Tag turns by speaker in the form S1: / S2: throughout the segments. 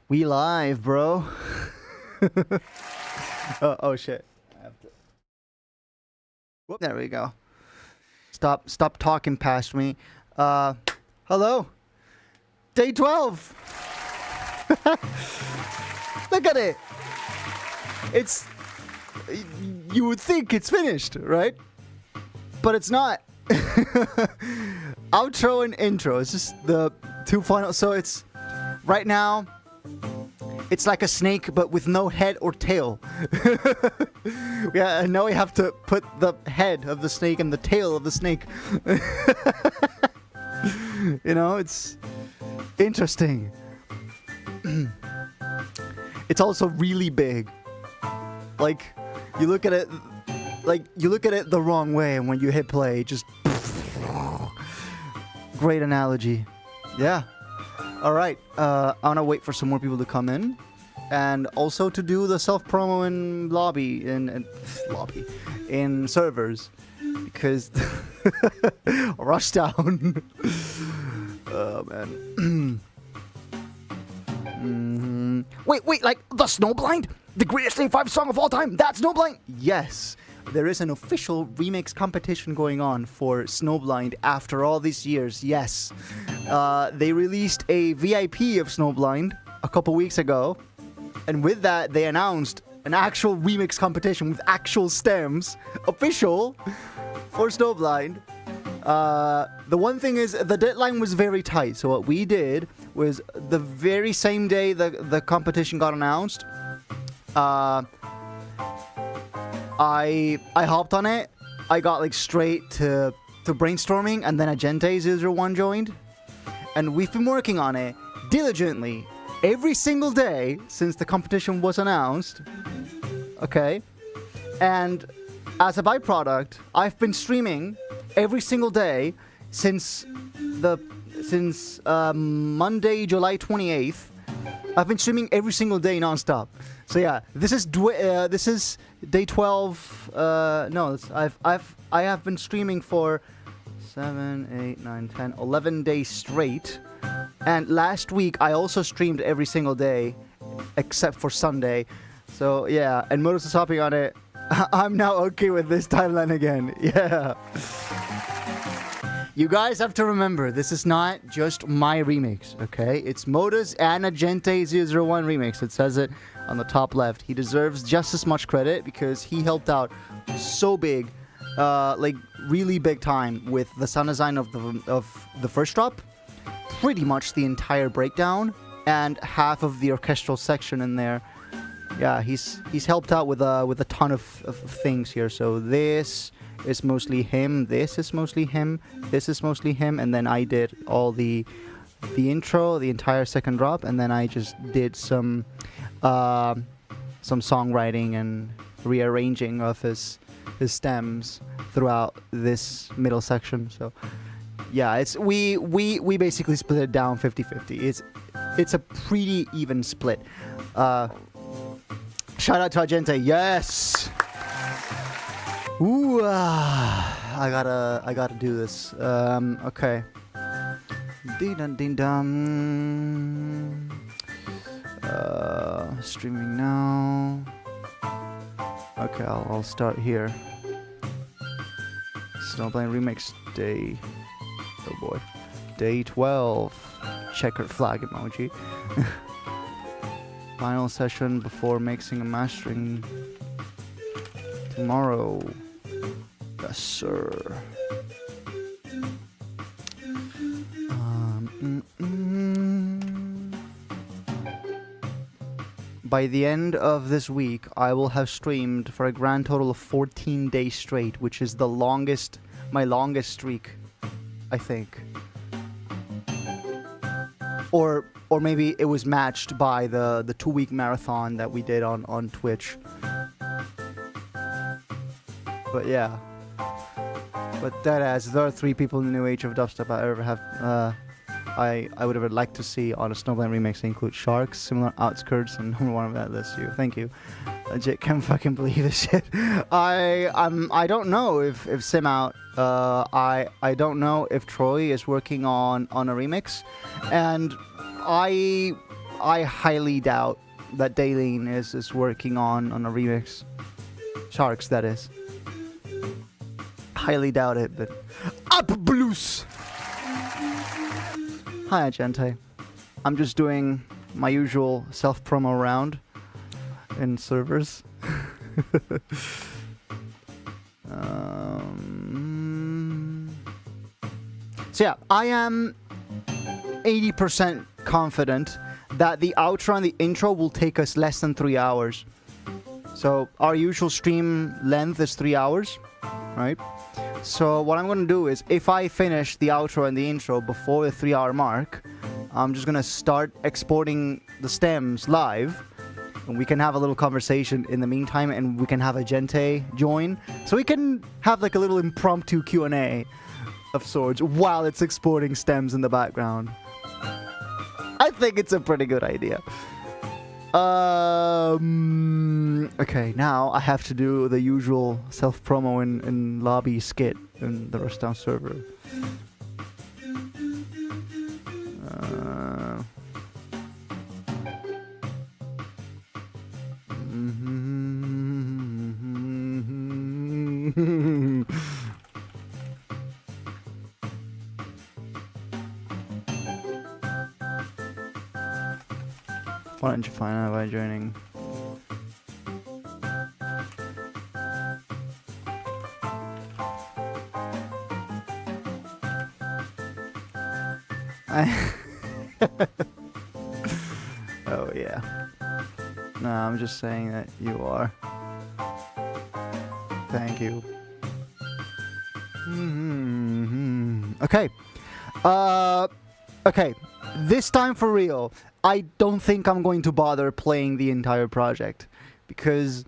S1: We live, bro. Oh shit. I have to... Whoop. There we go. Stop talking past me. Hello. Day 12. Look at it. It's... You would think it's finished, right? But it's not. Outro and intro. It's just the two final... So it's... Right now... It's like a snake, but with no head or tail. Yeah, and now we have to put the head of the snake and the tail of the snake. You know, it's interesting. It's also really big. Like, you look at it, the wrong way, and when you hit play, just great analogy. Yeah. All right, I want to wait for some more people to come in, and also to do the self-promo in lobby, in servers, because rush down. Oh, man. Wait, like, the Snowblind? The greatest A5 song of all time? That's Snowblind? Yes. There is an official remix competition going on for Snowblind after all these years, yes. They released a VIP of Snowblind a couple weeks ago, and with that, they announced an actual remix competition with actual stems, official, for Snowblind. The one thing is, the deadline was very tight, so what we did was the very same day the competition got announced, I hopped on it. I got like straight to brainstorming, and then Agente001 joined. And we've been working on it diligently every single day since the competition was announced. Okay? And as a byproduct, I've been streaming every single day since Monday, July 28th. I've been streaming every single day nonstop. So yeah, this is day 12. I have been streaming for 7, 8, 9, 10, 11 days straight. And last week I also streamed every single day except for Sunday. So yeah, and Modus is hopping on it. I'm now okay with this timeline again. Yeah. You guys have to remember, this is not just my remix, okay? It's Modus and Agente001 remix. It says it on the top left. He deserves just as much credit because he helped out so big, like really big time with the sound design of the first drop, pretty much the entire breakdown, and half of the orchestral section in there. Yeah, he's helped out with a ton of things here. So this is mostly him, this is mostly him, this is mostly him, and then I did all the intro, the entire second drop, and then I just did some songwriting and rearranging of his stems throughout this middle section. So yeah, it's we basically split it down 50-50. It's a pretty even split. Shout out to Agente, yes. Ooh, I gotta do this. Okay. Ding-dum-ding-dum. Streaming now. Okay, I'll start here. Snowblind Remix Day. Oh boy. Day 12. Checkered flag emoji. Final session before mixing and mastering tomorrow. Yes, sir. By the end of this week, I will have streamed for a grand total of 14 days straight, which is my longest streak, I think. Or maybe it was matched by the 2-week marathon that we did on Twitch. But yeah. But that as there are 3 people in the new age of dubstep I ever have I would have liked to see on a Snowblind remix. They include Sharks, Similar Outskirts, and number 1 of that list. You, thank you. Legit can't fucking believe this shit. I don't know if Stemout. I don't know if Troy is working on a remix, and I I highly doubt that Daylene is working on a remix. Sharks, that is. Highly doubt it, but... Up blues! Hi, Agente. I'm just doing my usual self-promo round in servers. So yeah, I am 80% confident that the outro and the intro will take us less than 3 hours. So our usual stream length is 3 hours, right? So what I'm going to do is, if I finish the outro and the intro before the 3 hour mark, I'm just going to start exporting the stems live. And we can have a little conversation in the meantime, and we can have a Gente join. So we can have like a little impromptu Q&A of sorts while it's exporting stems in the background. I think it's a pretty good idea. Okay, now I have to do the usual self-promo in lobby skit in the Rushdown server. Why don't you find out by joining? Oh yeah. No, I'm just saying that you are. Thank you. Okay. Okay. This time for real. I don't think I'm going to bother playing the entire project, because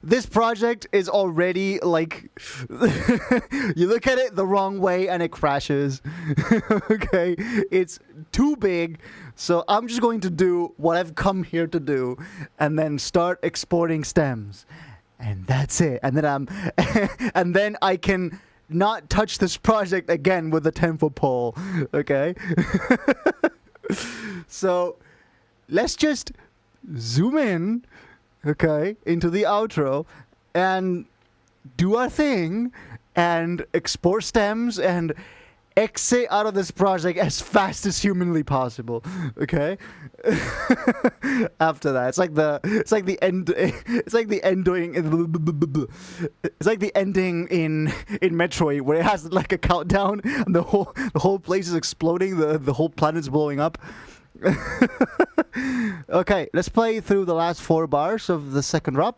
S1: this project is already like you look at it the wrong way and it crashes. Okay, it's too big, so I'm just going to do what I've come here to do and then start exporting stems, and that's it. And then and then I can not touch this project again with a 10-foot pole. Okay. So let's just zoom in, okay, into the outro and do our thing and export stems and exit out of this project as fast as humanly possible. Okay. After that, it's like the ending in Metroid, where it has like a countdown and the whole place is exploding, the whole planet's blowing up. Okay, let's play through the last 4 bars of the second drop.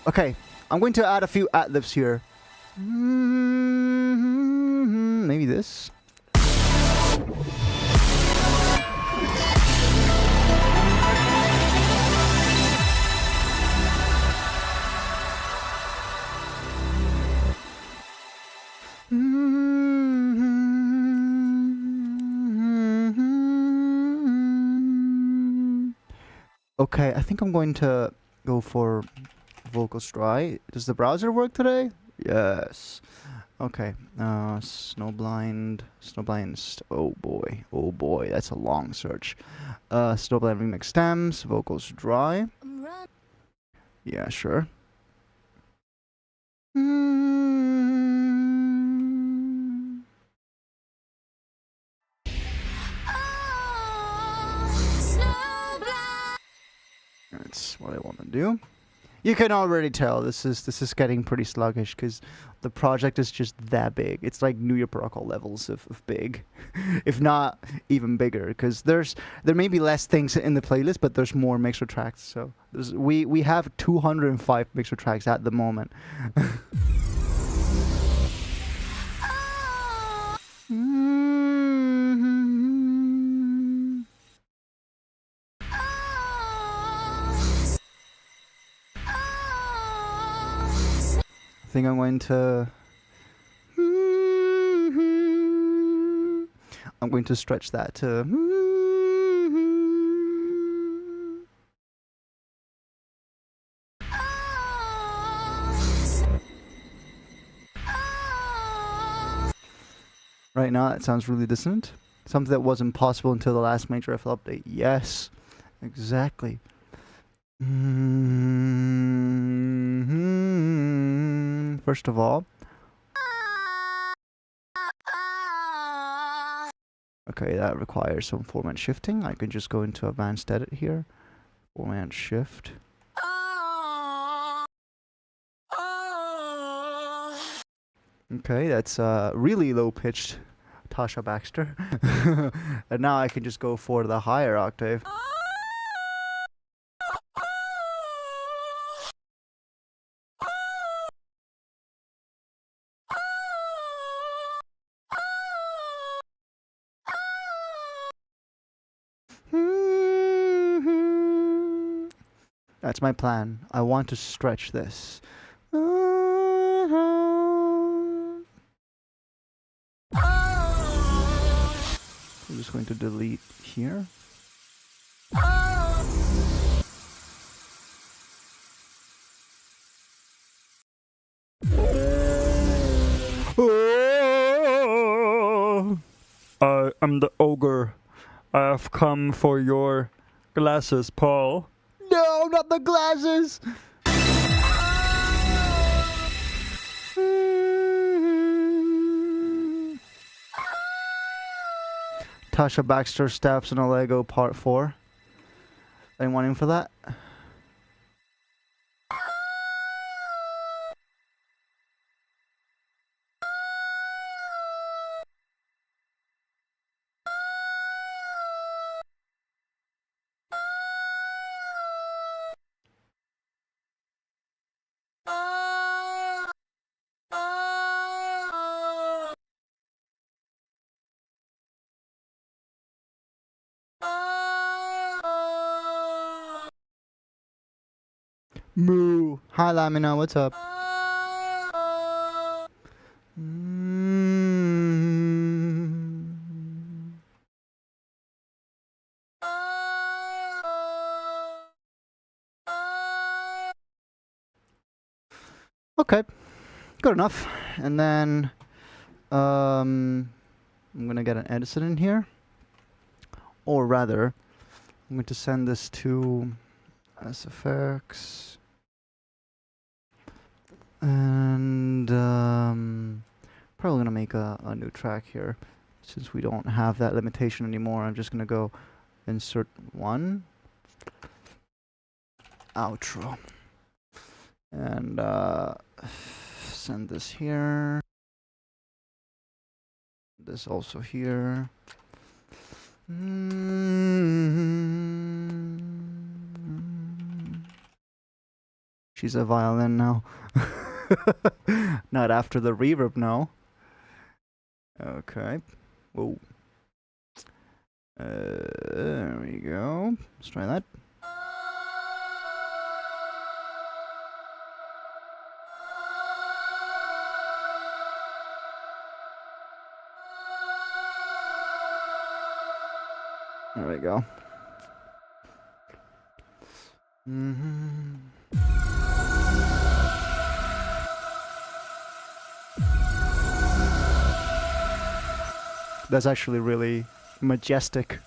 S1: Okay, I'm going to add a few ad-libs here. Maybe this. Okay, I think I'm going to go for vocals dry. Does the browser work today? Yes. Okay. Snowblind. Oh boy, that's a long search. Snowblind remix stems. Vocals dry. Yeah, sure. That's what I want to do. You can already tell this is getting pretty sluggish because the project is just that big. It's like New Year Protocol levels of big, if not even bigger. Because there may be less things in the playlist, but there's more mixer tracks. So we have 205 mixer tracks at the moment. I think I'm going to stretch that to Right now, that sounds really dissonant. Something that wasn't possible until the last major FL update. Yes, exactly. First of all, okay, that requires some format shifting. I can just go into advanced edit here. Format shift. Okay, that's really low pitched, Tasha Baxter. And now I can just go for the higher octave. That's my plan. I want to stretch this. I'm just going to delete here.
S2: I'm the ogre. I have come for your glasses, Paul.
S1: No, not the glasses! Tasha Baxter steps on a Lego Part 4. Anyone in for that? Moo. Hi, Lamina. What's up? Okay. Good enough. And then, I'm gonna get an Edison in here. Or rather, I'm going to send this to SFX. And probably gonna make a new track here. Since we don't have that limitation anymore, I'm just gonna go insert one. Outro. And send this here. This also here. She's a violin now. Not after the reverb, no. Okay. Whoa. There we go. Let's try that. There we go. That's actually really majestic.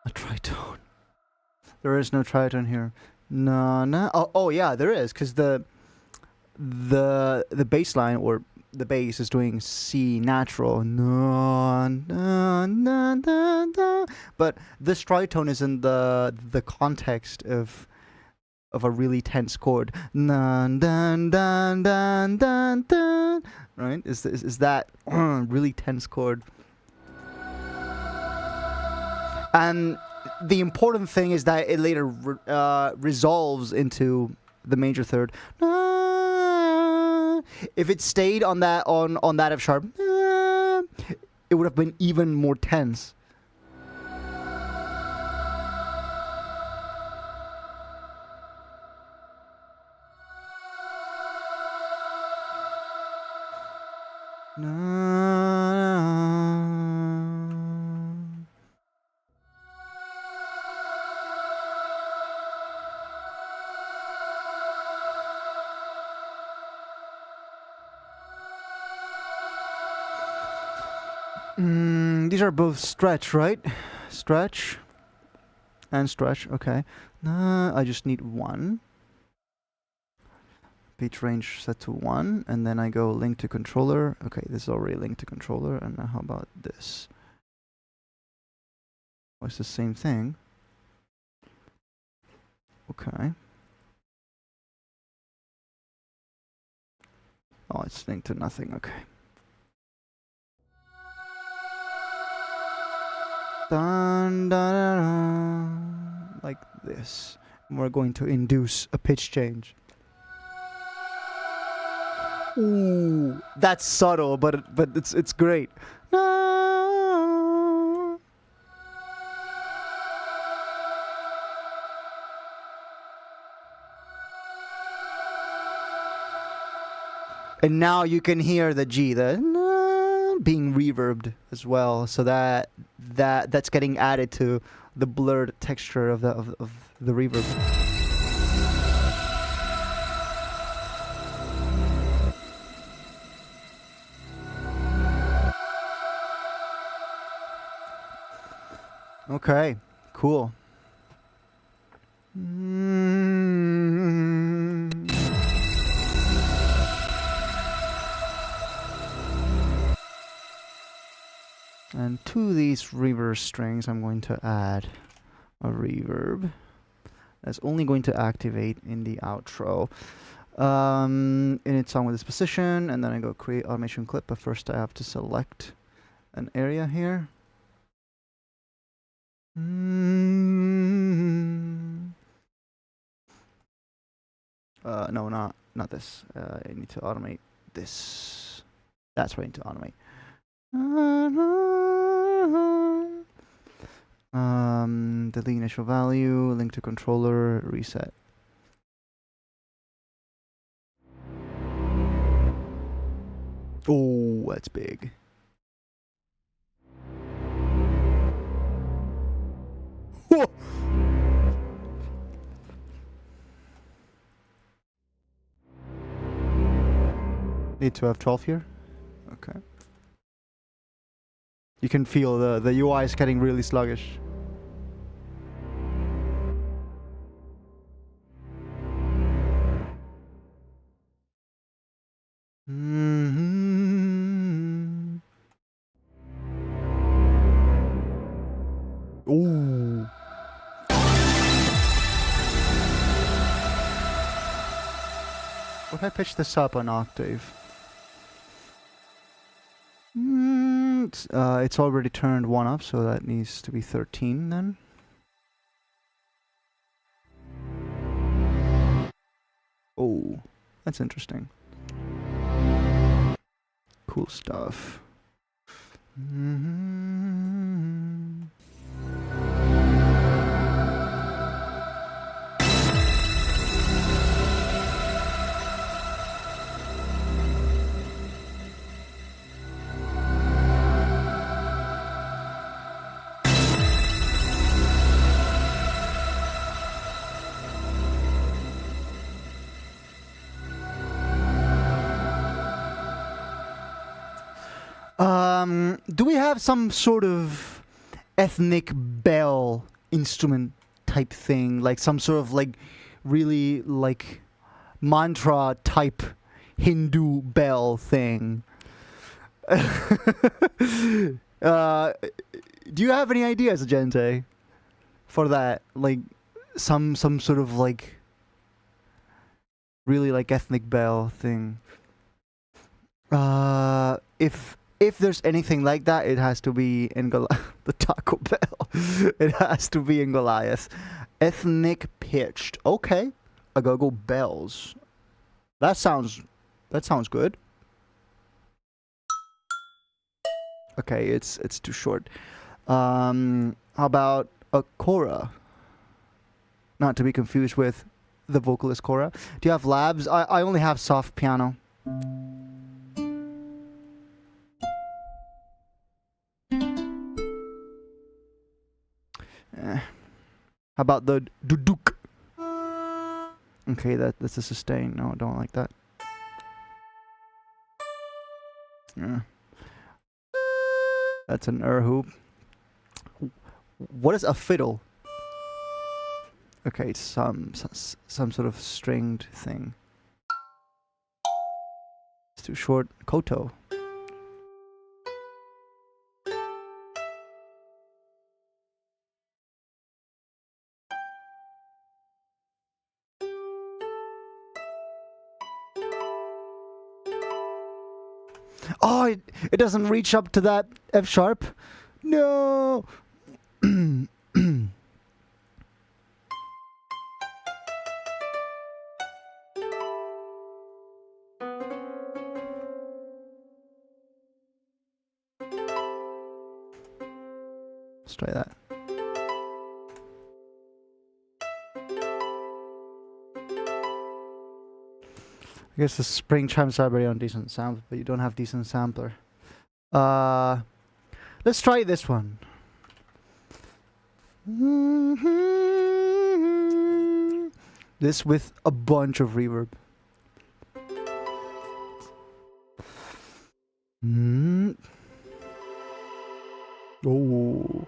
S1: A tritone. There is no tritone here. No, no. Oh, yeah, there is, because the bass line or the bass is doing C natural. No, no, no, no, no. But this tritone is in the context of a really tense chord. Dun, dun, dun, dun, dun, dun. Right? Is that really tense chord? And the important thing is that it later resolves into the major third. If it stayed on that on that F sharp, it would have been even more tense. These are both stretch, right? Stretch and stretch. Okay. I just need one. Pitch range set to 1, and then I go link to controller. Okay, this is already linked to controller. And now how about this? Oh, it's the same thing. Okay. Oh, it's linked to nothing. Okay. Dun, dun, dun, dun, like this. And we're going to induce a pitch change. Ooh, that's subtle, but it's great. And now you can hear the G, the being reverbed as well, so that's getting added to the blurred texture of the reverb. Okay, cool. And to these reverb strings, I'm going to add a reverb that's only going to activate in the outro. In its song with its position, and then I go create automation clip, but first I have to select an area here. No, not this. I need to automate this. That's what I need to automate. Delete initial value, link to controller, reset. Oh, that's big. Whoa. Need to have 12 here. Okay. You can feel the UI is getting really sluggish. Ooh. What if I pitch this up an octave? It's already turned 1 up, so that needs to be 13 then. Oh, that's interesting. Cool stuff. Do we have some sort of ethnic bell instrument type thing, like some sort of like really like mantra type Hindu bell thing? Do you have any ideas, Gente, for that? Like some sort of like really like ethnic bell thing. If there's anything like that, it has to be in the Taco Bell. It has to be in Goliath. Ethnic pitched. Okay. I gotta go bells. That sounds good. Okay, it's too short. How about a kora? Not to be confused with the vocalist kora. Do you have labs? I only have soft piano. How about the duduk? Okay, that's a sustain. No, I don't like that. Yeah. That's an hoop. What is a fiddle? Okay, it's some sort of stringed thing. It's too short. Koto. Oh, it doesn't reach up to that F sharp. No. Let's try that. I guess the spring chimes are very on decent sound, but you don't have decent sampler. Let's try this one. This with a bunch of reverb. Oh.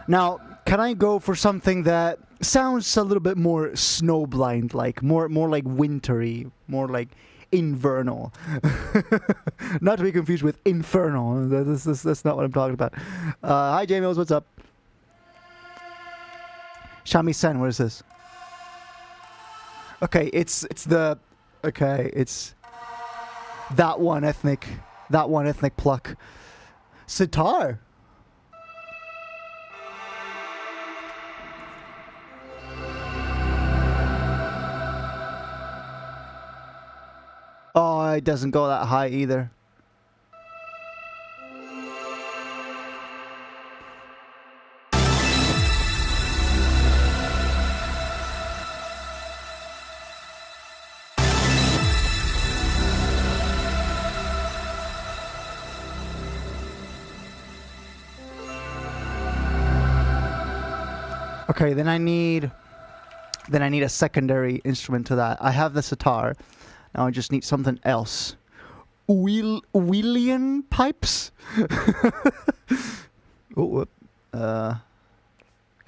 S1: Now, can I go for something that sounds a little bit more snowblind, like more like wintry, more like invernal? Not to be confused with infernal. That's not what I'm talking about. Hi, Jamils, what's up? Shamisen, what is this? Okay, it's that one ethnic pluck. Sitar. Oh, it doesn't go that high either. Okay, then I need a secondary instrument to that. I have the sitar. Now I just need something else. Wheelian pipes? Oh, come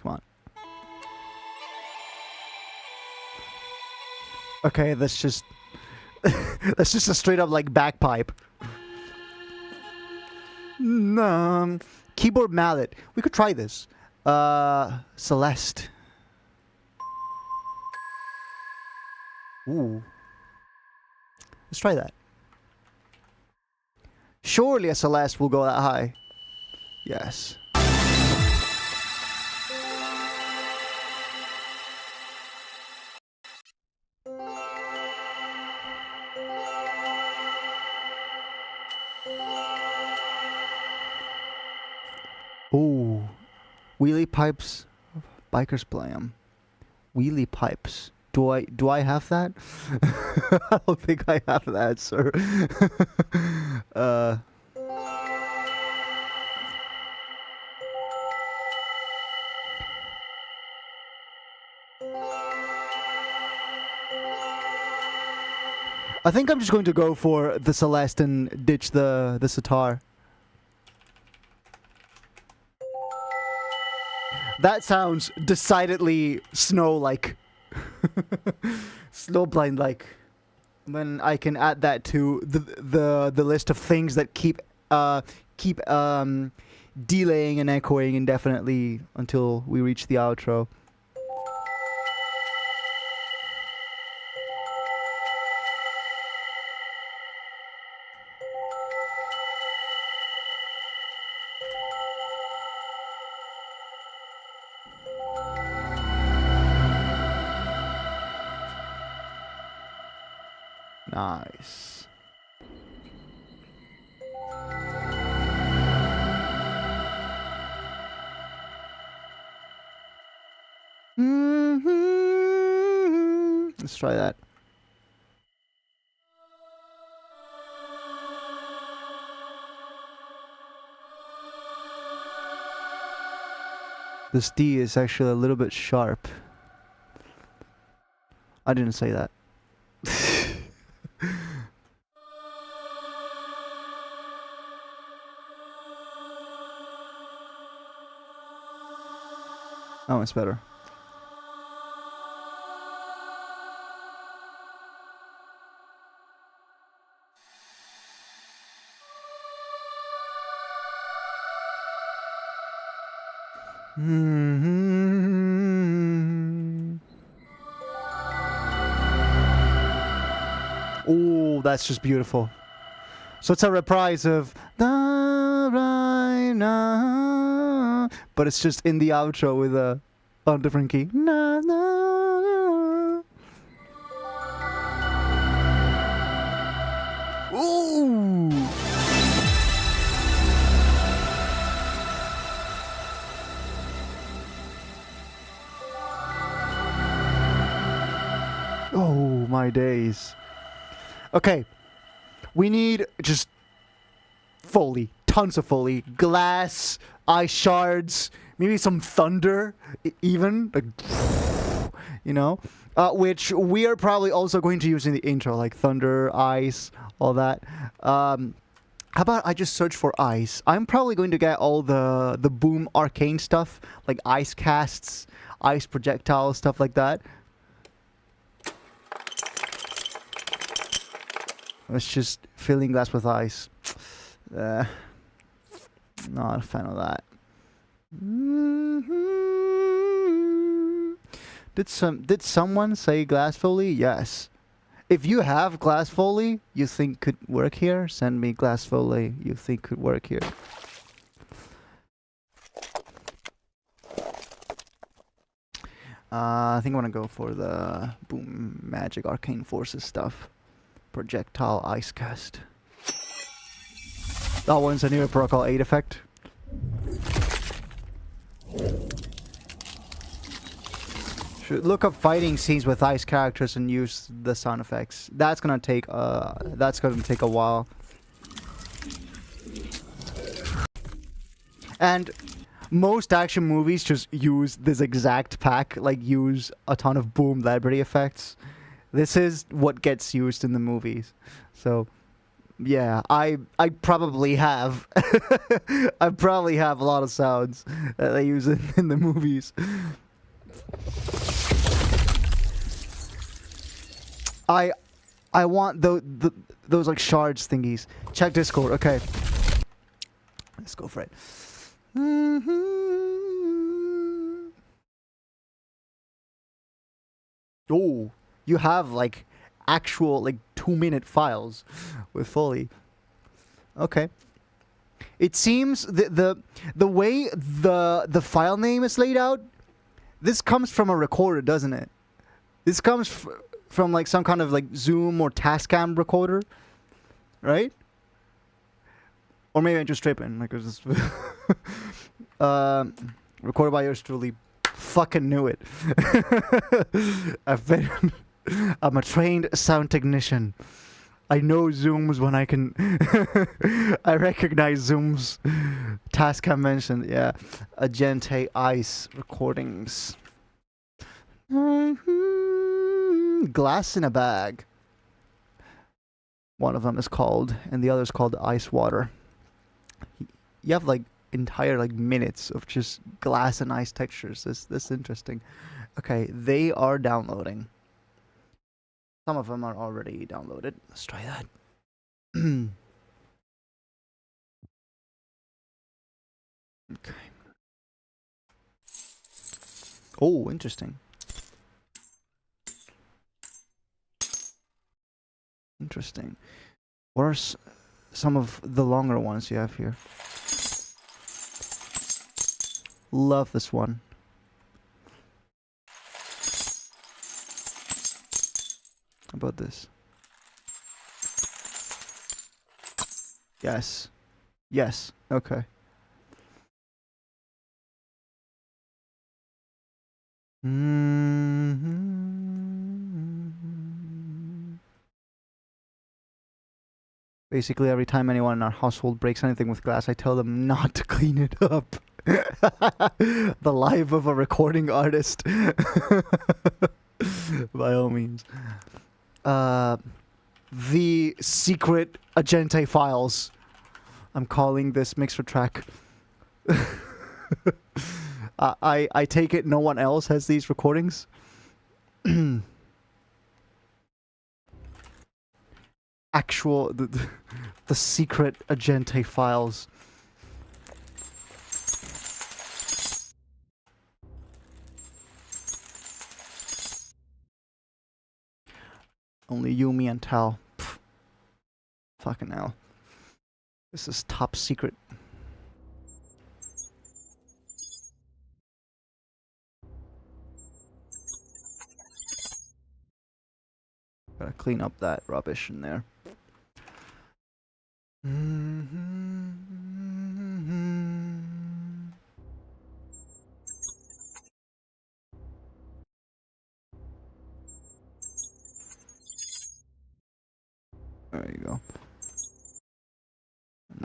S1: on. Okay, that's just that's just a straight up like bagpipe. Keyboard mallet. We could try this. Celeste. Ooh. Let's try that. Surely a Celeste will go that high. Yes. Ooh. Wheelie pipes. Bikers play 'em. Wheelie pipes. Do I have that? I don't think I have that, sir. I think I'm just going to go for the Celeste and ditch the sitar. That sounds decidedly snow-like. Snowblind-like. Then I can add that to the list of things that keep delaying and echoing indefinitely until we reach the outro. Nice. Let's try that. This D is actually a little bit sharp. I didn't say that. Oh, it's better. Oh, that's just beautiful. So it's a reprise of Da Right Now, but it's just in the outro with a on a different key. Na, na, na. Ooh. Oh my days. Okay. We need just foley, tons of foley, glass, ice shards, maybe some thunder, even, like, you know, which we are probably also going to use in the intro, like thunder, ice, all that. How about I just search for ice? I'm probably going to get all the boom arcane stuff, like ice casts, ice projectiles, stuff like that. It's just filling glass with ice. Not a fan of that. Did someone say glass foley? Yes. If you have glass foley you think could work here, send me glass foley you think could work here. I think I want to go for the boom magic arcane forces stuff. Projectile ice cast. That one's a new Protocol 8 effect. Should look up fighting scenes with ice characters and use the sound effects. That's gonna take a while. And most action movies just use this exact pack, like use a ton of boom library effects. This is what gets used in the movies. So, yeah, I probably have. I probably have a lot of sounds that they use in the movies. I want those like shards thingies. Check Discord. Okay. Let's go for it. Oh. You have like actual like 2-minute files with Foley. Okay. It seems the way the file name is laid out, this comes from a recorder, doesn't it? This comes from like some kind of like Zoom or Tascam recorder, right? Or maybe I'm just tripping. Like it was just recorded by yours truly. Fucking knew it. I'm a trained sound technician. I know Zooms when I can. I recognize Zooms. Tascam mentioned, yeah. Agente Ice recordings. Glass in a bag. One of them is called, and the other is called ice water. You have like entire like minutes of just glass and ice textures. This is interesting. Okay, they are downloading. Some of them are already downloaded. Let's try that. Okay. Oh, interesting. Interesting. What are some of the longer ones you have here? Love this one. How about this? Yes. Yes. Okay. Basically, every time anyone in our household breaks anything with glass, I tell them not to clean it up. The life of a recording artist. By all means. The secret Agente files. I'm calling this mixer track. I take it no one else has these recordings? The secret Agente files. Only you, me, and Tal. Pfft. Fucking hell. This is top secret. Gotta clean up that rubbish in there. There you go.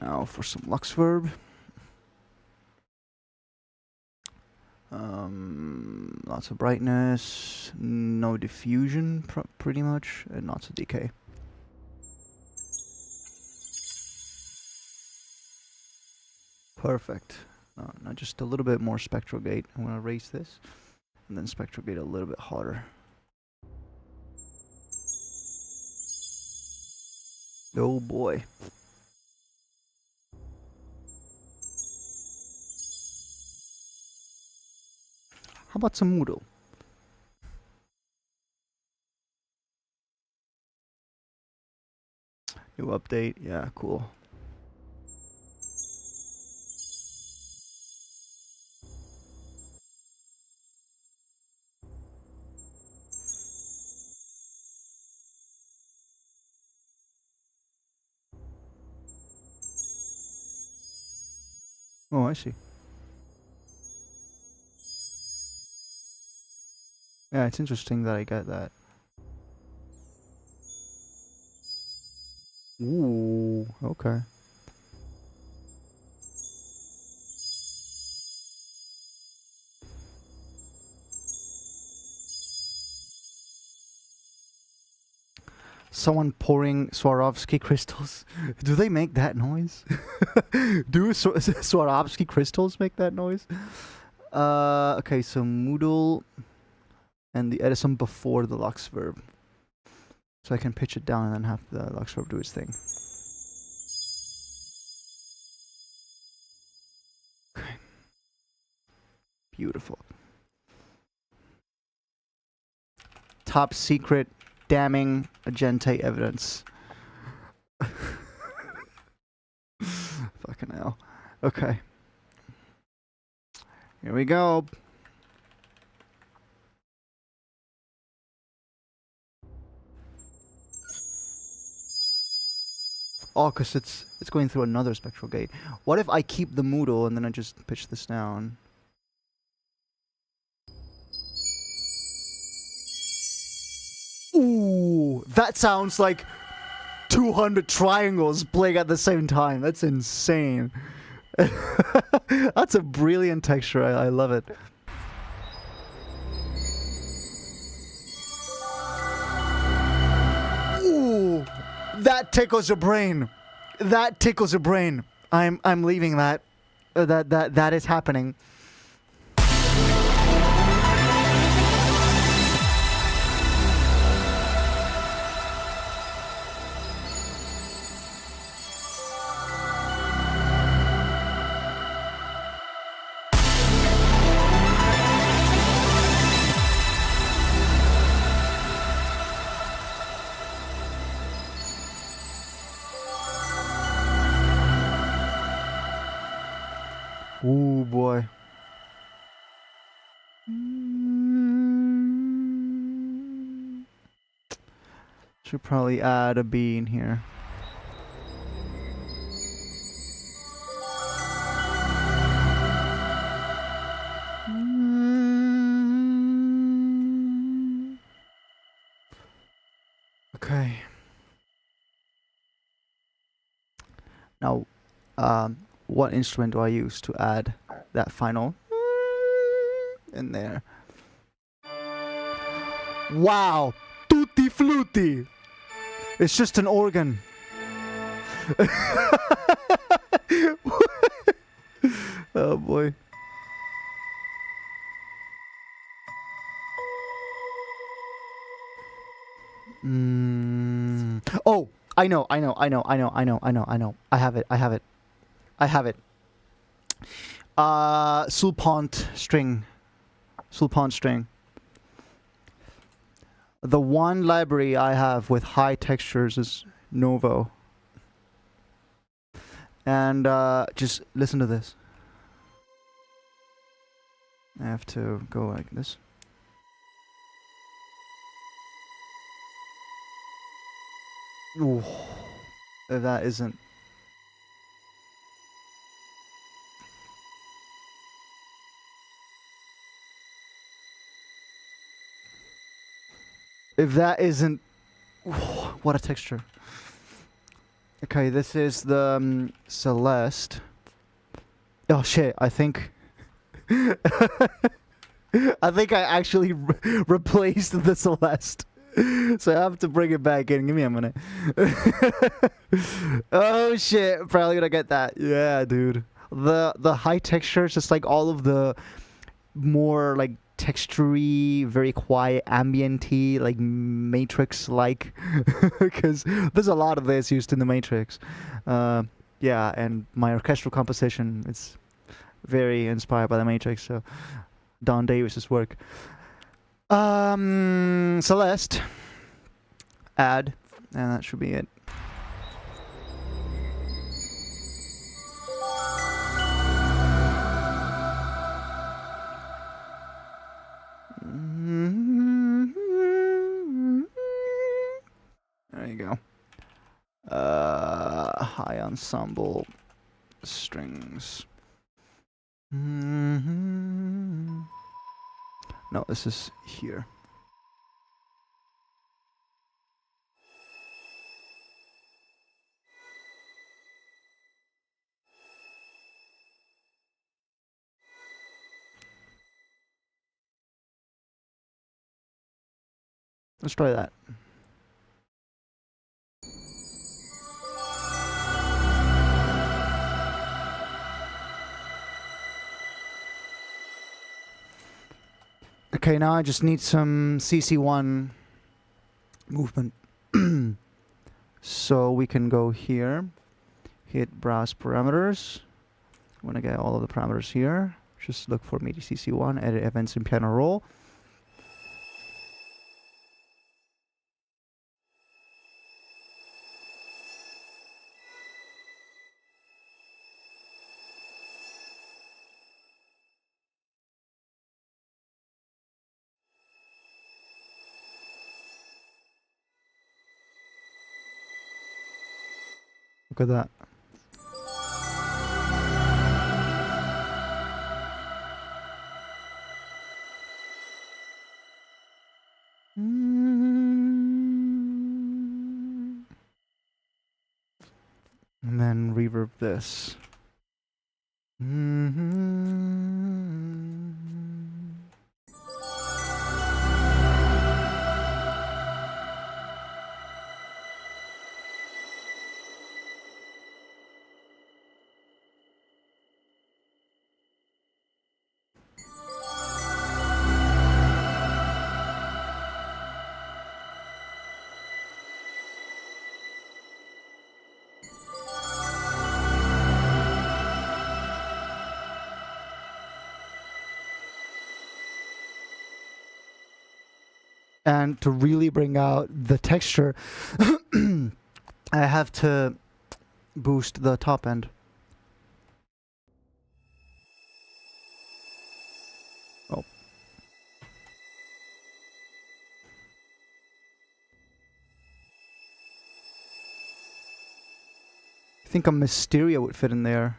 S1: Now for some Lux Verb. Lots of brightness, no diffusion, pretty much, and lots of decay. Perfect. Now just a little bit more spectral gate. I'm gonna raise this, and then spectral gate a little bit harder. Oh boy. How about some Moodle? New update, yeah, cool. Oh, I see. Yeah, it's interesting that I get that. Ooh, okay. Someone pouring Swarovski crystals. Do they make that noise? Do Swarovski crystals make that noise? Okay, so Moodle and the Edison before the Lux Verb. So I can pitch it down and then have the Lux Verb do its thing. Okay. Beautiful. Top secret damning Agente evidence. Fucking hell. Okay. Here we go. Oh, because it's going through another spectral gate. What if I keep the Moodle and then I just pitch this down? Ooh, that sounds like 200 triangles playing at the same time. That's insane. That's a brilliant texture. I love it. Ooh, that tickles your brain. That tickles your brain. I'm leaving that. That is happening. Ooh, boy. Should probably add a B in here. Okay. Now, what instrument do I use to add that final in there. Wow, tutti frutti. It's just an organ. Oh boy. Oh, I know. I have it. Sulpont string. The one library I have with high textures is Novo. And just listen to this. I have to go like this. Ooh, that isn't. If that isn't. What a texture. Okay, this is the Celeste. Oh shit, I think. I think I actually replaced the Celeste. So I have to bring it back in. Give me a minute. Oh shit, probably gonna get that. Yeah, dude. The high textures, just like all of the more like textury, very quiet, ambient-y, like Matrix-like, because there's a lot of this used in the Matrix. Yeah, and my orchestral composition, it's very inspired by the Matrix. So Don Davis's work. Celeste. Add, and that should be it. There you go. High ensemble strings. No, this is here. Let's try that. Okay, now I just need some CC1 movement. So we can go here, hit browse parameters. I'm gonna get all of the parameters here. Just look for MIDI CC1, edit events in piano roll. Look at that. And then reverb this. And to really bring out the texture, I have to boost the top end. Oh. I think a Mysteria would fit in there.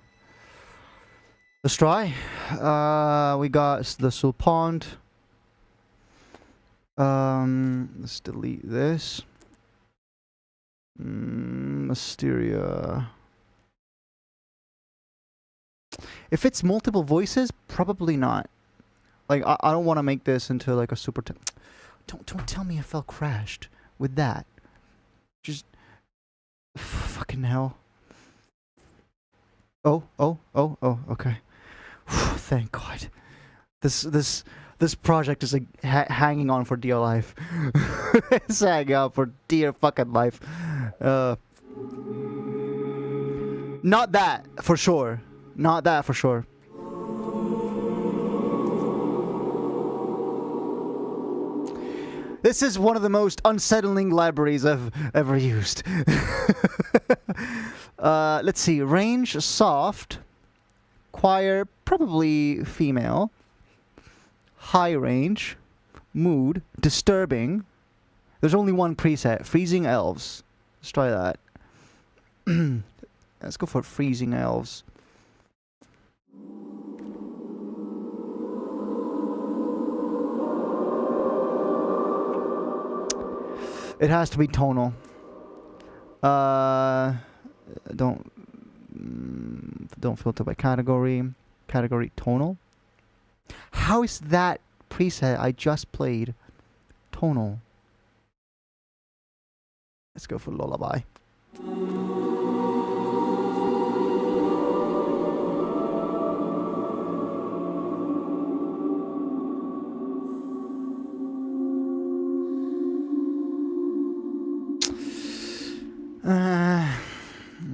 S1: Let's try. We got the Sulpont. Let's delete this. Mysteria. If it's multiple voices, probably not. Like, I don't want to make this into like a super... Don't tell me FL crashed with that. Just... Fucking hell. Oh, okay. Thank God. This project is like hanging on for dear life. It's hanging on for dear fucking life. Not that for sure. Not that for sure. This is one of the most unsettling libraries I've ever used. Let's see. Range, soft. Choir, probably female. High range. Mood, disturbing. There's only one preset. Freezing elves. Let's try that. Let's go for freezing elves. It has to be tonal. Don't filter by category. Category tonal. How is that preset I just played tonal? Let's go for lullaby.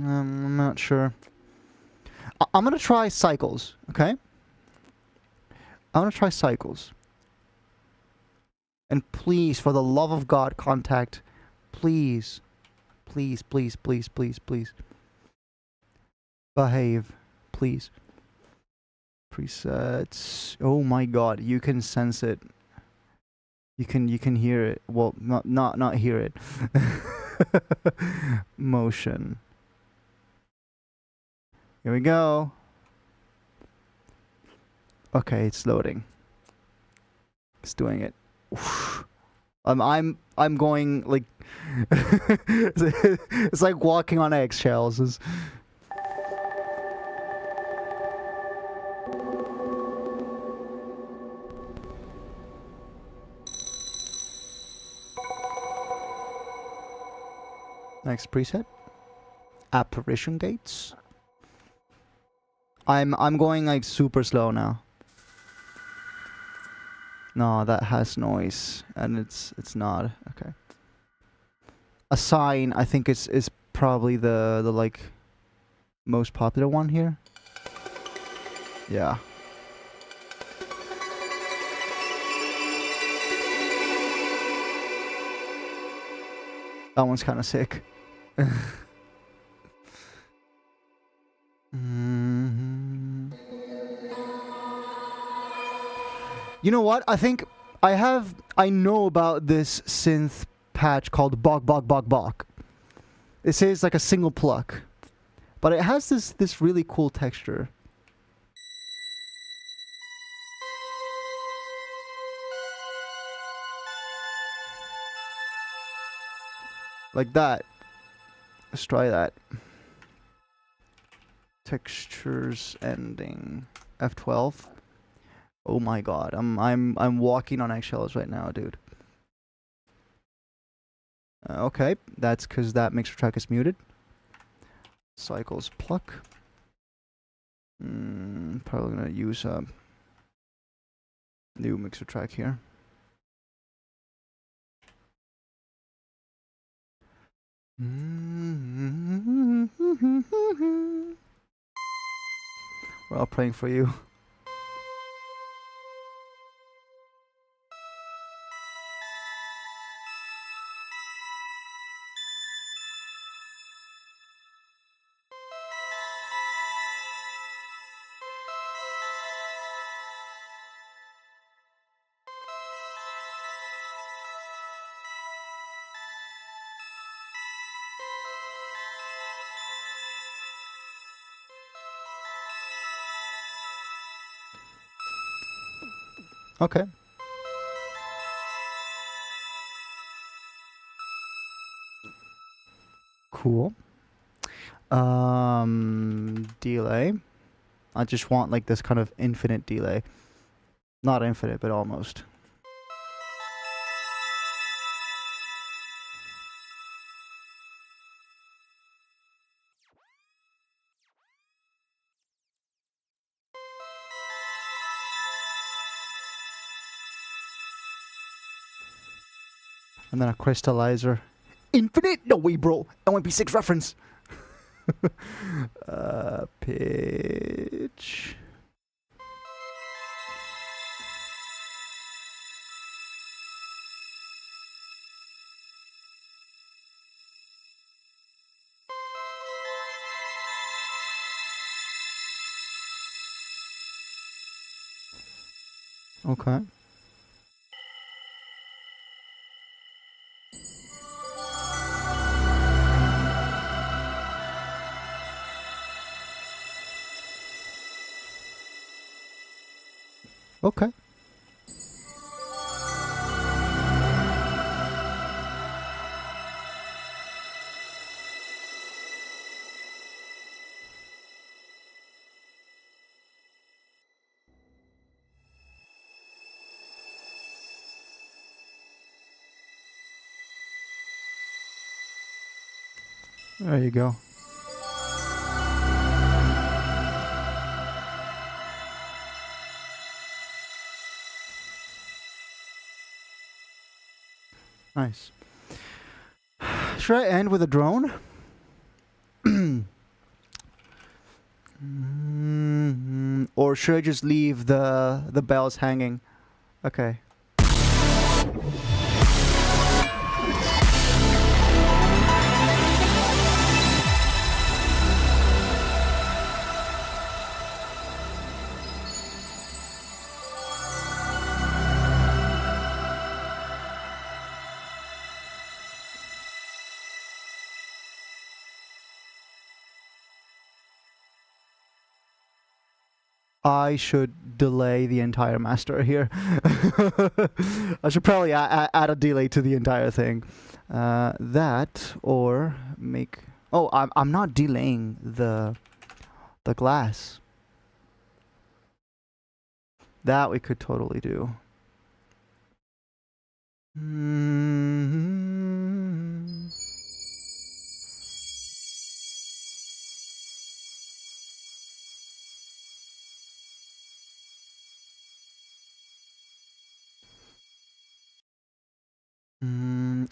S1: I'm not sure. I'm gonna try cycles, okay? I'm gonna try cycles. And please, for the love of God, contact. Please. Please, please, please, please, please. Behave. Please. Presets. Oh my God, you can sense it. You can hear it. Well, not hear it. Motion. Here we go. Okay, it's loading. It's doing it. Oof. I'm going like it's like walking on eggshells. Next preset. Apparition gates. I'm going like super slow now. No, that has noise, and it's not okay. A sign, I think is probably the like most popular one here. Yeah. That one's kind of sick. You know what? I think I know about this synth patch called Bok Bok Bok Bok. It says like a single pluck, but it has this really cool texture. Like that. Let's try that. Textures ending F12. Oh my God, I'm walking on eggshells right now, dude. Okay, that's because that mixer track is muted. Cycles pluck. Probably gonna use a new mixer track here. We're all praying for you. Okay. Cool. Delay. I just want like this kind of infinite delay. Not infinite, but almost. And then a crystallizer. Infinite? No way, bro. LMP6 reference. Pitch. Okay. Okay. There you go. Nice. Should I end with a drone? Or should I just leave the bells hanging? Okay. I should delay the entire master here. I should probably add a delay to the entire thing. That or make. Oh, I'm not delaying the glass. That we could totally do.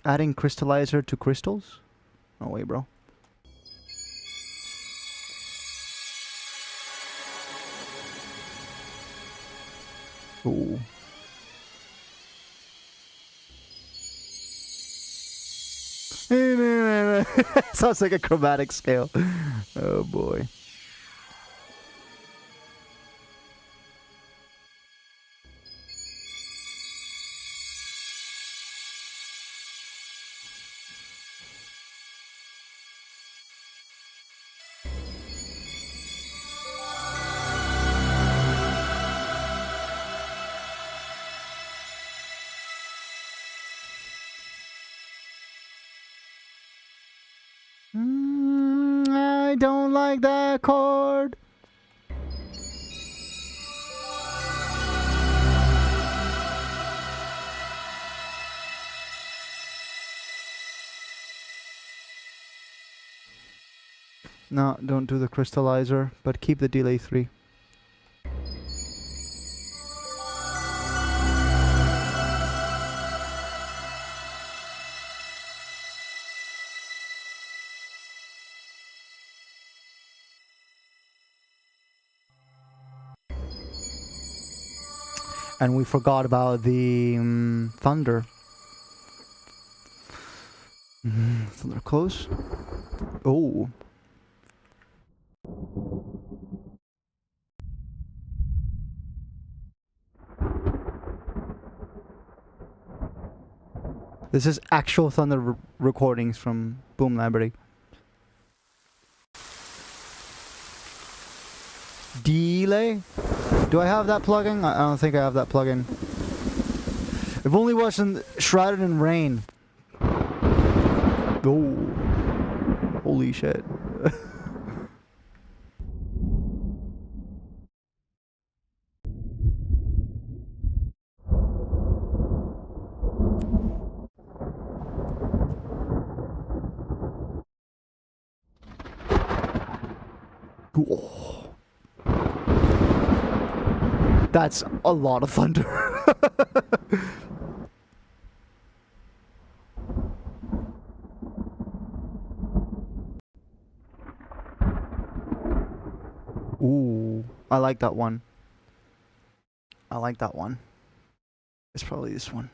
S1: Adding crystallizer to crystals? No way, bro. Ooh. Sounds like a chromatic scale. Oh boy. I don't like that chord. No, don't do the crystallizer, but keep the delay 3. And we forgot about the thunder. Thunder close. Oh. This is actual thunder recordings from Boom Library. Delay? Do I have that plugin? I don't think I have that plugin. If only it wasn't shrouded in rain. Oh. Holy shit. Oh. That's a lot of thunder. Ooh, I like that one. I like that one. It's probably this one.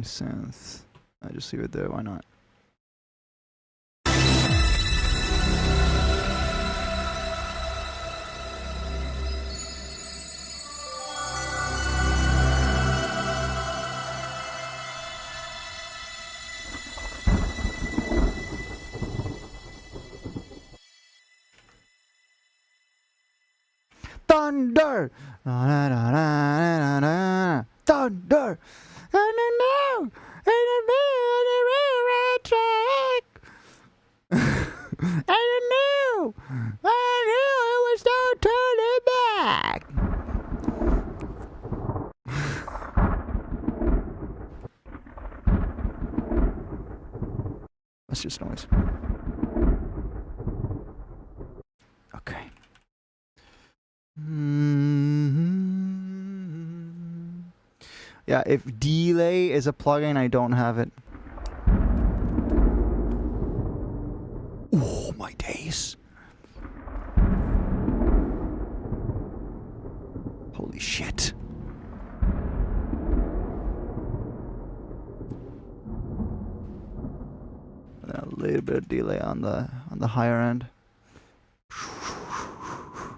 S1: Synth. I just leave it there, why not? Thunder! Thunder! And a new, and a railroad track. And I knew it was no turning back. That's just noise. Okay. Yeah, if delay is a plugin, I don't have it. Oh my days. Holy shit. And then a little bit of delay on the higher end.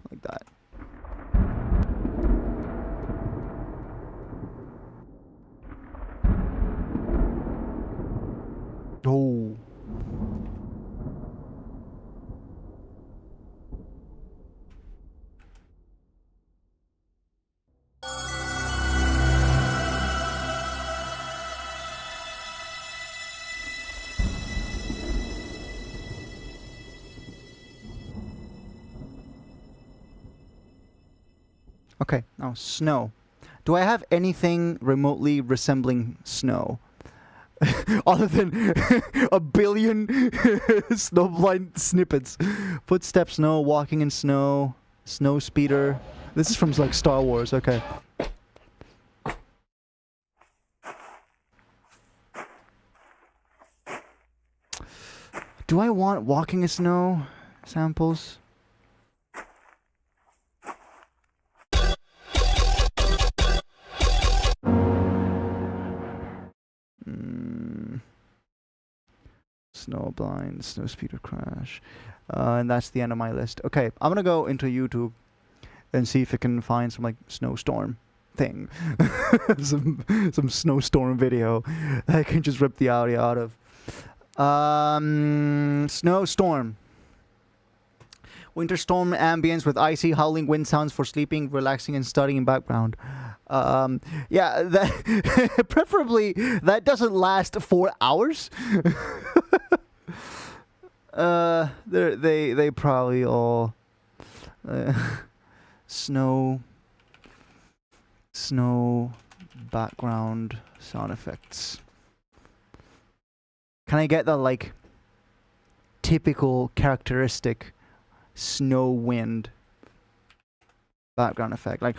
S1: Like that. Oh. Okay, now snow. Do I have anything remotely resembling snow? Other than a billion snowblind snippets. Footsteps, snow, walking in snow, snow speeder. This is from like Star Wars, okay. Do I want walking in snow samples? Snowblind, snow speeder crash. And that's the end of my list. Okay, I'm gonna go into YouTube and see if I can find some like snowstorm thing. some snowstorm video I can just rip the audio out of. Snowstorm. Winter storm ambience with icy howling wind sounds for sleeping, relaxing, and studying in background. Yeah, that preferably that doesn't last 4 hours. They probably all snow background sound effects. Can I get the like typical characteristic snow wind background effect, like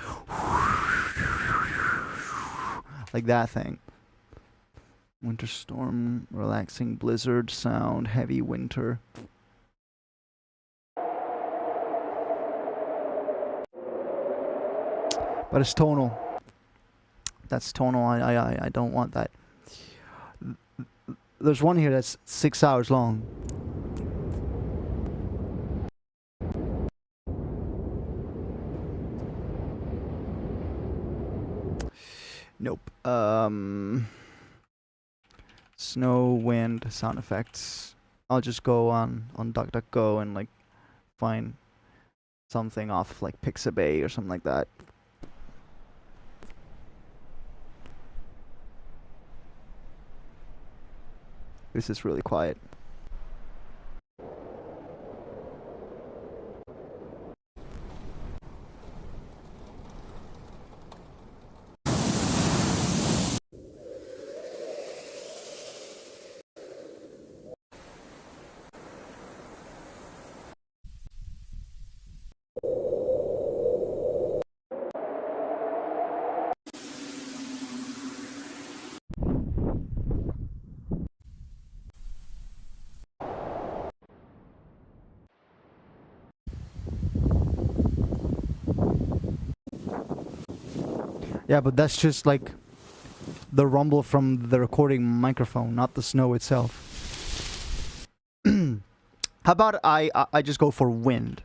S1: that thing? Winter storm, relaxing blizzard sound, heavy winter. But it's tonal. That's tonal. I don't want that. There's one here that's 6 hours long. Nope. Snow, wind, sound effects. I'll just go on DuckDuckGo and like find something off like Pixabay or something like that. This is really quiet. Yeah, but that's just like the rumble from the recording microphone, not the snow itself. How about I just go for wind?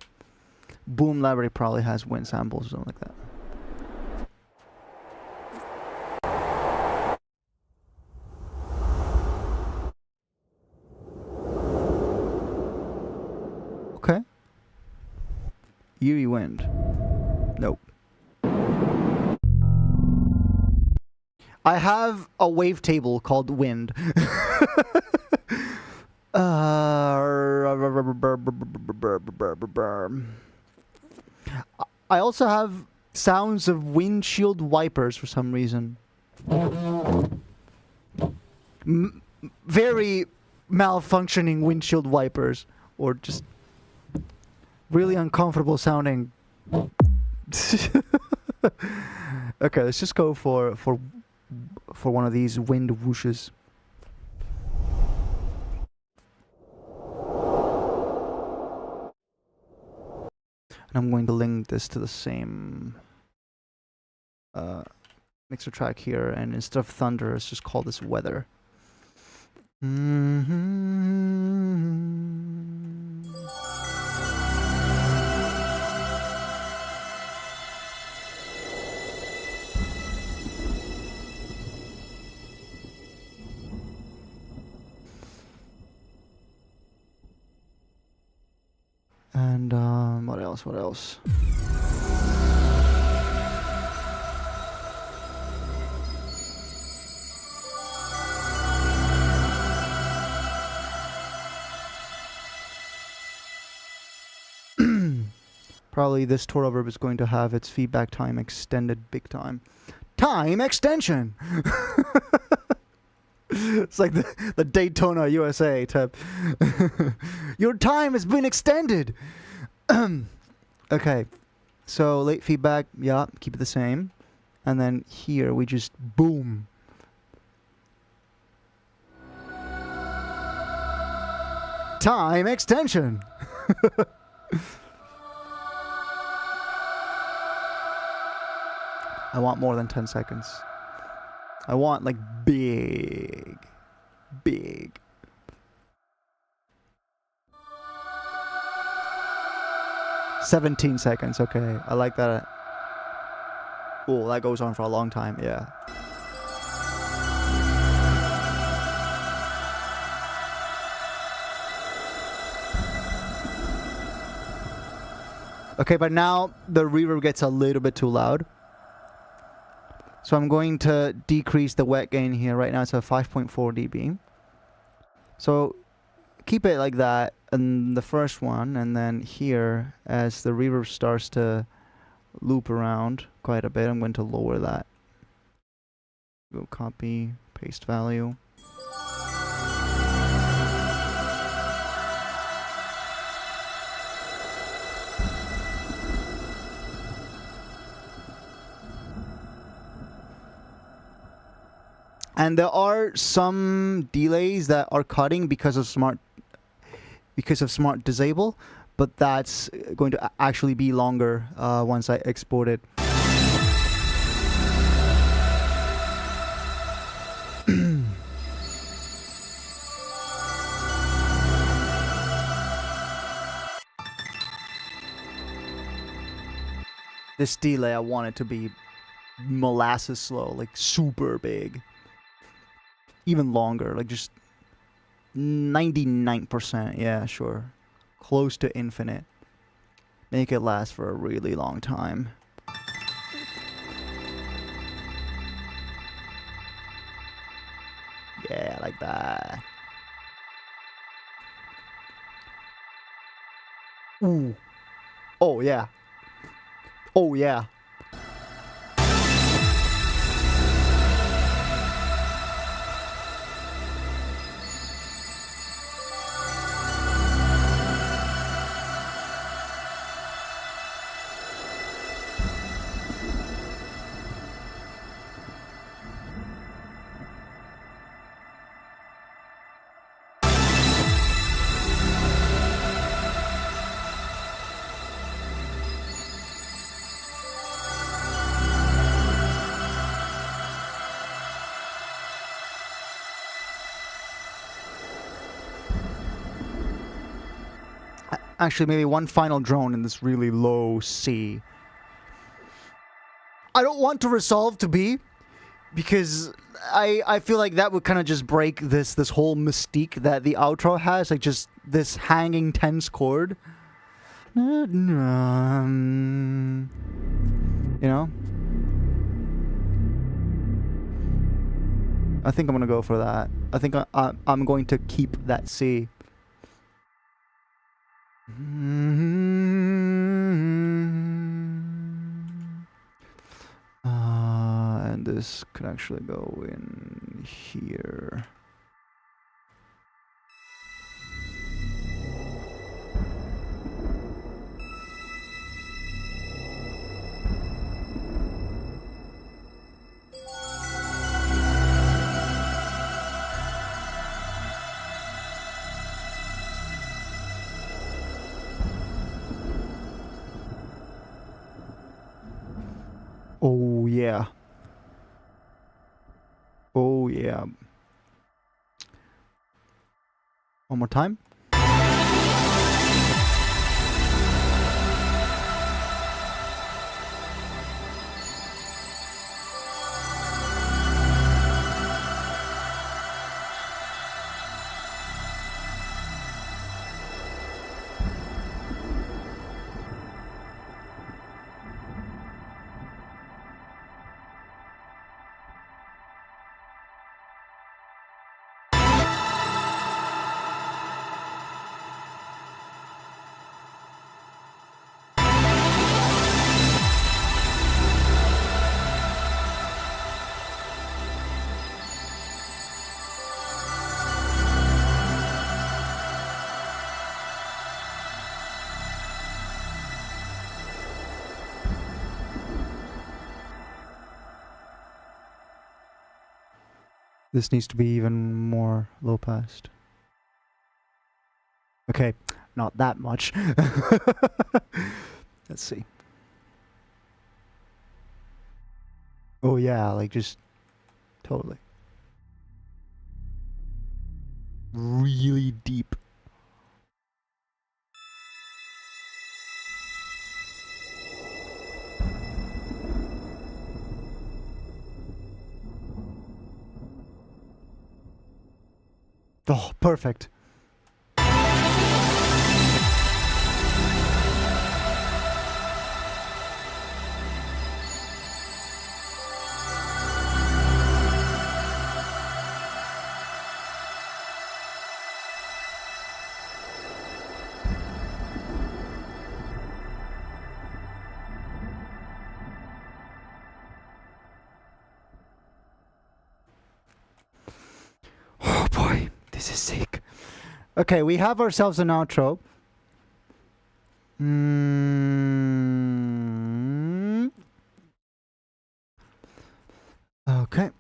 S1: Boom Library probably has wind samples or something like that. Okay. Eerie wind. Nope. I have a wavetable called wind. I also have sounds of windshield wipers for some reason. Very malfunctioning windshield wipers, or just really uncomfortable sounding. Okay, let's just go for one of these wind whooshes. And I'm going to link this to the same mixer track here, and instead of thunder, let's just call this weather. And what else? What else? Probably this tour verb is going to have its feedback time extended big time. Time extension! It's like the Daytona USA type. Your time has been extended! Okay, so late feedback, yeah, keep it the same. And then here we just boom. Time extension! I want more than 10 seconds. I want like big. 17 seconds, okay. I like that. Oh, that goes on for a long time, yeah. Okay, but now the reverb gets a little bit too loud. So I'm going to decrease the wet gain here. Right now it's at 5.4 dB. So keep it like that in the first one, and then here, as the reverb starts to loop around quite a bit, I'm going to lower that. Go copy, paste value. And there are some delays that are cutting because of smart disable, but that's going to actually be longer once I export it. This delay, I want it to be molasses slow, like super big. Even longer, like just 99%, yeah, sure. Close to infinite. Make it last for a really long time. Yeah, like that. Ooh. Oh, yeah. Oh, yeah. Actually, maybe one final drone in this really low C. I don't want to resolve to B, because I feel like that would kind of just break this whole mystique that the outro has, like just this hanging tense chord. You know? I think I'm gonna go for that. I think I'm going to keep that C. And this could actually go in here. Oh yeah. Oh yeah. One more time. This needs to be even more low passed. Okay, not that much. Let's see. Oh yeah, like just totally. Really deep. Oh, perfect. Oh boy, this is sick. Okay, we have ourselves an outro. Okay.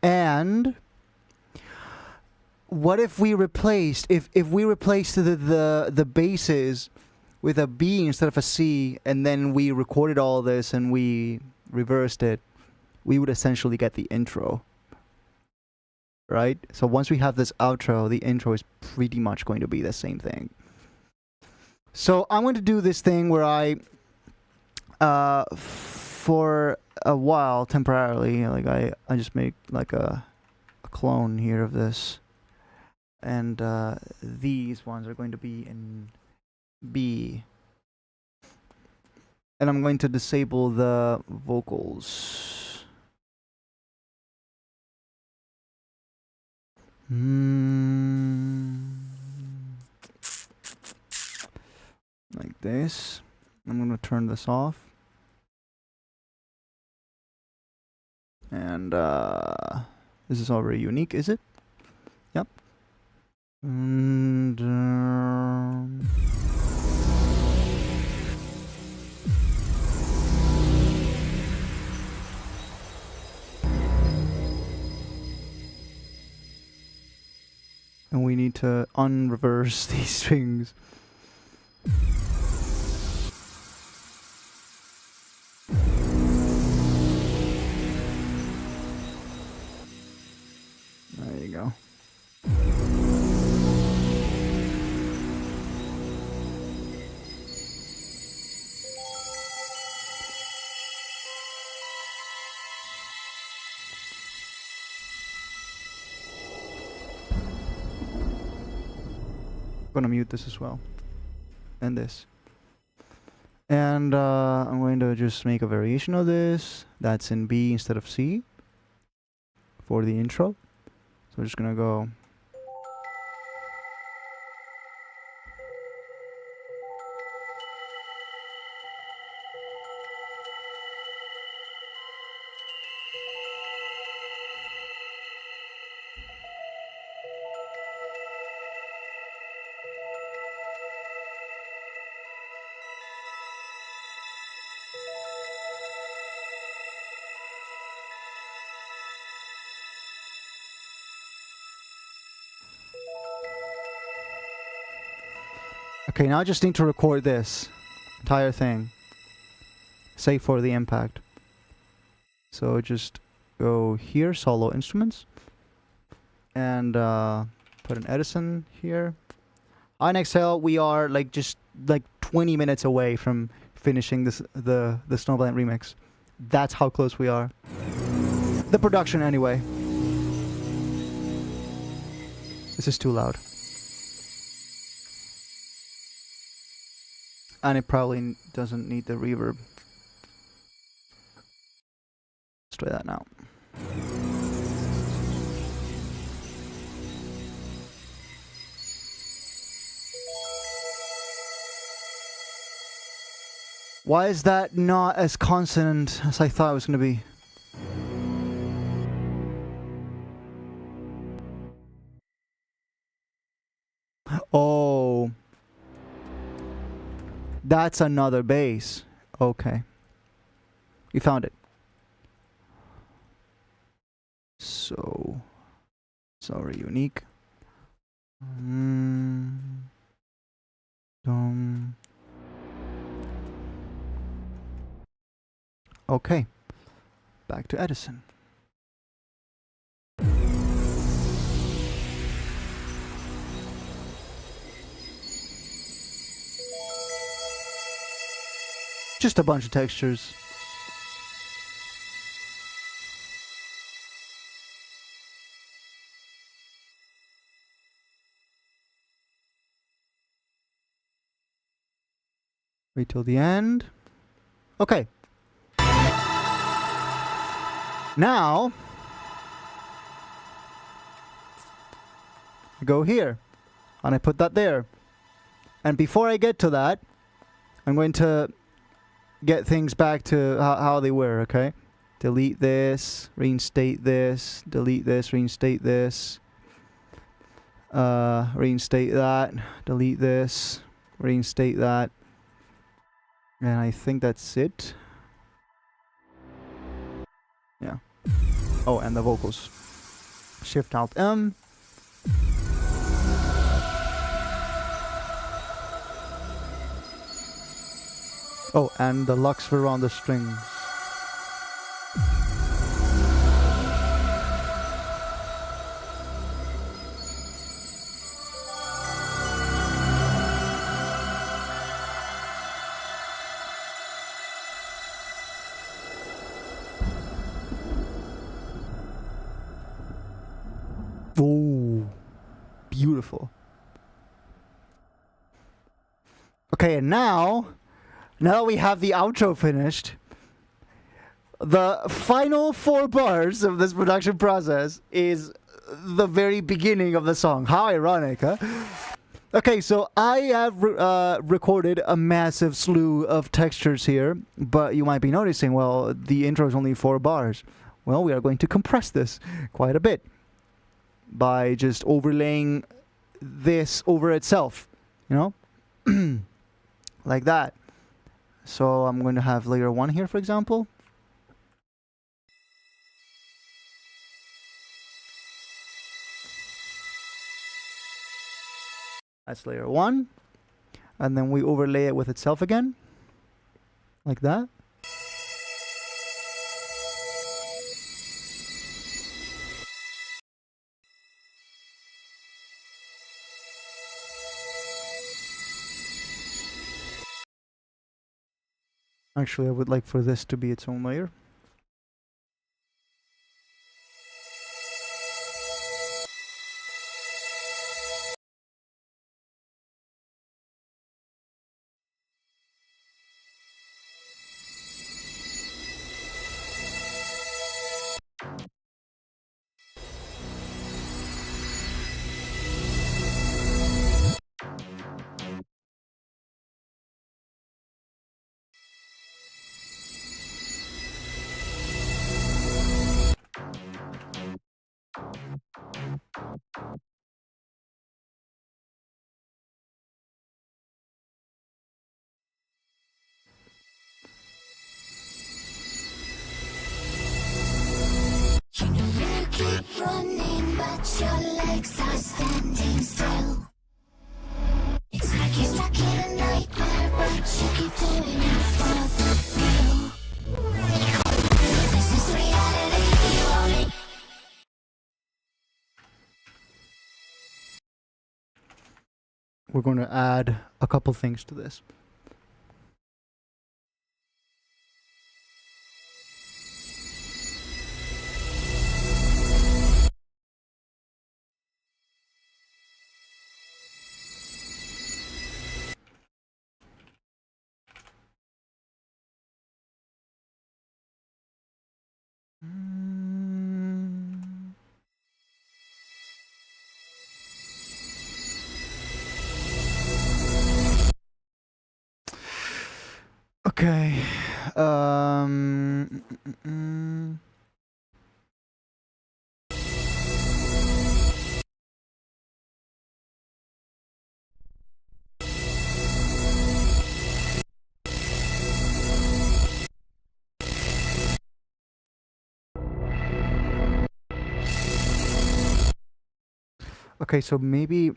S1: And what if we replaced if we replaced the basses with a B instead of a C, and then we recorded all this and we reversed it, we would essentially get the intro. Right? So once we have this outro, the intro is pretty much going to be the same thing. So I'm going to do this thing where I, for a while, temporarily, like I just make like a clone here of this. And these ones are going to be in B. And I'm going to disable the vocals. Like this. I'm going to turn this off. And this is already unique, is it? Yep. And we need to unreverse these strings. gonna mute this as well. And this. And I'm going to just make a variation of this. That's in B instead of C for the intro. So we're just gonna go. Okay, now I just need to record this entire thing. Save for the impact. So just go here, solo instruments. And put an Edison here. On Excel, we are just 20 minutes away from finishing this the SNOWBLIND remix. That's how close we are. The production anyway. This is too loud. And it probably doesn't need the reverb. Let's try that now. Why is that not as consonant as I thought it was going to be? Oh. That's another bass. Okay. We found it. So, sorry, unique. Okay. Back to Edison. Just a bunch of textures. Wait till the end. Okay. Now, I go here, and I put that there. And before I get to that, I'm going to get things back to how they were, okay? Delete this, reinstate this, delete this, reinstate this, reinstate that, delete this, reinstate that. And I think that's it. Yeah. Oh, and the vocals. Shift Alt M. Oh, and the Luxfer on the strings. Oh, beautiful. Okay, and now that we have the outro finished, the final 4 bars of this production process is the very beginning of the song. How ironic, huh? Okay, so I have recorded a massive slew of textures here, but you might be noticing, well, the intro is only 4 bars. Well, we are going to compress this quite a bit by just overlaying this over itself, you know? Like that. So I'm going to have layer 1 here, for example. That's layer 1. And then we overlay it with itself again. Like that. Actually, I would like for this to be its own layer.
S3: but your legs are standing still. It's like you're stuck in a nightmare, but you keep doing it for the thrill. This is reality, you only.
S1: We're going to add a couple things to this. Okay. Okay, so maybe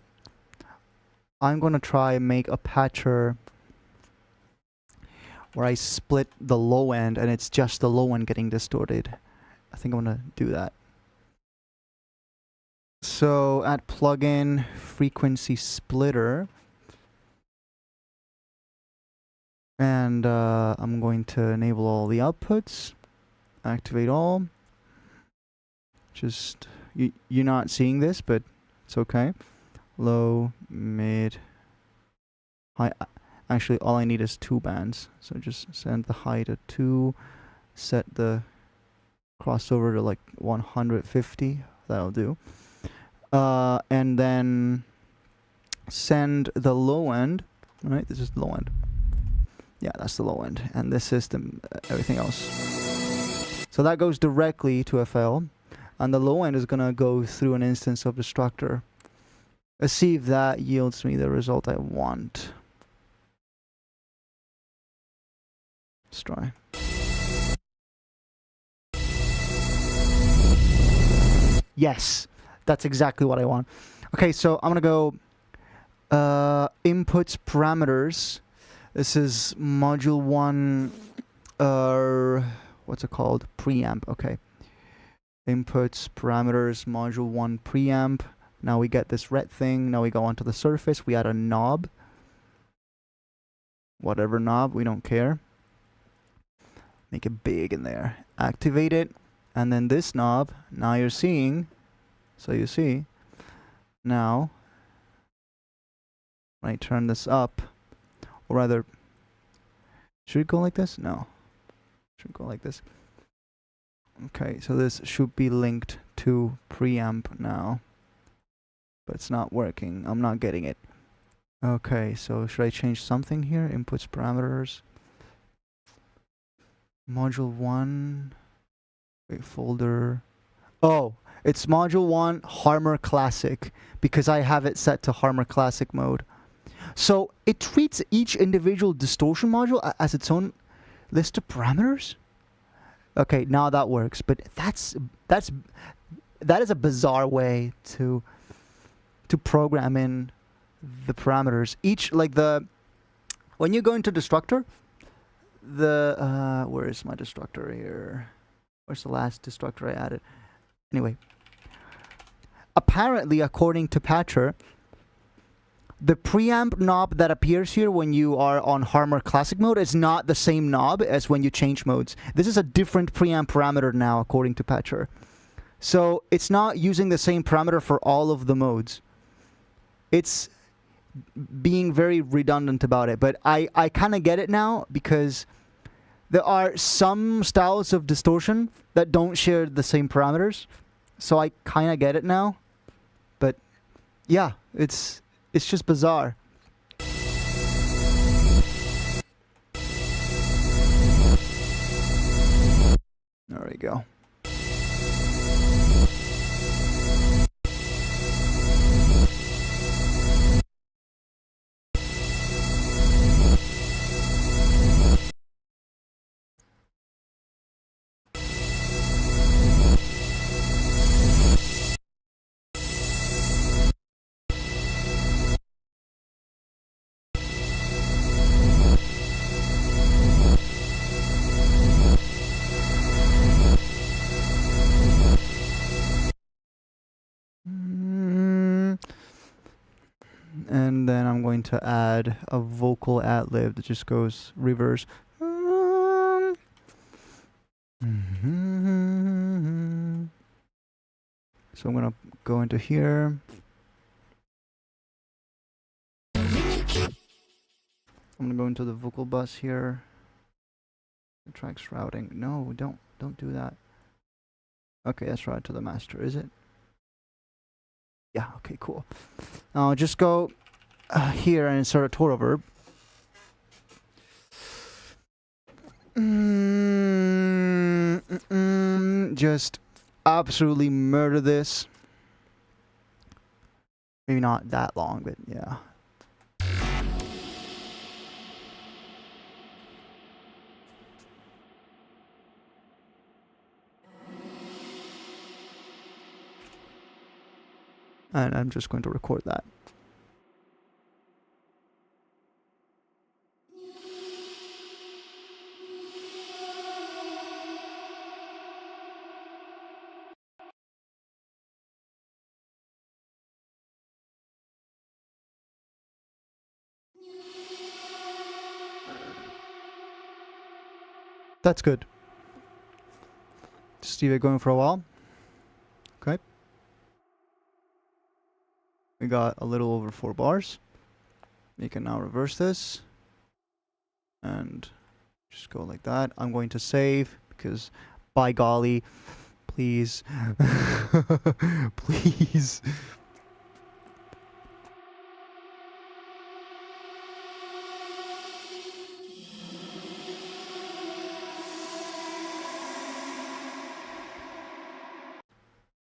S1: I'm gonna try and make a patcher where I split the low end and it's just the low end getting distorted. I think I'm gonna do that. So add plugin frequency splitter. And I'm going to enable all the outputs. Activate all. Just, you're not seeing this, but it's okay. Low, mid, high. Actually, all I need is 2 bands. So just send the high to 2. Set the crossover to like 150. That'll do. And then send the low end. Right, this is the low end. Yeah, that's the low end. And this is the everything else. So that goes directly to FL. And the low end is going to go through an instance of Destructor. Let's see if that yields me the result I want. Let's try. Yes, that's exactly what I want. Okay, so I'm going to go inputs parameters. This is module 1, what's it called? Preamp, okay. Inputs, parameters, module 1 preamp. Now we get this red thing. Now we go onto the surface. We add a knob. Whatever knob, we don't care. Make it big in there. Activate it. And then this knob, now you're seeing. So you see. Now, when I turn this up, or rather, should it go like this? No. Should go like this. Okay, so this should be linked to preamp now. But it's not working. I'm not getting it. Okay, so should I change something here? Inputs parameters. Module 1. Wait, folder. Oh, it's module 1 Harmor Classic because I have it set to Harmor Classic mode. So it treats each individual distortion module as its own list of parameters. Okay, now that works, but that is a bizarre way to program in the parameters. Each, like when you go into Destructor, where is my Destructor here? Where's the last Destructor I added? Anyway, apparently, according to Patcher, the preamp knob that appears here when you are on Harmor Classic mode is not the same knob as when you change modes. This is a different preamp parameter now, according to Patcher. So it's not using the same parameter for all of the modes. It's being very redundant about it, but I kind of get it now because there are some styles of distortion that don't share the same parameters. So I kind of get it now. But yeah, it's just bizarre. There we go. And then I'm going to add a vocal ad-lib that just goes reverse. So I'm gonna go into here. I'm gonna go into the vocal bus here. The tracks routing. No, don't do that. Okay, that's route to the master, is it? Yeah, okay, cool. Now just go here and insert a total verb. Just absolutely murder this. Maybe not that long, but yeah. And I'm just going to record that. That's good. Just leave it going for a while. Okay. We got a little over 4 bars. You can now reverse this. And just go like that. I'm going to save because, by golly, please. Please.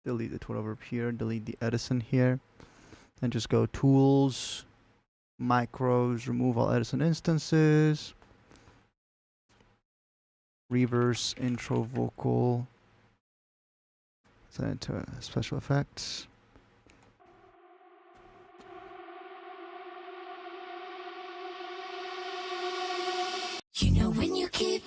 S1: Delete the total verb here, delete the Edison here, and just go tools, macros, remove all Edison instances, reverse intro vocal, send it to special effects.
S3: You know when you keep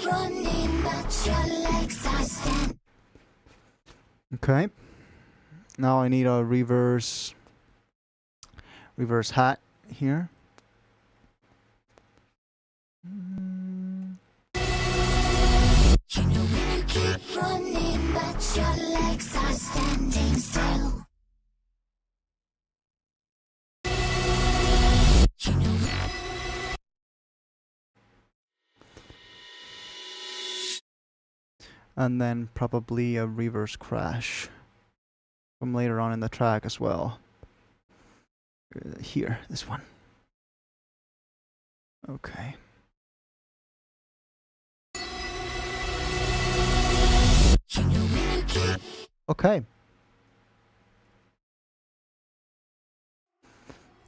S3: running, but your legs are standing.
S1: Okay. Now I need a reverse hat here.
S3: You know when you keep running, but your legs are standing still. You know
S1: And then probably a reverse crash from later on in the track as well. Here, this one. Okay.
S3: you know when you keep
S1: Okay.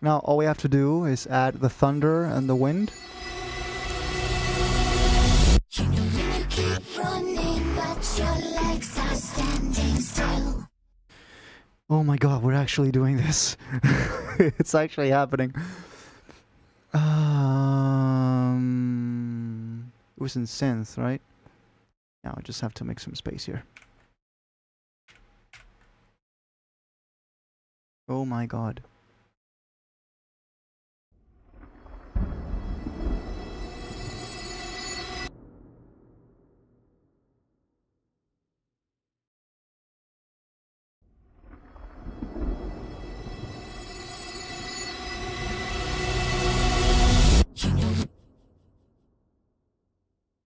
S1: Now all we have to do is add the thunder and the wind.
S3: You know when you keep running, but your legs are standing still.
S1: Oh my god, we're actually doing this. It's actually happening. It was in synth, right? Now I just have to make some space here. Oh my god.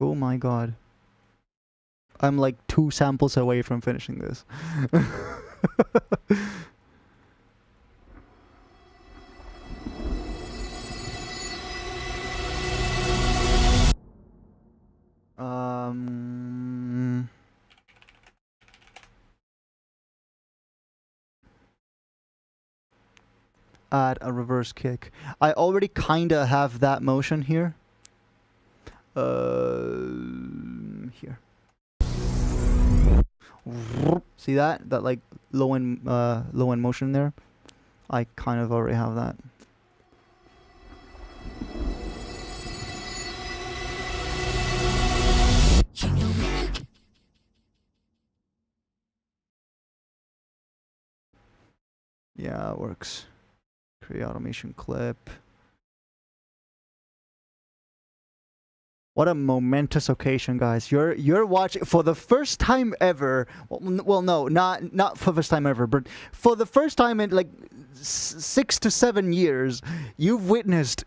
S1: Oh my god. I'm like 2 samples away from finishing this. Add a reverse kick. I already kinda have that motion here. Here. See that? That like low end motion there? I kind of already have that. Yeah, it works. Create automation clip. What a momentous occasion, guys. You're watching for the first time ever. Well, no, not for the first time ever, but for the first time in like 6 to 7 years, you've witnessed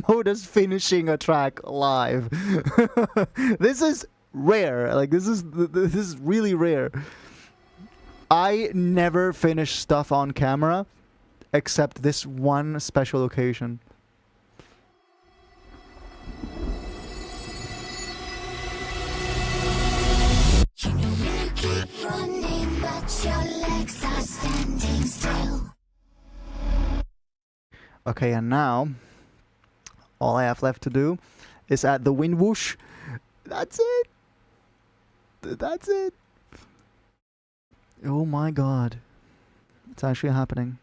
S1: Modus finishing a track live. This is rare. Like this is really rare. I never finish stuff on camera except this one special occasion.
S3: You know when you keep running, but your legs are standing still.
S1: Okay, and now all I have left to do is add the wind whoosh. That's it. That's it. Oh my god. It's actually happening.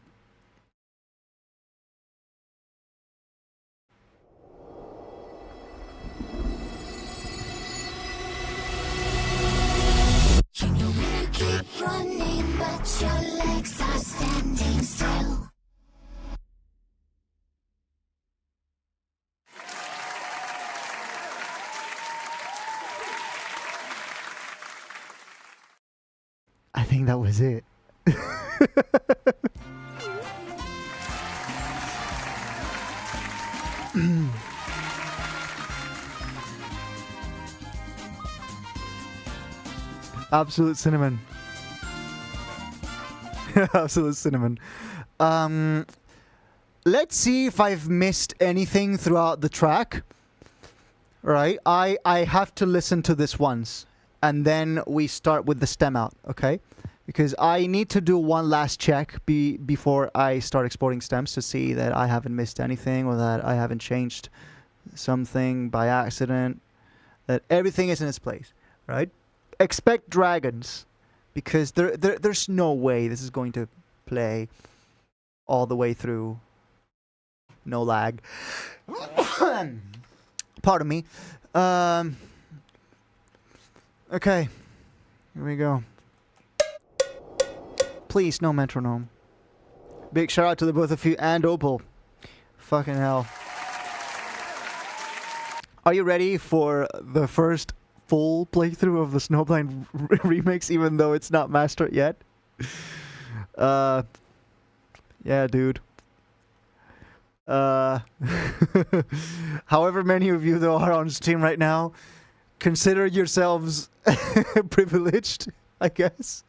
S3: You know when you keep running, but your legs are standing still.
S1: I think that was it. Absolute cinnamon. Absolute cinnamon. Let's see if I've missed anything throughout the track. Right? I have to listen to this once. And then we start with the Stemout, okay? Because I need to do one last check before I start exporting stems to see that I haven't missed anything or that I haven't changed something by accident. That everything is in its place, right? Expect dragons, because there's no way this is going to play all the way through. No lag. Pardon me. Okay, here we go. Please, no metronome. Big shout out to the both of you and Opal. Fucking hell. Are you ready for the first full playthrough of the Snowblind remix, even though it's not mastered yet? Yeah, dude. However many of you though are on stream right now, consider yourselves privileged, I guess.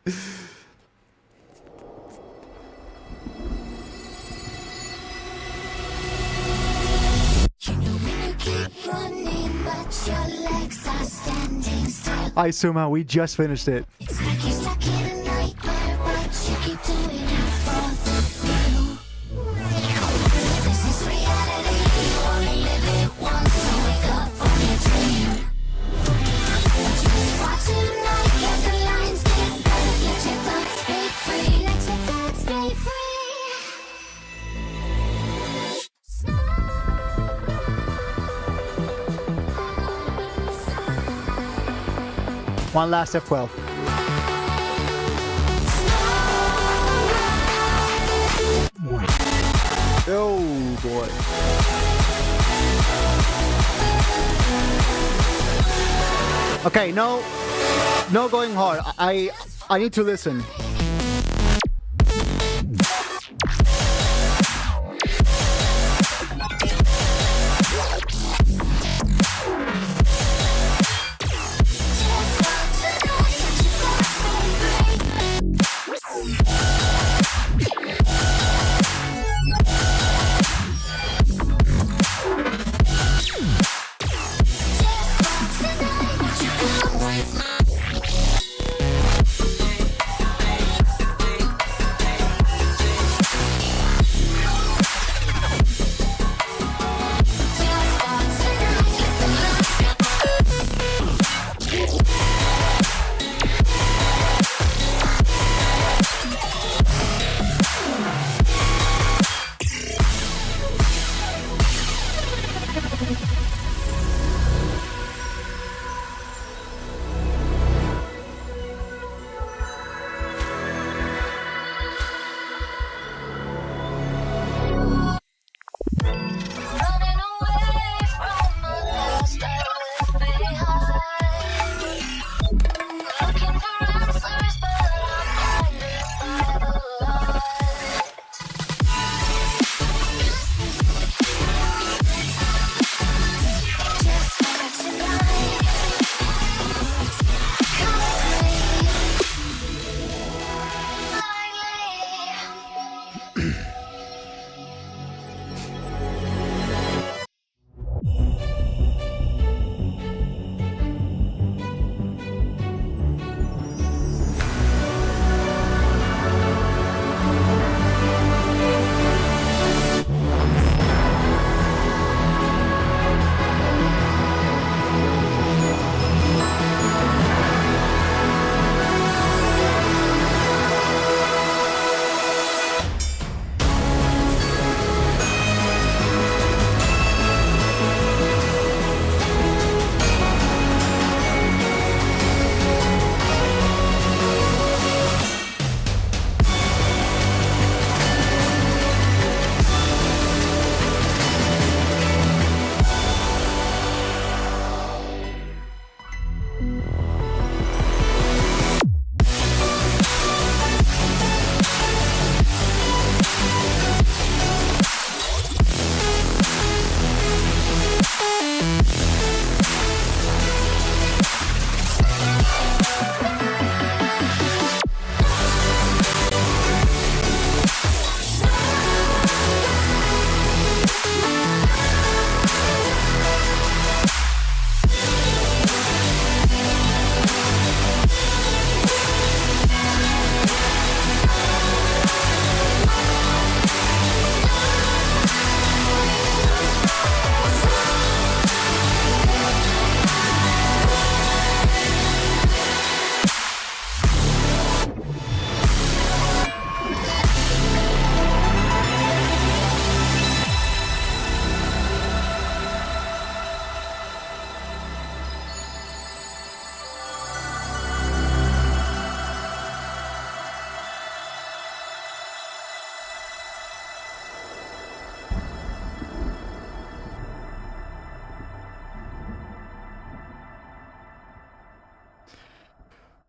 S3: You know when you keep running, but your legs are standing still.
S1: Hi Suma, we just finished it.
S3: It's like you're stuck in a nightmare, but you keep doing it for the thrill. This is reality, you only live it once, so wake up from your dream. Just watch tonight, let the lines get blurred, let your thoughts be free, let your thoughts be free.
S1: One last F12. Oh boy. Okay, no going hard. I need to listen.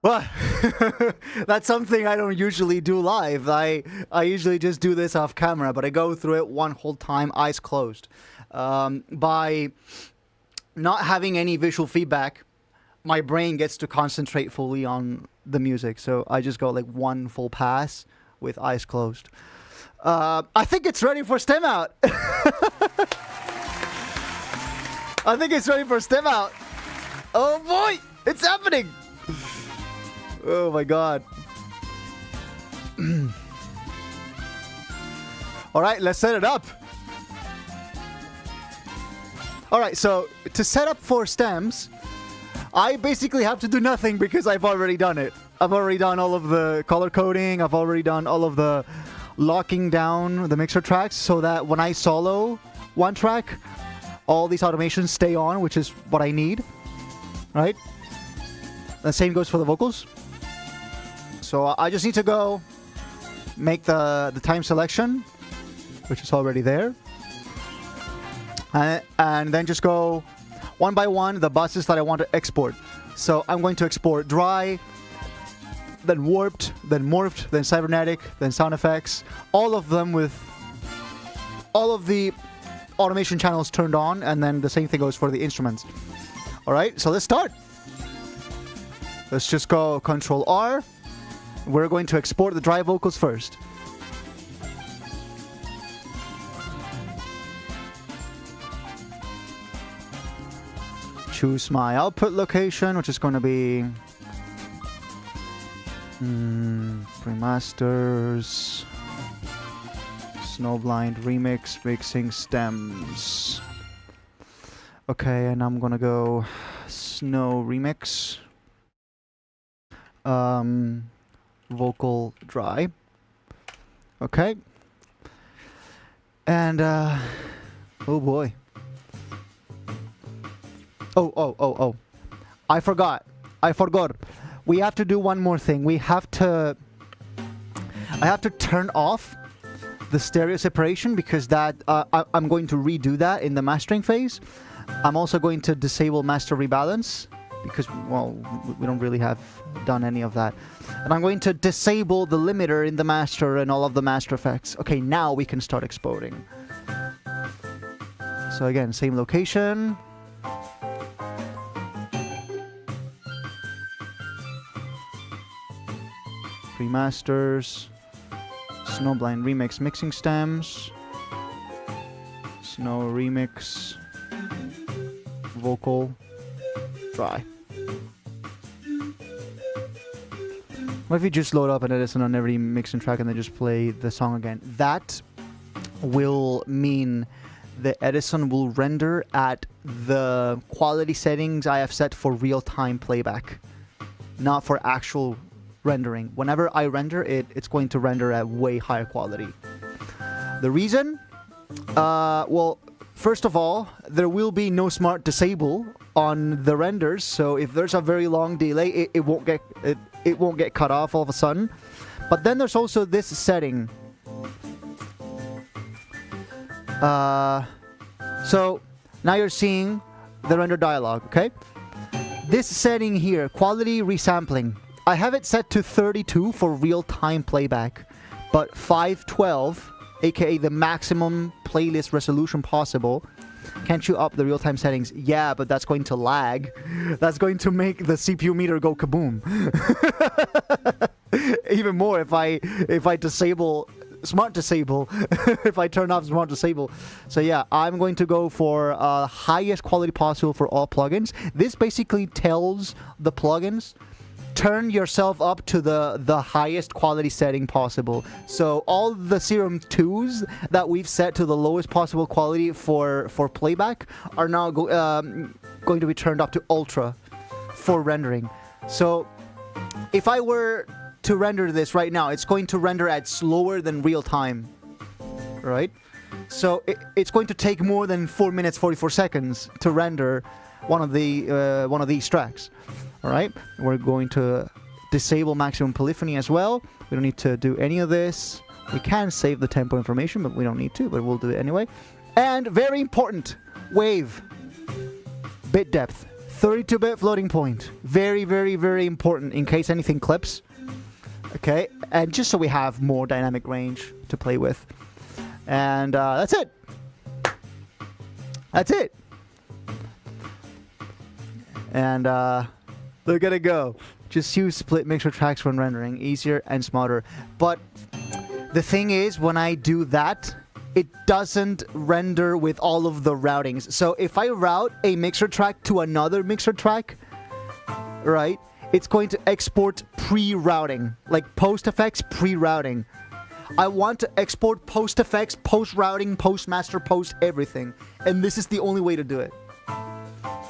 S1: Well, that's something I don't usually do live. I usually just do this off camera, but I go through it one whole time, eyes closed. By not having any visual feedback, my brain gets to concentrate fully on the music. So I just go like one full pass with eyes closed. I think it's ready for Stemout. I think it's ready for Stemout. Oh boy, it's happening. Oh my god. All right, let's set it up. All right, so to set up 4 stems, I basically have to do nothing because I've already done it. I've already done all of the color coding. I've already done all of the locking down the mixer tracks so that when I solo one track, all these automations stay on, which is what I need, right? The same goes for the vocals. So I just need to go make the time selection, which is already there. And then just go one by one the buses that I want to export. So I'm going to export dry, then warped, then morphed, then cybernetic, then sound effects, all of them with all of the automation channels turned on, and then the same thing goes for the instruments. All right, so let's start. Let's just go Control R. We're going to export the dry vocals first. Choose my output location, which is going to be Remasters, Snowblind, Remix, Mixing Stems. Okay, and I'm going to go Snow Remix. Vocal dry. Okay. And oh boy. Oh. I forgot. We have to do one more thing. I have to turn off the stereo separation because that I'm going to redo that in the mastering phase. I'm also going to disable master rebalance because, well, we don't really have done any of that. And I'm going to disable the limiter in the master and all of the master effects. Okay, now we can start exporting. So again, same location. Remasters. Snowblind Remix Mixing Stems. Snow Remix. Vocal. Dry. What if you just load up an Edison on every mixing track and then just play the song again? That will mean the Edison will render at the quality settings I have set for real-time playback, not for actual rendering. Whenever I render it, it's going to render at way higher quality. The reason? Well, first of all, there will be no smart disable on the renders, so if there's a very long delay, it won't get cut off all of a sudden. But then there's also this setting. So now you're seeing the render dialog, okay? This setting here, quality resampling, I have it set to 32 for real-time playback, but 512, aka the maximum playlist resolution possible. Can't you up the real-time settings? Yeah, but that's going to lag. That's going to make the CPU meter go kaboom. Even more if I disable smart disable, if I turn off smart disable. So yeah, I'm going to go for highest quality possible for all plugins. This basically tells the plugins, turn yourself up to the highest quality setting possible. So all the Serum 2s that we've set to the lowest possible quality for playback are now going to be turned up to ultra for rendering. So if I were to render this right now, it's going to render at slower than real time, right? So it's going to take more than 4 minutes 44 seconds to render one of these tracks. All right, we're going to disable maximum polyphony as well. We don't need to do any of this. We can save the tempo information, but we don't need to, but we'll do it anyway. And very important, wave, bit depth, 32-bit floating point. Very, very, very important in case anything clips. Okay, and just so we have more dynamic range to play with. And that's it. That's it. And look at it go. Just use split mixer tracks when rendering. Easier and smarter. But the thing is, when I do that, it doesn't render with all of the routings. So if I route a mixer track to another mixer track, right, it's going to export pre-routing, like post-effects pre-routing. I want to export post-effects, post-routing, post-master, post-everything. And this is the only way to do it,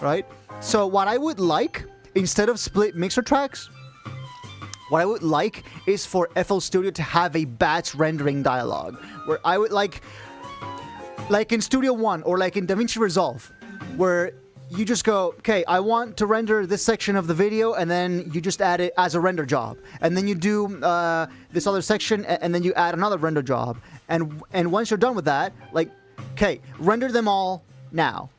S1: right? So what I would like, instead of split mixer tracks, what I would like is for FL Studio to have a batch rendering dialog, where I would like in Studio One or like in DaVinci Resolve, where you just go, okay, I want to render this section of the video, and then you just add it as a render job, and then you do this other section, and then you add another render job, and once you're done with that, like, okay, render them all now,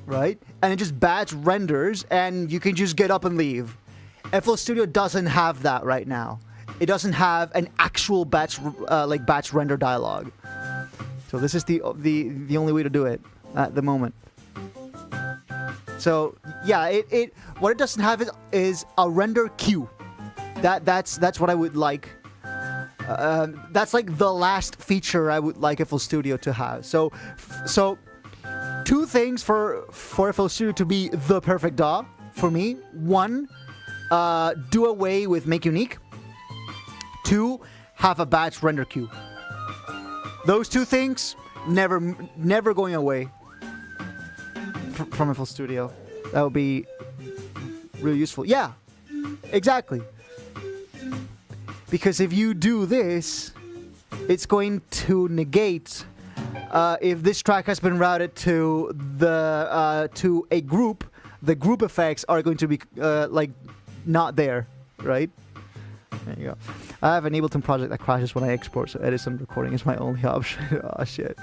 S1: right? And it just batch renders, and you can just get up and leave. FL Studio doesn't have that right now. It doesn't have an actual batch batch render dialog. So this is the only way to do it at the moment. So yeah, what it doesn't have is a render queue. That's what I would like. That's like the last feature I would like FL Studio to have. So two things for FL Studio to be the perfect DAW for me. One, do away with make unique. Two, have a batch render queue. Those two things never going away from FL Studio. That would be really useful. Yeah, exactly. Because if you do this, it's going to negate if this track has been routed to a group. The group effects are going to be not there, right? There you go. I have an Ableton project that crashes when I export, so Edison recording is my only option. Oh shit.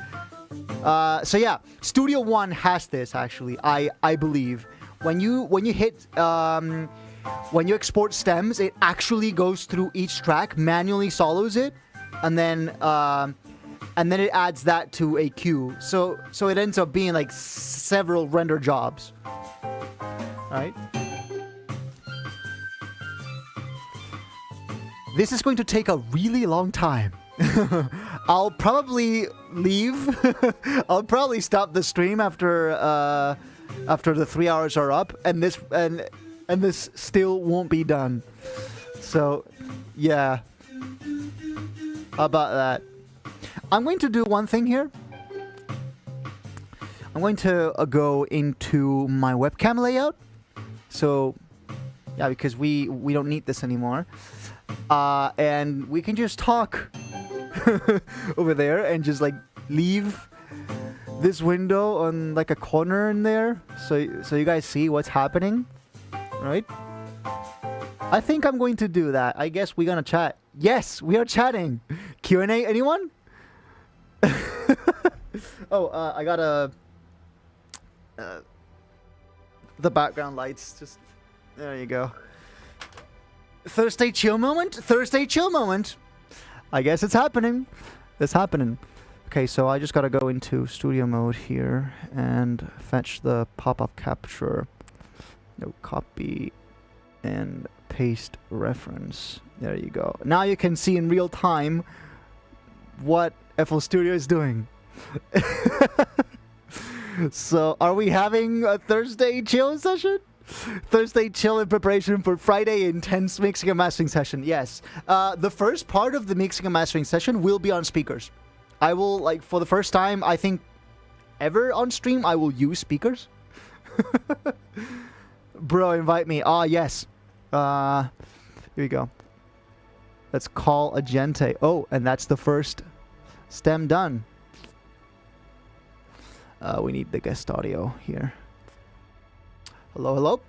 S1: So yeah, Studio One has this actually. I believe when you hit when you export stems, it actually goes through each track, manually solos it, and then it adds that to a queue. So it ends up being like several render jobs, right? This is going to take a really long time. I'll probably leave. I'll probably stop the stream after the 3 hours are up, and this still won't be done. So, yeah. How about that? I'm going to do one thing here. I'm going to go into my webcam layout. So, yeah, because we don't need this anymore. And we can just talk over there and just like leave this window on like a corner in there, so you guys see what's happening, right? I think I'm going to do that. I guess we're gonna chat. Yes, we are chatting. Q&A, anyone? Oh, I got the background lights. Just there you go. Thursday chill moment. Thursday chill moment. I guess it's happening. It's happening. Okay, so I just gotta go into studio mode here and fetch the pop-up capture. No, copy and paste reference. There you go. Now you can see in real time what FL Studio is doing. So, are we having a Thursday chill session? Thursday chill in preparation for Friday intense mixing and mastering session. Yes. The first part of the mixing and mastering session will be on speakers. I will, like, for the first time, I think, ever on stream, I will use speakers. Bro, invite me. Ah, yes. Here we go. Let's call Agente. Oh, and that's the first stem done. We need the guest audio here. Hello, hello.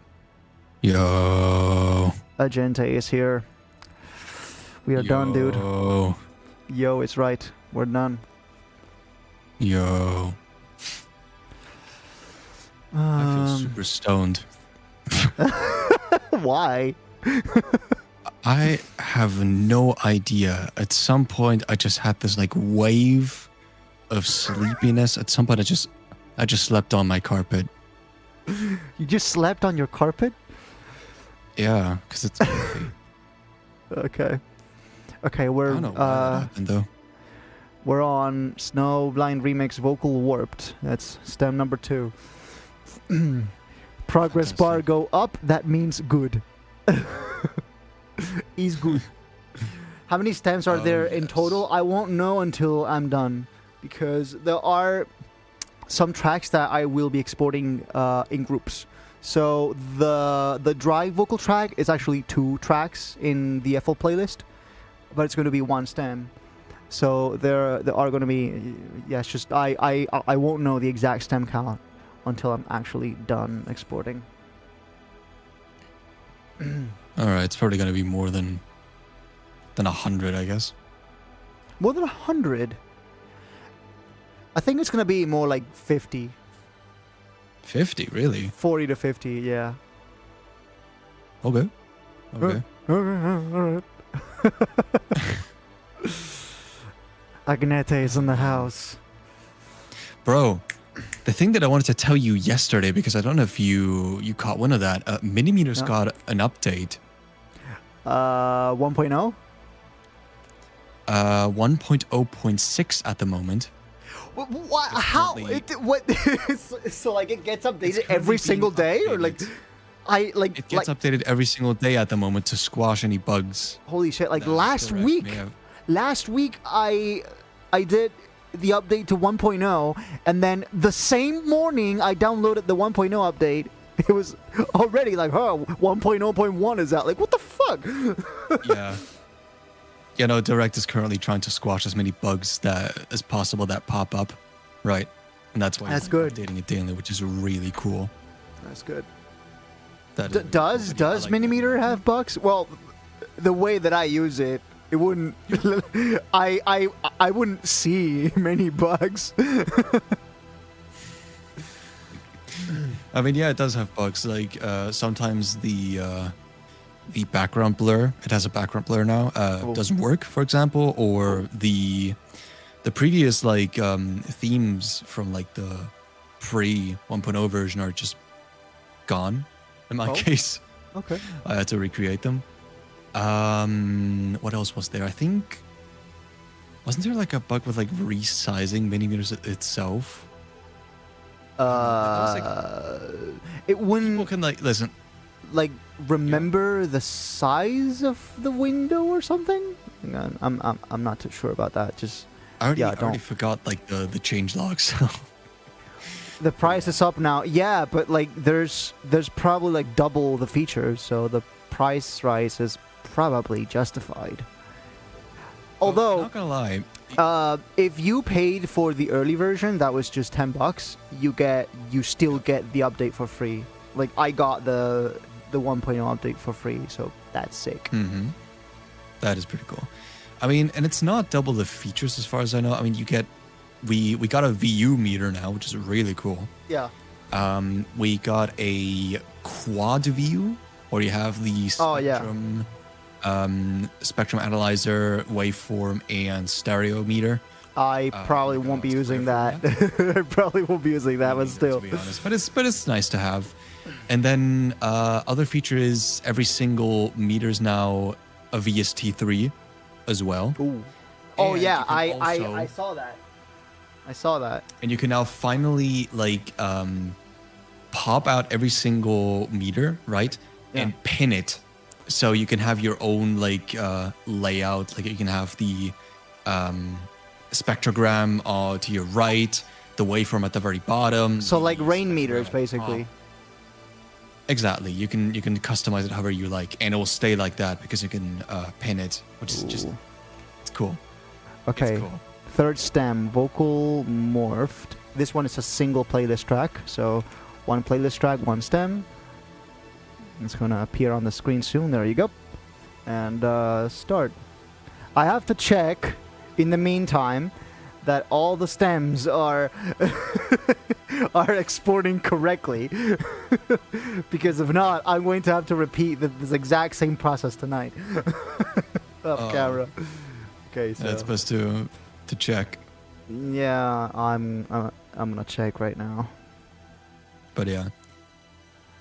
S4: Yo.
S1: Agente is here. We are done, dude. Yo, it's right. We're done.
S4: Yo. I feel super stoned.
S1: Why?
S4: I have no idea. At some point, I just had this like wave of sleepiness. At some point, I just slept on my carpet.
S1: You just slept on your carpet?
S4: Yeah, because it's comfy.
S1: Okay. Okay,
S4: I don't know why that happened though.
S1: we're on Snowblind Remix Vocal Warped. That's stem number 2. Progress bar
S4: Fantastic.
S1: go up. That means good. Is good. How many stems are
S4: Oh,
S1: there in
S4: yes.
S1: total? I won't know until I'm done, because there are some tracks that I will be exporting in groups. So the dry vocal track is actually 2 tracks in the FL playlist, but it's going to be 1 stem. So there are going to be, yeah, it's just I won't know the exact stem count until I'm actually done exporting.
S4: All right, it's probably gonna be more than 100, I guess.
S1: More than 100. I think it's going to be more like 50.
S4: 50, really?
S1: 40 to 50, yeah.
S4: Okay. Okay.
S1: Alright. Agnete is in the house.
S4: Bro, the thing that I wanted to tell you yesterday, because I don't know if you caught one of that, Minimeter's
S1: No.
S4: got an update.
S1: 1.0?
S4: 1.0.6 at the moment.
S1: What?
S4: It's
S1: How?
S4: currently-
S1: What? So like it gets updated
S4: currently
S1: every single
S4: being
S1: day, or like
S4: updated. It gets updated every single day at the moment to squash any bugs.
S1: holy shit! Like
S4: that
S1: last
S4: Direct
S1: week,
S4: may have.
S1: last week I did the update to 1.0, and then the same morning I downloaded the 1.0 update. It was already like, oh, 1.0.1 is out. Like, what the fuck?
S4: Yeah. You know, Direct is currently trying to squash as many bugs as possible that pop up, right? And that's why
S1: That's
S4: he's
S1: good.
S4: updating it daily, which is really cool.
S1: That's good.
S4: That is really
S1: Does
S4: cool, but yeah, I like that.
S1: Minimeter have bugs? Well, the way that I use it, it wouldn't. I wouldn't see many bugs.
S4: I mean, yeah, it does have bugs. Like sometimes the background blur, it has a background blur now,
S1: Oh.
S4: doesn't work, for example, or the previous like themes from like the pre 1.0 version are just gone. In my
S1: Oh.
S4: case,
S1: Okay.
S4: I had to recreate them. What else was there? I think wasn't there like a bug with like resizing Minimeters itself?
S1: It wouldn't
S4: People can like listen.
S1: like remember the size of the window or something. Hang on, I'm not too sure about that. Just
S4: I already,
S1: Yeah,
S4: I already
S1: don't.
S4: forgot like the change logs.
S1: the price is up now. Yeah, but like there's probably like double the features, so the price rise is probably justified. Although
S4: not gonna lie,
S1: if you paid for the early version, that was just $10. You still get the update for free. Like I got the 1.0 update for free, so that's sick.
S4: that is pretty cool. I mean, and it's not double the features as far as I know. I mean, you get we got a VU meter now, which is really cool.
S1: Yeah.
S4: We got a quad VU, where you have the
S1: Oh, yeah.
S4: spectrum analyzer, waveform, and stereo meter.
S1: I probably
S4: you
S1: won't be
S4: got
S1: using
S4: square
S1: that. I probably won't be using that, but
S4: Neither,
S1: still.
S4: to be honest. But it's nice to have. And then other feature is every single meter is now a VST3 as well.
S1: Ooh. Oh
S4: And
S1: yeah,
S4: you can
S1: I
S4: also-
S1: saw that. I saw that.
S4: And you can now finally like pop out every single meter, right?
S1: Yeah.
S4: And pin it. So you can have your own like layout. Like you can have the spectrogram to your right, the waveform at the very bottom.
S1: So
S4: the
S1: like rain meters,
S4: spectrogram at the
S1: basically.
S4: top. Exactly. You can customize it however you like, and it will stay like that because you can pin it, which is just
S1: Ooh.
S4: it's cool.
S1: Okay.
S4: It's cool.
S1: Third stem, vocal morphed. This one is a single playlist track, so one playlist track, one stem. It's gonna appear on the screen soon. There you go. And start. I have to check in the meantime that all the stems are are exporting correctly. Because if not, I'm going to have to repeat this exact same process tonight. Off camera. Okay, so
S4: That's supposed to check.
S1: yeah, I'm gonna check right now.
S4: But yeah.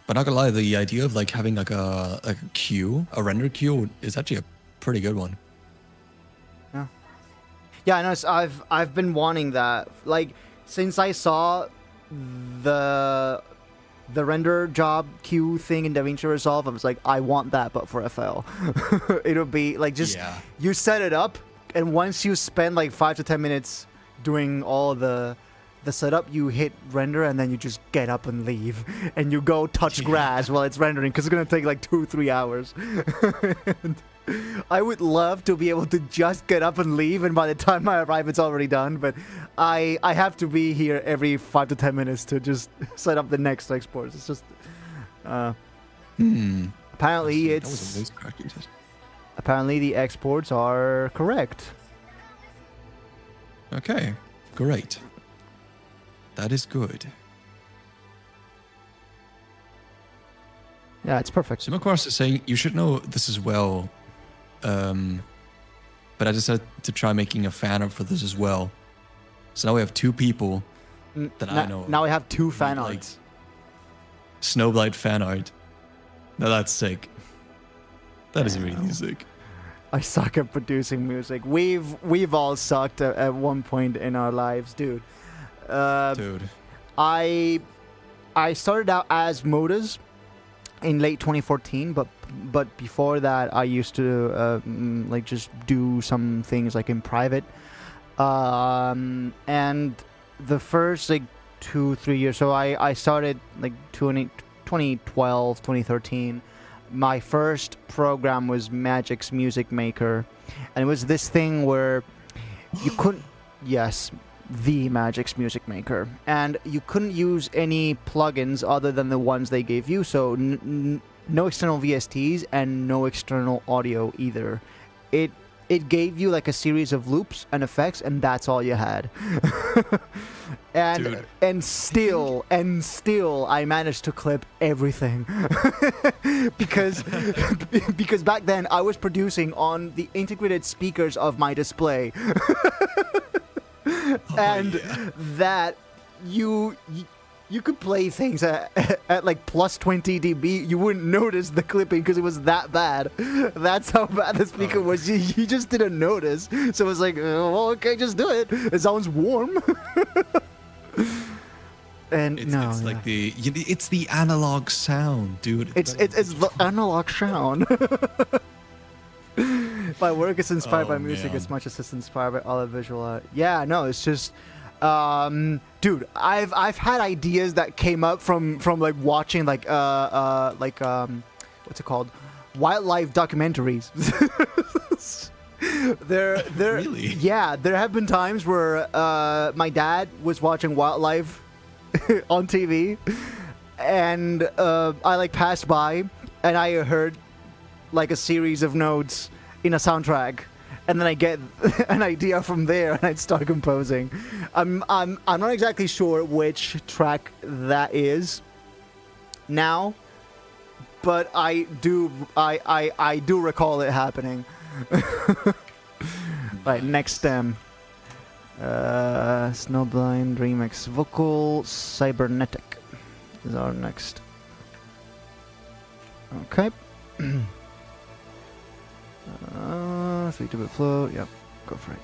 S4: But not gonna lie, the idea of like having like a queue, a render queue, is actually a pretty good one.
S1: Yeah, I know. I've been wanting that. Like, since I saw the render job queue thing in DaVinci Resolve, I was like, I want that, but for FL. It'll be like just you set it up, and once you spend like 5 to 10 minutes doing all the setup, you hit render, and then you just get up and leave, and you go touch grass while it's rendering, because it's gonna take like 2-3 hours. And I would love to be able to just get up and leave, and by the time I arrive, it's already done. But I have to be here every 5 to 10 minutes to just set up the next exports. It's just apparently apparently the exports are correct.
S4: Okay, great. That is good.
S1: Yeah, it's perfect.
S4: So, of course, is saying you should know this as well. But I decided to try making a fan art for this as well. So now we have 2 people that I know.
S1: Now we have 2 fan
S4: like
S1: arts.
S4: SNOWBLIND fan art. Now that's sick. That is really sick.
S1: I suck at producing music. We've all sucked at one point in our lives, dude.
S4: Dude.
S1: I started out as modus in late 2014, but before that I used to like just do some things like in private, and the first like 2-3 years, so I started like 2012 2013. My first program was Magic's Music Maker, and it was this thing where you couldn't the Magic's Music Maker, and you couldn't use any plugins other than the ones they gave you, so no external VSTs and no external audio either. It gave you like a series of loops and effects, and that's all you had. and still I managed to clip everything. because back then I was producing on the integrated speakers of my display. That you could play things at like plus 20 dB. You wouldn't notice the clipping because it was that bad. That's how bad the speaker was. You just didn't notice. So it was like, well, okay, just do it. It sounds warm. And
S4: it's like it's the analog sound, dude.
S1: It's the analog sound. My work is inspired by music as much as it's inspired by all the visual art. Yeah, no, it's just, dude, I've had ideas that came up from like watching like what's it called, wildlife documentaries. There
S4: Really?
S1: Yeah, there have been times where my dad was watching wildlife on TV, and I like passed by and I heard like a series of notes in a soundtrack, and then I get an idea from there and I'd start composing. I'm not exactly sure which track that is now, but I do recall it happening. Right, next stem. SNOWBLIND REMIX Vocal Cybernetic is our next. Okay. 3-bit flow. Yep, go for it.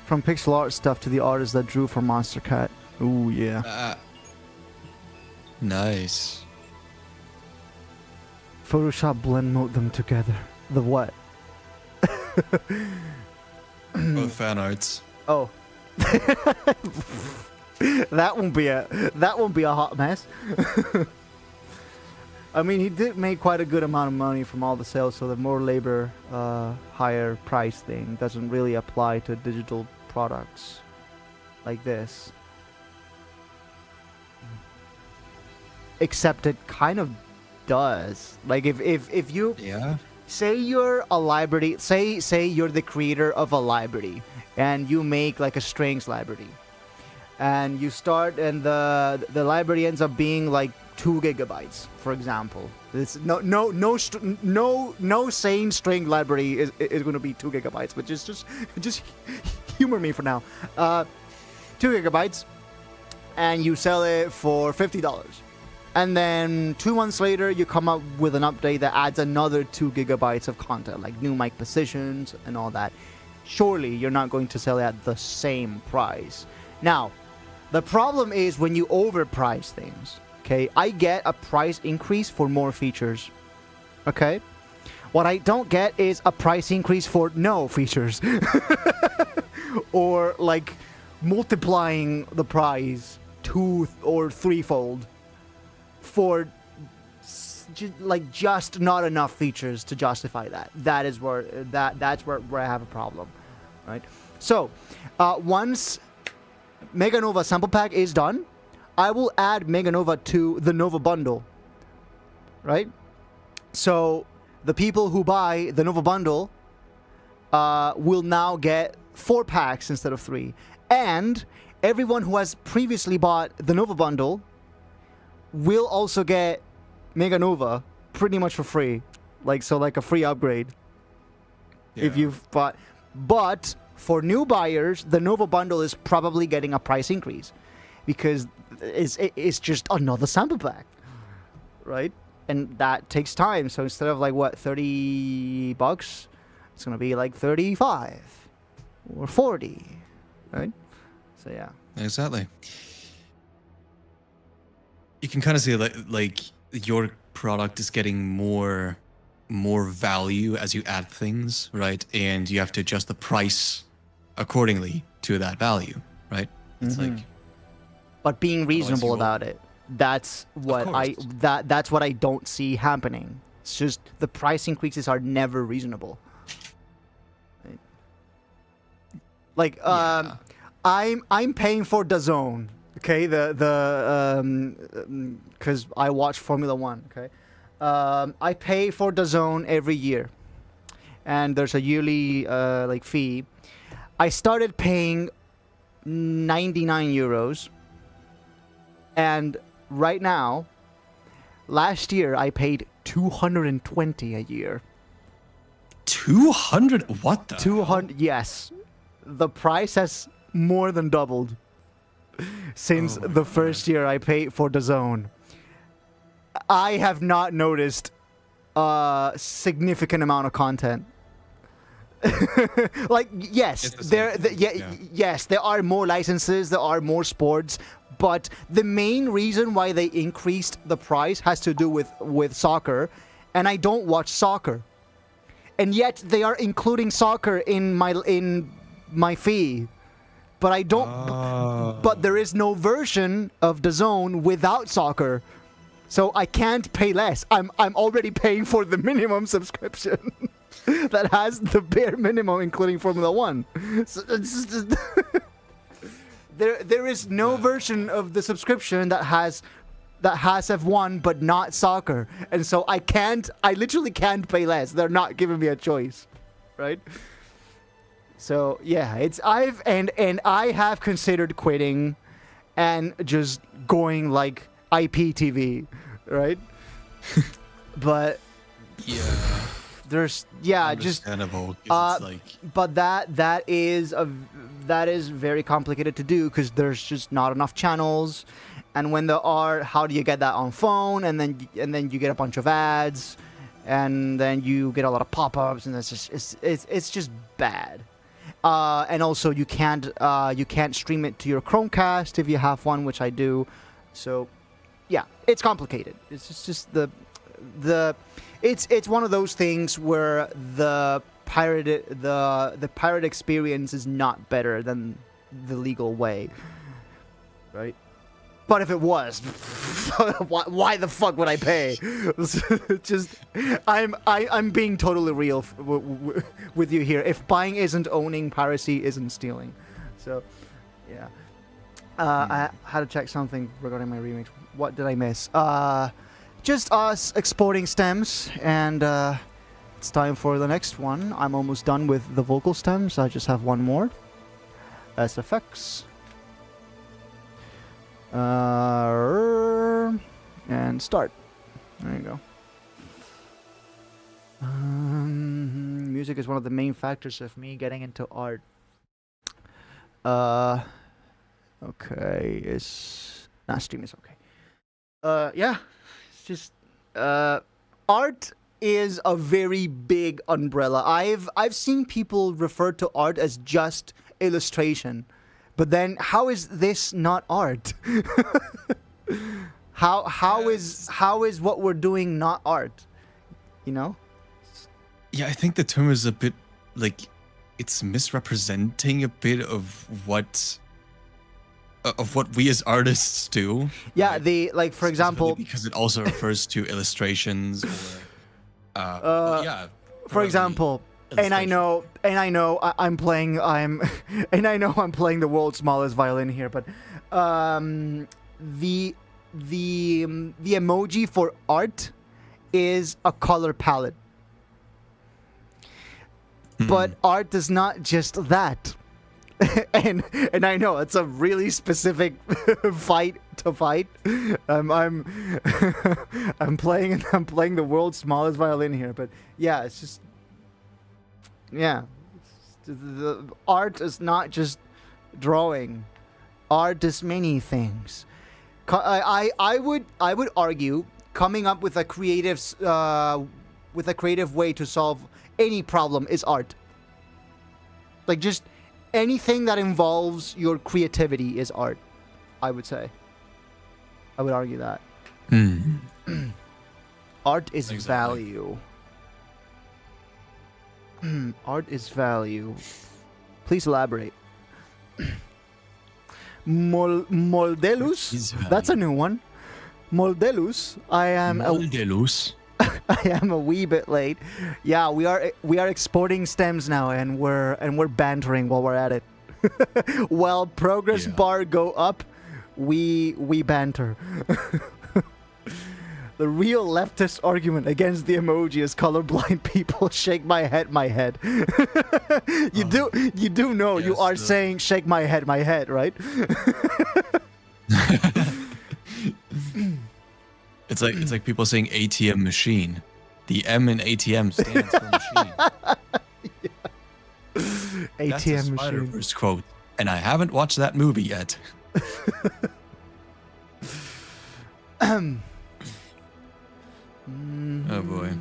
S1: From pixel art stuff to the artist that drew for Monster Cat. Ooh, yeah.
S4: Nice.
S1: Photoshop blend mode them together. The what?
S4: Both fan arts.
S1: Oh. that won't be a hot mess. I mean, he did make quite a good amount of money from all the sales, so the more labor, higher price thing doesn't really apply to digital products like this. Except it kind of does. Like if you say you're a library, say you're the creator of a library and you make like a strings library. and you start, and the library ends up being like 2 gigabytes, for example. It's no sane string library is going to be 2 gigabytes, but just humor me for now. 2 gigabytes, and you sell it for $50. And then 2 months later, you come up with an update that adds another 2 gigabytes of content, like new mic positions and all that. Surely you're not going to sell it at the same price. Now, the problem is when you overprice things. Okay, I get a price increase for more features. Okay, what I don't get is a price increase for no features, or like multiplying the price 2 or 3-fold for like just not enough features to justify that. That's where I have a problem, right? So once Mega Nova sample pack is done, I will add Mega Nova to the Nova bundle, right? So the people who buy the Nova bundle will now get 4 packs instead of 3. And everyone who has previously bought the Nova bundle will also get Mega Nova pretty much for free. Like a free upgrade. Yeah. If you've bought. But for new buyers, the Nova bundle is probably getting a price increase, because it's just another sample pack, right? And that takes time. So instead of like what, $30, it's gonna be like 35 or 40, right? So yeah.
S4: Exactly. You can kind of see like your product is getting more value as you add things, right? And you have to adjust the price accordingly to that value, right? It's like.
S1: But being reasonable about it, that's what that's what I don't see happening. It's just the price increases are never reasonable. Right? Like I'm paying for DAZN, okay? Because I watch Formula 1, okay? I pay for DAZN every year, and there's a yearly like fee. I started paying 99 euros. And right now, last year I paid 220 a year.
S4: 200? What the?
S1: 200? Yes, the price has more than doubled since the first year I paid for DAZN. I have not noticed a significant amount of content. Like yes, yes, there are more licenses, there are more sports. But the main reason why they increased the price has to do with soccer, and I don't watch soccer, and yet they are including soccer in my fee, but I don't. But there is no version of DAZN without soccer, so I can't pay less. I'm already paying for the minimum subscription that has the bare minimum, including Formula 1. So it's just There is no version of the subscription that has F1 but not soccer, and so I literally can't pay less. They're not giving me a choice, right? So yeah, I have considered quitting and just going like IPTV, right? But
S4: yeah,
S1: there's
S4: understandable, it's like...
S1: but that is very complicated to do, because there's just not enough channels, and when there are, how do you get that on phone? And then you get a bunch of ads, and then you get a lot of pop-ups, and it's just bad. And also you can't stream it to your Chromecast if you have one, which I do. So yeah, it's complicated. It's just it's one of those things where the pirate experience is not better than the legal way, right? But if it was, why the fuck would I pay? Just I'm being totally real with you here. If buying isn't owning, piracy isn't stealing. So yeah, I had to check something regarding my remix. What did I miss? Just us exporting stems, and it's time for the next one. I'm almost done with the vocal stems. I just have one more. SFX. And start. There you go. Music is one of the main factors of me getting into art. Okay, stream is okay. Yeah, it's just art is a very big umbrella. I've seen people refer to art as just illustration, but then how is this not art? how is what we're doing not art? You know?
S4: Yeah, I think the term is a bit like it's misrepresenting a bit of what we as artists do.
S1: Yeah,
S4: right?
S1: the like for example,
S4: because it also refers to illustrations or yeah.
S1: for example, and I know I'm playing the world's smallest violin here, but the emoji for art is a color palette. But art is not just that. and I know it's a really specific fight to fight. I'm playing the world's smallest violin here, but yeah, it's just the art is not just drawing. Art is many things. I would argue coming up with a creative way to solve any problem is art. Like just anything that involves your creativity is art, I would say. I would argue that. Art is value. Art is value. Please elaborate. Moldelus? That's a new one. Moldelus. I am a wee bit late. Yeah, we are exporting stems now, and we're bantering while we're at it. While progress bar go up, we banter. The real leftist argument against the emoji is colorblind people. Shake my head, my head. You do know you are saying shake my head, right?
S4: It's like people saying ATM machine. The M in ATM stands for machine.
S1: ATM
S4: That's a
S1: machine.
S4: Spider-Verse quote, and I haven't watched that movie yet. Oh boy.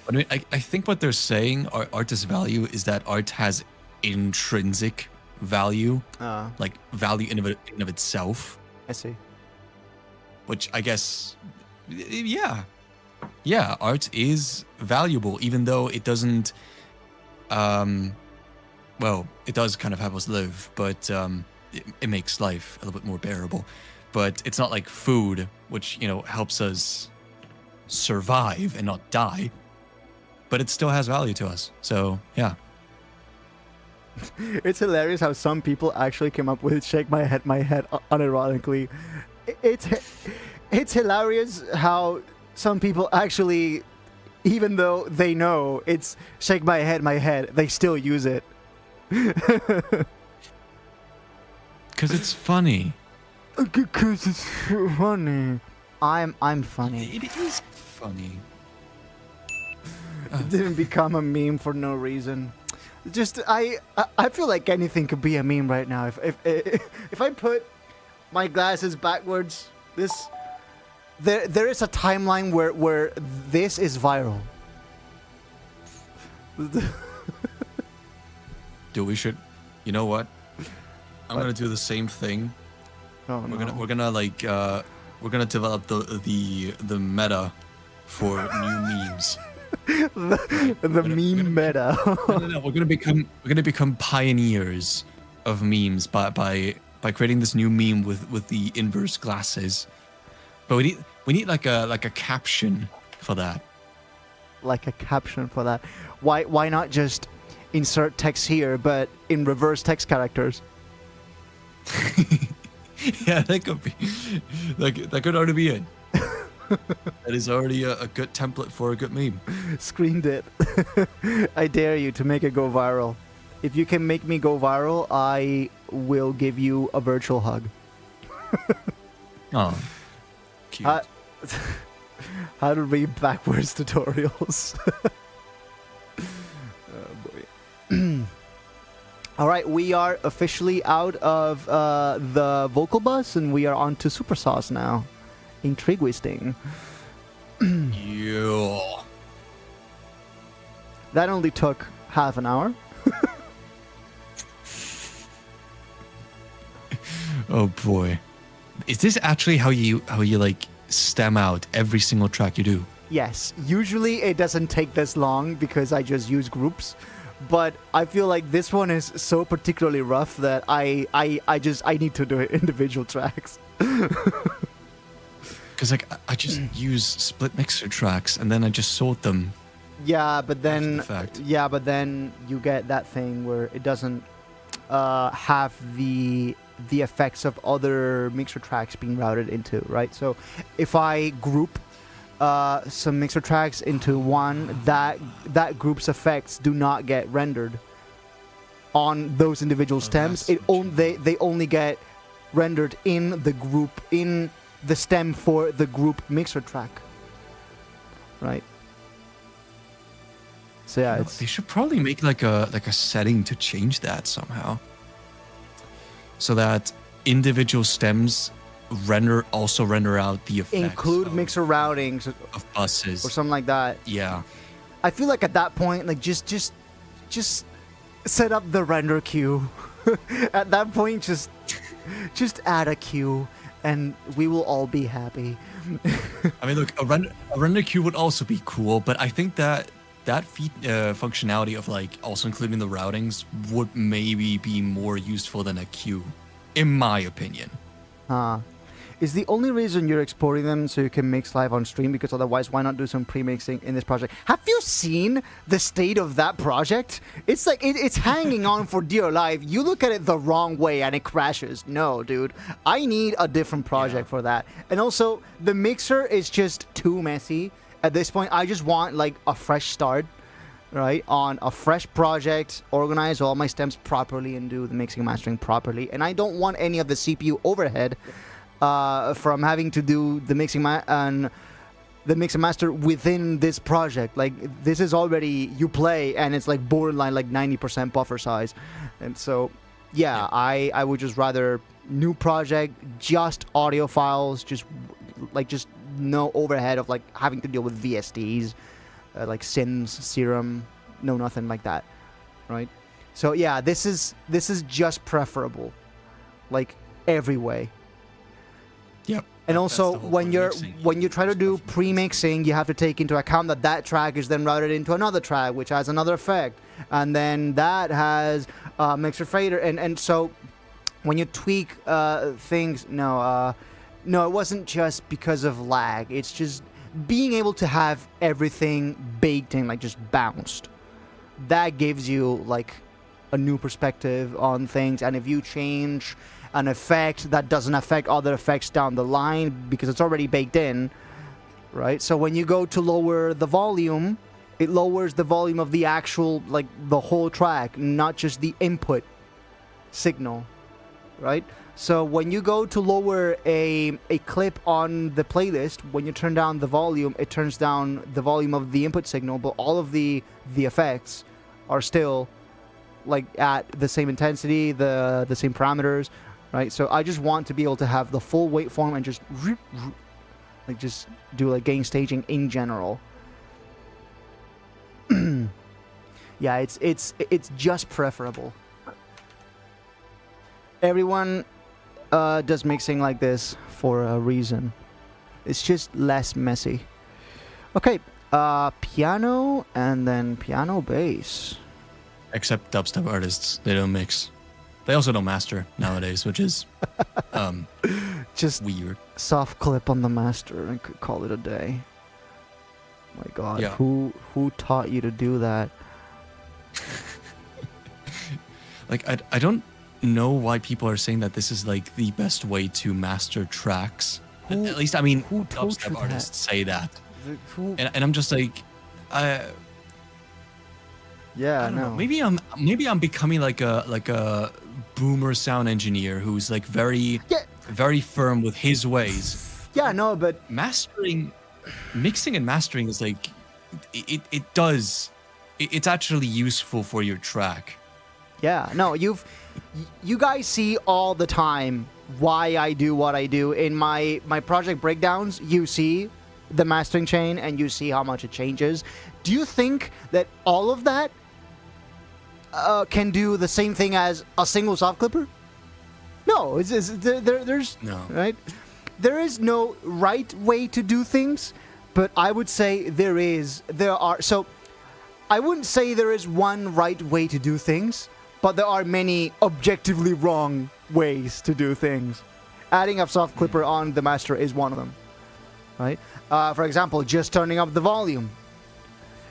S4: I mean, I think what they're saying, artist value, is that art has intrinsic value, like value in of itself.
S1: I see.
S4: Which I guess, yeah, art is valuable, even though it doesn't, well, it does kind of help us live, but it makes life a little bit more bearable. But it's not like food, which, you know, helps us survive and not die, but it still has value to us. So, yeah.
S1: It's hilarious how some people actually came up with shake my head unironically. It's hilarious how some people actually, even though they know it's shake my head, they still use it.
S4: Because it's funny.
S1: Because it's funny. I'm funny.
S4: It is funny.
S1: It didn't become a meme for no reason. Just I feel like anything could be a meme right now. If I put my glasses backwards, there is a timeline where this is viral.
S4: Dude, we should. You know what? I'm gonna do the same thing.
S1: Oh,
S4: We're gonna develop the meta for new memes.
S1: the meme meta.
S4: No. We're gonna become pioneers of memes by creating this new meme with the inverse glasses. But we need like a caption for that.
S1: Like a caption for that. Why not just insert text here, but in reverse text characters?
S4: Yeah, that could be. That could already be it. That is already a good template for a good meme.
S1: Screened it. I dare you to make it go viral. If you can make me go viral, I will give you a virtual hug.
S4: Oh, cute.
S1: Uh, How to read backwards tutorials. Oh boy. All right, we are officially out of the vocal bus, and we are on to super sauce now. Intriguing.
S4: Yeah.
S1: That only took half an hour.
S4: Oh boy. Is this actually how you like stem out every single track you do?
S1: Yes, usually it doesn't take this long because I just use groups, but I feel like this one is so particularly rough that I need to do it individual tracks.
S4: Because like I just use split mixer tracks and then I just sort them.
S1: Yeah, but then
S4: After the fact.
S1: you get that thing where it doesn't have the effects of other mixer tracks being routed into, right? So if I group some mixer tracks into one, that group's effects do not get rendered on those individual stems. They only get rendered in the group, in the stem for the group mixer track, right? So yeah,
S4: They should probably make like a setting to change that somehow, so that individual stems also render out the effects.
S1: include mixer routings
S4: of buses
S1: or something like that.
S4: Yeah.
S1: I feel like at that point, like just set up the render queue. At that point, just add a queue, and we will all be happy.
S4: I mean, look, a render queue would also be cool, but I think that functionality of like also including the routings would maybe be more useful than a queue, in my opinion.
S1: Is the only reason you're exporting them so you can mix live on stream? Because otherwise, why not do some pre-mixing in this project? Have you seen the state of that project? It's like it's hanging on for dear life. You look at it the wrong way and it crashes. No, dude, I need a different project for that. And also, the mixer is just too messy at this point. I just want like a fresh start, right, on a fresh project, organize all my stems properly and do the mixing and mastering properly. And I don't want any of the CPU overhead from having to do the mix and master within this project. Like, this is already Uplay, and it's like borderline like 90% buffer size. And so yeah, I would just rather new project, just audio files, just no overhead of like having to deal with VSTs, like Sims, Serum, no nothing like that, right? So yeah, this is just preferable, like every way.
S4: Yep.
S1: And also,
S4: That's the whole
S1: when
S4: point.
S1: you try to do pre-mixing, you have to take into account that track is then routed into another track, which has another effect, and then that has mixer fader, and so when you tweak things, no, it wasn't just because of lag. It's just being able to have everything baked in, like just bounced. That gives you like a new perspective on things, and if you change an effect, that doesn't affect other effects down the line because it's already baked in, right? So when you go to lower the volume, it lowers the volume of the actual, like the whole track, not just the input signal, right? So when you go to lower a clip on the playlist, when you turn down the volume, it turns down the volume of the input signal, but all of the effects are still like at the same intensity, the same parameters, right? So I just want to be able to have the full waveform and just like just do like gain staging in general. Yeah, it's just preferable. Everyone does mixing like this for a reason. It's just less messy. Okay, piano and then piano bass.
S4: Except dubstep artists, they don't mix. They also don't master nowadays, which is
S1: Just
S4: weird.
S1: soft clip on the master and could call it a day. My God,
S4: Yeah.
S1: who taught you to do that?
S4: Like, I don't know why people are saying that this is like the best way to master tracks. At least, I mean,
S1: who told you
S4: dubstep
S1: that?
S4: artists say that.
S1: Who?
S4: And I'm just like,
S1: Yeah,
S4: I don't know.
S1: no.
S4: Maybe I'm becoming like a boomer sound engineer who's like very
S1: Yeah,
S4: very firm with his ways.
S1: Yeah, no, but
S4: Mixing and mastering is like, it's actually useful for your track.
S1: yeah, no, you guys see all the time why I do what I do in my project breakdowns. You see the mastering chain and you see how much it changes. Do you think that all of that can do the same thing as a single soft clipper? No, there's
S4: No.
S1: right. There is no right way to do things, but I would say there are. So I wouldn't say there is one right way to do things, but there are many objectively wrong ways to do things. Adding a soft clipper on the master is one of them, right? For example, just turning up the volume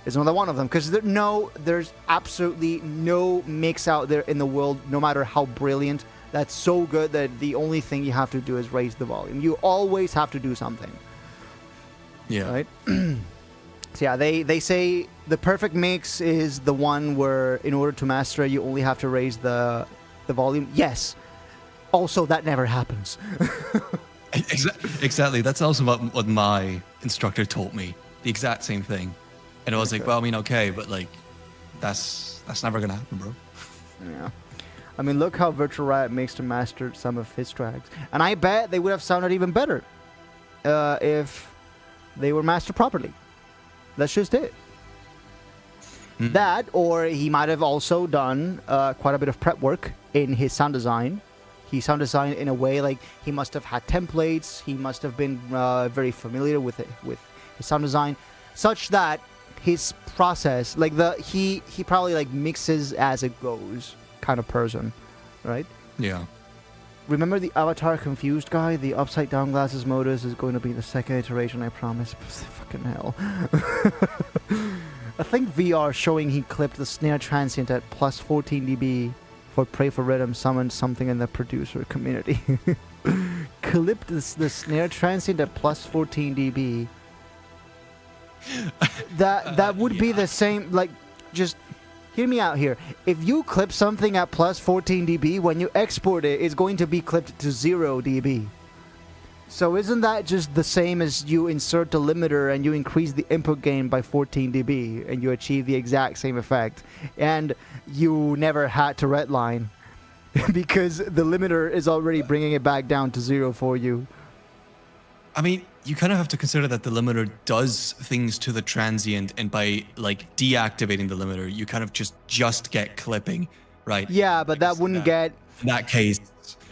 S1: is another one of them, because there's absolutely no mix out there in the world, no matter how brilliant, that's so good that the only thing you have to do is raise the volume. You always have to do something.
S4: Yeah.
S1: Right? So yeah, they say the perfect mix is the one where in order to master it, you only have to raise the volume. Yes. Also, that never happens.
S4: Exactly. That's also what my instructor told me. The exact same thing. And I was like, well, I mean, okay, but like, that's never gonna happen, bro.
S1: Yeah. I mean, look how Virtual Riot makes to master some of his tracks. And I bet they would have sounded even better if they were mastered properly. That's just it. That, or he might have also done quite a bit of prep work in his sound design. He sound designed in a way like he must have had templates. He must have been very familiar with his sound design, such that his process, like he probably like mixes as it goes kind of person, right?
S4: Yeah.
S1: Remember the Avatar Confused guy? The upside down glasses modus is going to be the second iteration, I promise. Fucking hell. I think VR showing he clipped the snare transient at plus 14 dB for Pray for Rhythm summoned something in the producer community. Clipped the snare transient at plus 14 dB. That would be the same, like, just hear me out here. If you clip something at plus 14 dB, when you export it, it's going to be clipped to 0 dB. So isn't that just the same as you insert a limiter and you increase the input gain by 14 dB and you achieve the exact same effect? And you never had to redline because the limiter is already bringing it back down to 0 for you.
S4: I mean, you kind of have to consider that the limiter does things to the transient, and by like deactivating the limiter, you kind of just get clipping, right?
S1: Yeah, but that wouldn't get...
S4: In that case...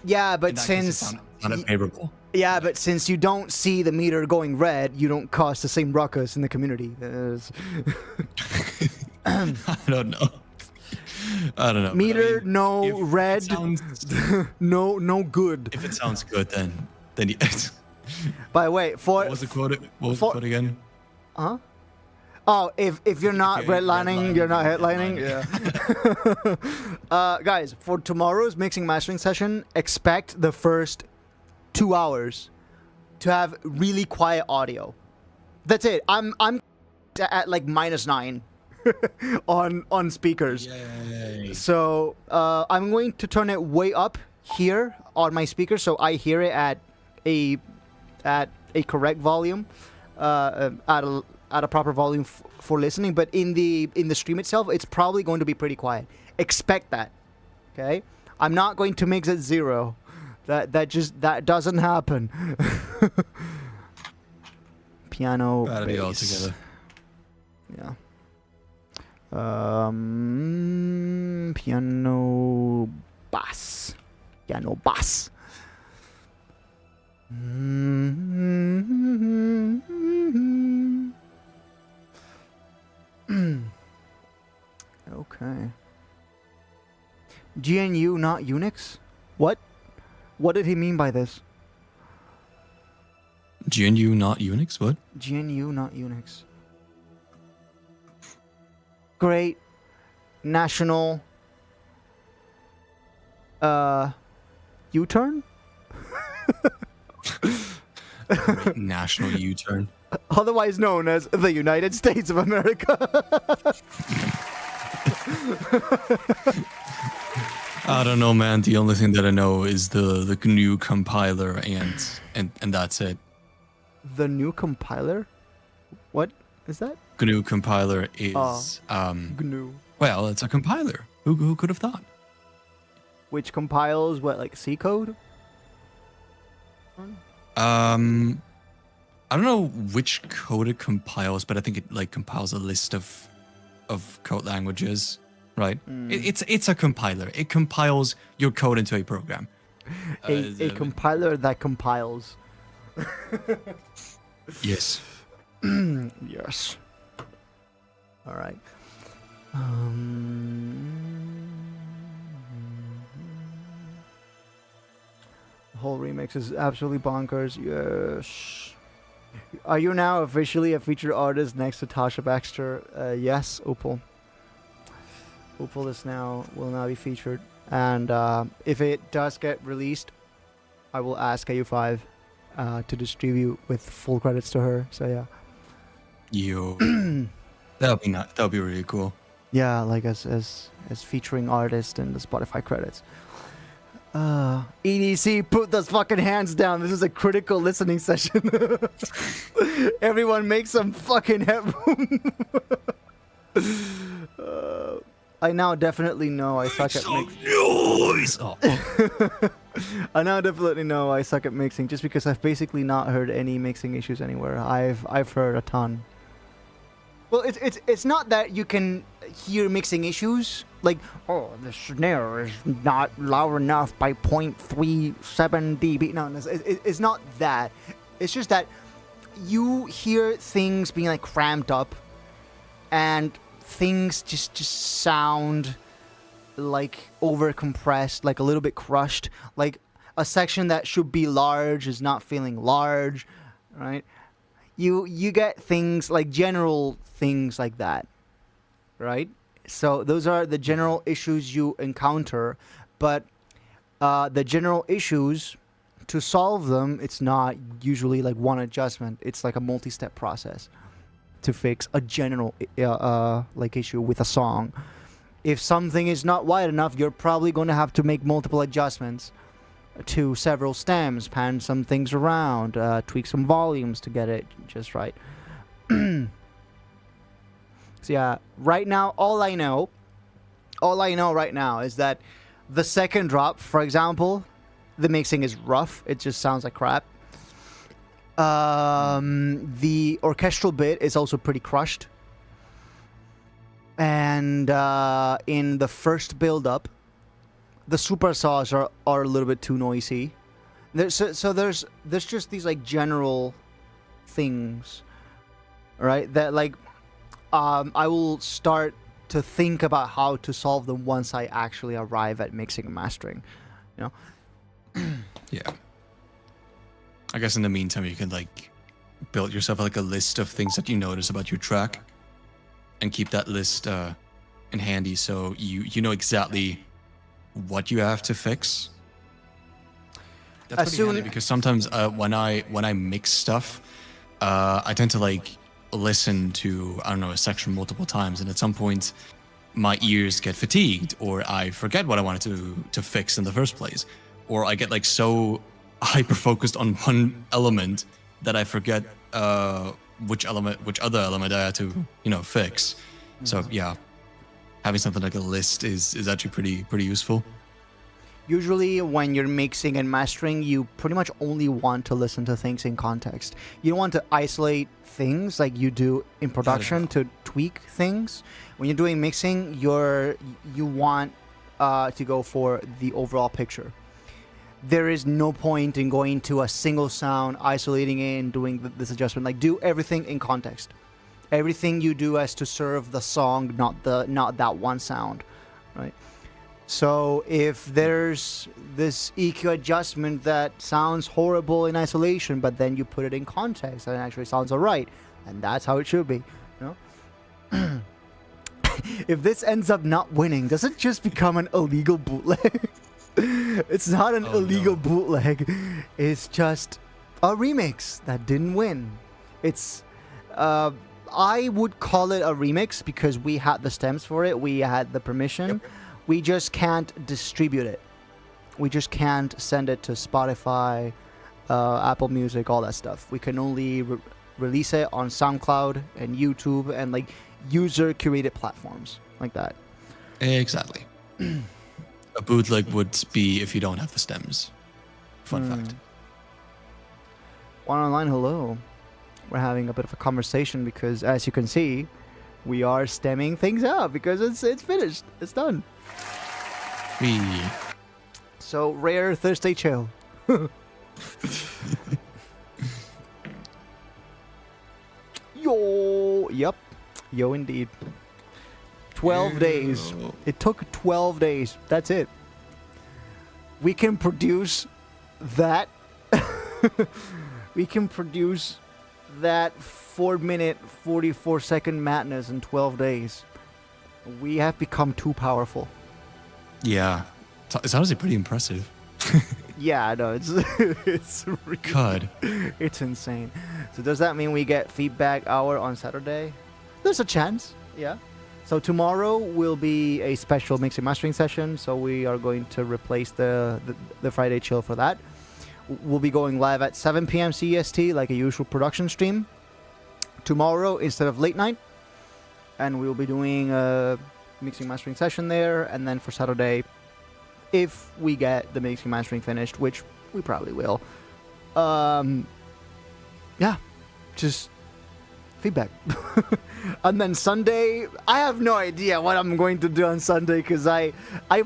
S1: Yeah, but
S4: since... It's unfavorable.
S1: Yeah, but since you don't see the meter going red, you don't cause the same ruckus in the community.
S4: I don't know.
S1: Meter,
S4: I mean,
S1: no red, no good.
S4: If it sounds good, then yes.
S1: By the way,
S4: What was the quote again?
S1: Huh? Oh, if you're not redlining, you're not headlining. Yeah. Guys, for tomorrow's mixing mastering session, expect the first 2 hours to have really quiet audio. That's it. I'm at like -9 on speakers.
S4: Yay.
S1: So I'm going to turn it way up here on my speaker, so I hear it at a correct volume, at a proper volume for listening. But in the stream itself, it's probably going to be pretty quiet. Expect that. Okay, I'm not going to mix it 0. That doesn't happen. Piano,
S4: That'll be all
S1: bass.
S4: together.
S1: Yeah. Piano, bass. Piano, bass. Okay. GNU, not Unix? What? What did he mean by this?
S4: GNU, not Unix? What?
S1: GNU, not Unix. Great national U-turn?
S4: National U-turn.
S1: Otherwise known as the United States of America.
S4: I don't know, man. The only thing that I know is the GNU compiler, and that's it.
S1: The new compiler? What is that?
S4: GNU compiler is
S1: GNU.
S4: well, it's a compiler. Who could have thought?
S1: Which compiles what, like C code?
S4: I don't know which code it compiles, but I think it like compiles a list of code languages, right? It's a compiler. It compiles your code into a program.
S1: A compiler that compiles.
S4: Yes.
S1: Yes. All right. The whole remix is absolutely bonkers. Yes. Are you now officially a featured artist next to Tasha Baxter? Yes, Opal. Opal will now be featured, and if it does get released, I will ask AU5 to distribute with full credits to her. So yeah.
S4: Yo, that'll be not. That'll be really cool.
S1: Yeah, like as featuring artist in the Spotify credits. EDC, put those fucking hands down. This is a critical listening session. Everyone make some fucking headroom. I now definitely know I suck at mixing. I now definitely know I suck at mixing just because I've basically not heard any mixing issues anywhere. I've heard a ton. Well, it's not that you can hear mixing issues, like, oh, the snare is not loud enough by 0.37 dB. No, it's not that. It's just that you hear things being like cramped up, and things just sound like over compressed, like a little bit crushed, like a section that should be large is not feeling large, right? You get things like general things like that, right? So those are the general issues you encounter, but the general issues, to solve them, it's not usually like one adjustment. It's like a multi-step process to fix a general like issue with a song. If something is not wide enough, you're probably going to have to make multiple adjustments to several stems, pan some things around, tweak some volumes to get it just right. So yeah, right now, all I know right now is that the second drop, for example, the mixing is rough. It just sounds like crap. The orchestral bit is also pretty crushed. And in the first build-up, the super saws are a little bit too noisy. There's just these like general things, right? That like I will start to think about how to solve them once I actually arrive at mixing and mastering, you know?
S4: Yeah. I guess in the meantime, you can like build yourself like a list of things that you notice about your track, and keep that list in handy so you know exactly what you have to fix. That's pretty handy because sometimes when I mix stuff, I tend to like listen to, I don't know, a section multiple times, and at some point my ears get fatigued, or I forget what I wanted to fix in the first place, or I get like so hyper focused on one element that I forget which other element I had to fix. So yeah, having something like a list is actually pretty useful.
S1: Usually when you're mixing and mastering, you pretty much only want to listen to things in context. You don't want to isolate things like you do in production to tweak things. When you're doing mixing, you want to go for the overall picture. There is no point in going to a single sound, isolating it, and doing this adjustment. Like, do everything in context. Everything you do has to serve the song, not that one sound, right? So if there's this EQ adjustment that sounds horrible in isolation, but then you put it in context and it actually sounds alright, and that's how it should be, you know? If this ends up not winning, does it just become an illegal bootleg? It's not an illegal bootleg. It's just a remix that didn't win. It's I would call it a remix because we had the stems for it. We had the permission. We just can't distribute it. We just can't send it to Spotify, Apple Music, all that stuff. We can only release it on SoundCloud and YouTube and like user curated platforms like that.
S4: Exactly. A bootleg would be if you don't have the stems. Fun fact.
S1: One online, hello. We're having a bit of a conversation because, as you can see, we are stemming things out because it's finished. It's done. So rare Thursday chill. Yo, yep, yo indeed. 12 days. It took 12 days. That's it. We can produce that. We can produce that 4-minute, 44-second madness in 12 days. We have become too powerful.
S4: Yeah. It's honestly pretty impressive.
S1: Yeah, I know. It's really,
S4: God.
S1: it's insane. So does that mean we get feedback hour on Saturday? There's a chance. Yeah. So tomorrow will be a special mixing mastering session. So we are going to replace the Friday chill for that. We'll be going live at 7 p.m. CEST, like a usual production stream. Tomorrow instead of late night. And we'll be doing a mixing mastering session there. And then for Saturday, if we get the mixing mastering finished, which we probably will. Yeah, just feedback. And then Sunday, I have no idea what I'm going to do on Sunday because I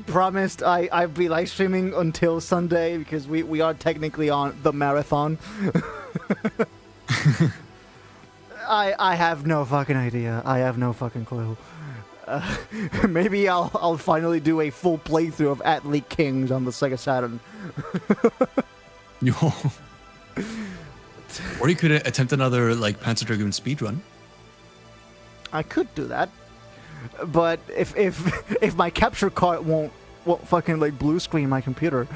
S1: promised I'd be live streaming until Sunday because we are technically on the marathon. I have no fucking idea. I have no fucking clue. Maybe I'll finally do a full playthrough of Athlete Kings on the Sega Saturn.
S4: Yo. Or you could attempt another like Panzer Dragoon speedrun.
S1: I could do that, but if my capture card won't fucking like blue screen my computer.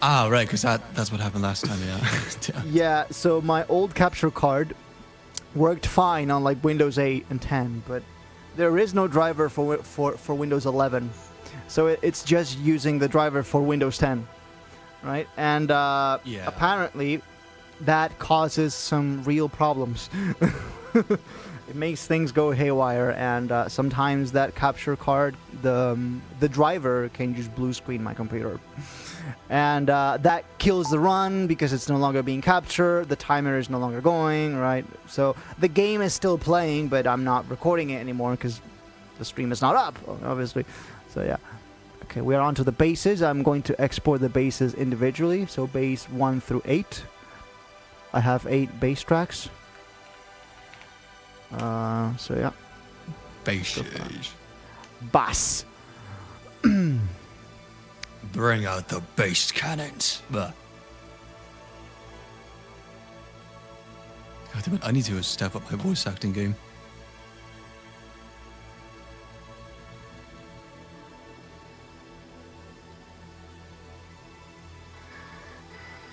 S4: Ah, right, because that's what happened last time. Yeah.
S1: Yeah. So my old capture card worked fine on like Windows 8 and 10, but there is no driver for Windows 11, so it's just using the driver for Windows 10, right? And apparently that causes some real problems. It makes things go haywire, and sometimes that capture card, the driver can just blue screen my computer. And that kills the run because it's no longer being captured. The timer is no longer going, right? So the game is still playing, but I'm not recording it anymore because the stream is not up, obviously. So yeah. Okay, we are on to the bases. I'm going to export the bases individually. So base 1 through 8. I have 8 bass tracks. So yeah.
S4: Bass.
S1: Bass.
S4: Bring out the bass cannons. God damn it, I need to step up my voice acting game.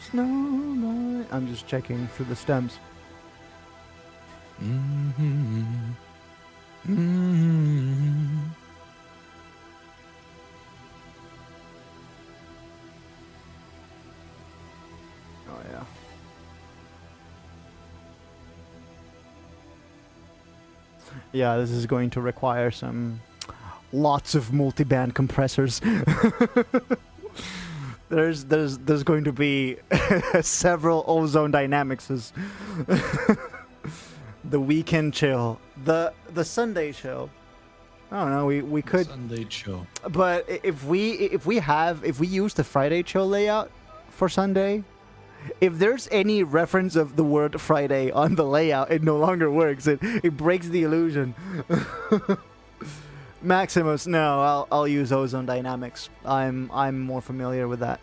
S1: Snowblind. I'm just checking through the stems. Oh yeah. Yeah, this is going to require lots of multi-band compressors. There's going to be several ozone dynamicses. The weekend chill, the Sunday chill. I don't know. We could
S4: Sunday chill.
S1: But if we use the Friday chill layout for Sunday, if there's any reference of the word Friday on the layout, it no longer works. It breaks the illusion. Maximus, no, I'll use Ozone Dynamics. I'm more familiar with that.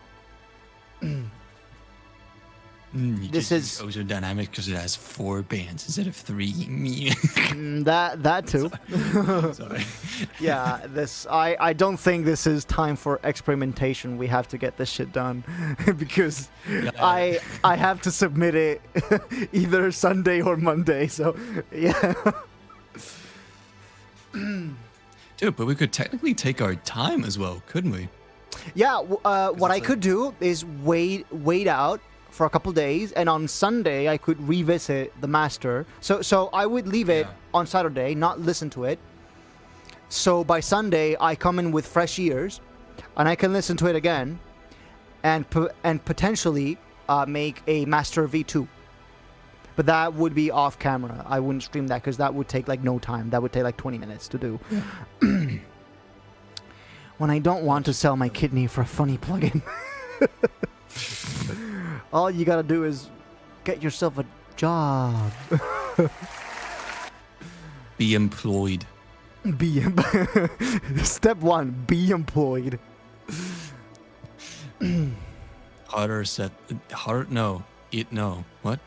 S1: This is
S4: Ozone Dynamics because it has 4 bands instead of 3.
S1: that too.
S4: Sorry.
S1: Yeah, I don't think this is time for experimentation. We have to get this shit done because I have to submit it either Sunday or Monday. So yeah.
S4: Dude, Dude, but we could technically take our time as well, couldn't we?
S1: Yeah, what I
S4: it's
S1: could do is wait out for a couple days, and on Sunday I could revisit the master. So I would leave it on Saturday, not listen to it. So by Sunday I come in with fresh ears, and I can listen to it again, and potentially make a master V2. But that would be off camera. I wouldn't stream that because that would take like no time. That would take like 20 minutes to do. When I don't want to sell my kidney for a funny plugin. All you gotta do is get yourself a job.
S4: Be employed.
S1: Step 1, be employed.
S4: What?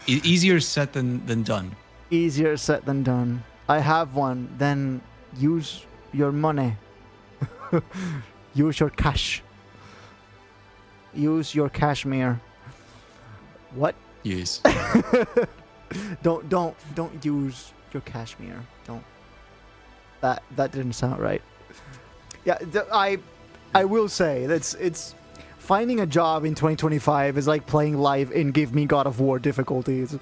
S4: Easier said than done.
S1: Easier said than done. I have one. Then use your money. Use your cash. Use your cashmere. What?
S4: Yes.
S1: Don't use your cashmere. Don't. That didn't sound right. Yeah, I will say it's finding a job in 2025 is like playing live in Give Me God of War difficulties.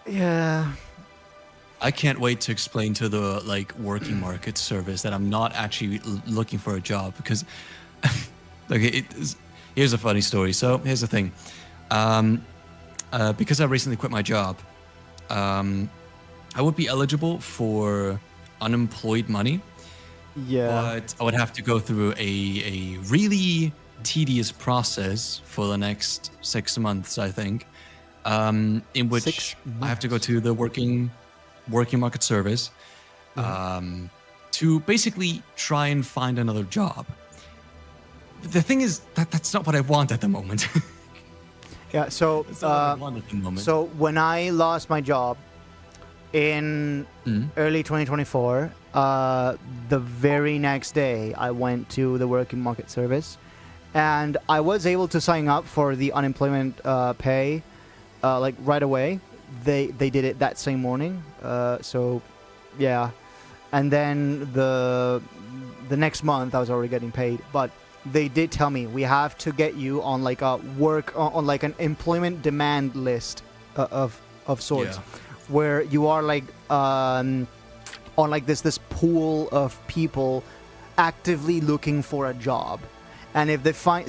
S1: Yeah.
S4: I can't wait to explain to the working market service that I'm not actually looking for a job because here's a funny story. So here's the thing. Because I recently quit my job, I would be eligible for unemployed money.
S1: Yeah.
S4: But I would have to go through a really tedious process for the next 6 months, I think, in which I have to go to the working market service to basically try and find another job. But the thing is that's not what I want at the moment.
S1: Yeah, so
S4: That's not what I want at the moment.
S1: so when I lost my job in early 2024, the very next day I went to the working market service, and I was able to sign up for the unemployment pay right away. They did it that same morning. So yeah, and then the next month I was already getting paid, but they did tell me we have to get you on like a on like an employment demand list of sorts, where you are like on like this pool of people actively looking for a job, and if they find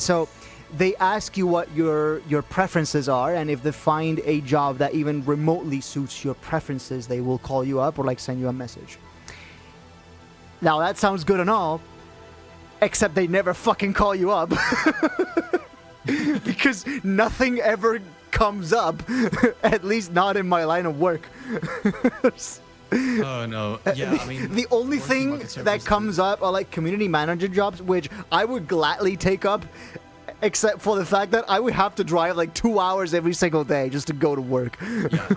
S1: they ask you what your preferences are, and if they find a job that even remotely suits your preferences, they will call you up or like send you a message. Now that sounds good and all, except they never fucking call you up. Because nothing ever comes up, at least not in my line of work.
S4: Oh no. Yeah, I mean
S1: The only thing that comes up are like community manager jobs, which I would gladly take up, except for the fact that I would have to drive like 2 hours every single day just to go to work.
S4: Yeah.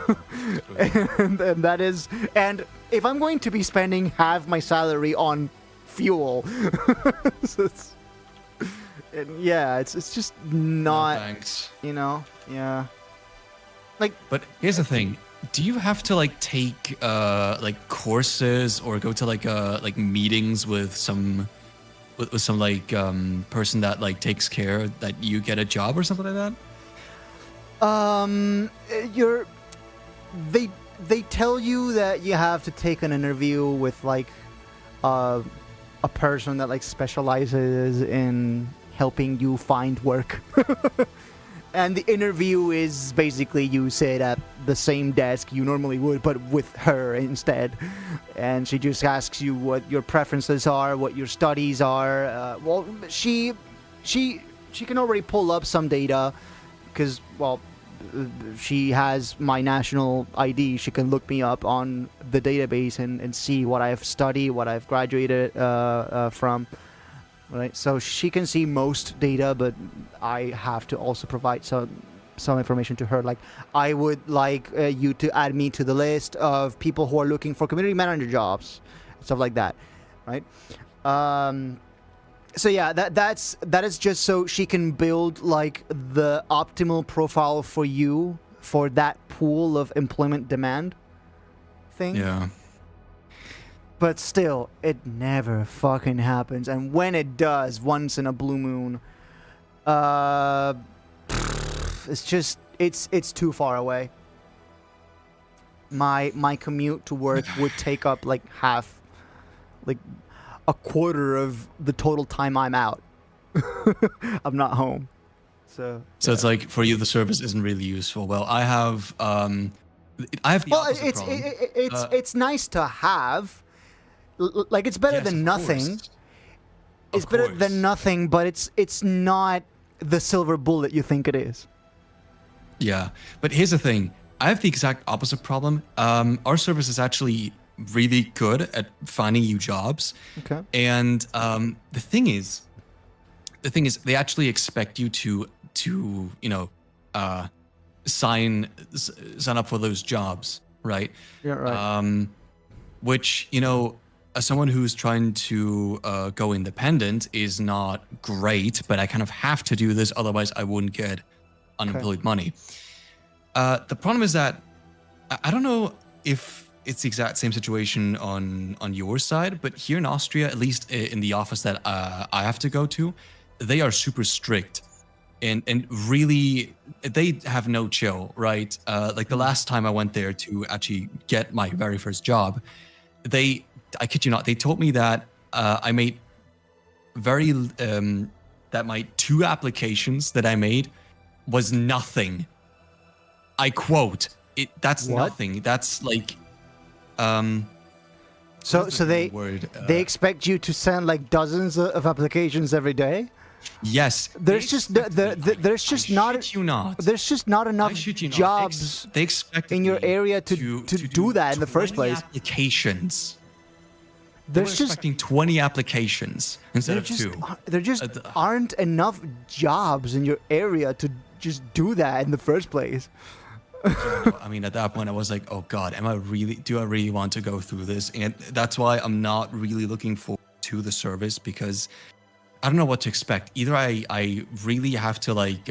S1: and that is, and if I'm going to be spending half my salary on fuel, so it's just not,
S4: No, thanks.
S1: yeah.
S4: But here's the thing. Do you have to take courses or go to meetings with some person that takes care that you get a job or something like that?
S1: They tell you that you have to take an interview with a person that specializes in helping you find work. And the interview is basically you sit at the same desk you normally would, but with her instead. And she just asks you what your preferences are, what your studies are. She can already pull up some data because, she has my national ID. She can look me up on the database and see what I've studied, what I've graduated from. Right, so she can see most data, but I have to also provide some information to her. Like, I would like you to add me to the list of people who are looking for community manager jobs, stuff like that, right? So yeah, that is just so she can build the optimal profile for you for that pool of employment demand. thing.
S4: Yeah.
S1: But still, it never fucking happens. And when it does, once in a blue moon, it's just it's too far away. My commute to work would take up like half, like a quarter of the total time I'm out. I'm not home. So
S4: it's like for you the service isn't really useful. Well, I have the
S1: well,
S4: opposite problem.
S1: it's nice to have. Like it's better
S4: Yes,
S1: than
S4: of
S1: nothing.
S4: course.
S1: It's
S4: Of
S1: better
S4: course.
S1: than nothing, but it's not the silver bullet you think it is.
S4: Yeah, but here's the thing. I have the exact opposite problem. Our service is actually really good at finding you jobs.
S1: Okay.
S4: And the thing is, they actually expect you to sign up for those jobs, right?
S1: Yeah, right.
S4: Which as someone who's trying to go independent is not great, but I kind of have to do this, otherwise I wouldn't get unemployed money. The problem is that I don't know if it's the exact same situation on your side, but here in Austria, at least in the office that I have to go to, they are super strict and really they have no chill, right? Like the last time I went there to actually get my very first job, I kid you not, they told me that I made that my 2 applications that I made was nothing. I quote, that's
S1: What?
S4: nothing. That's like
S1: So
S4: what's the
S1: they
S4: word?
S1: they expect you to send like dozens of applications every day.
S4: Yes.
S1: There's just there's just not there's just not enough jobs
S4: They expect
S1: in your area to do that in the first
S4: 20
S1: place.
S4: applications. They were
S1: There's just
S4: expecting 20 applications instead of 2.
S1: there just aren't enough jobs in your area to just do that in the first place.
S4: I mean, at that point, I was like, "Oh God, do I really want to go through this?" And that's why I'm not really looking forward to the service because I don't know what to expect. Either I really have to like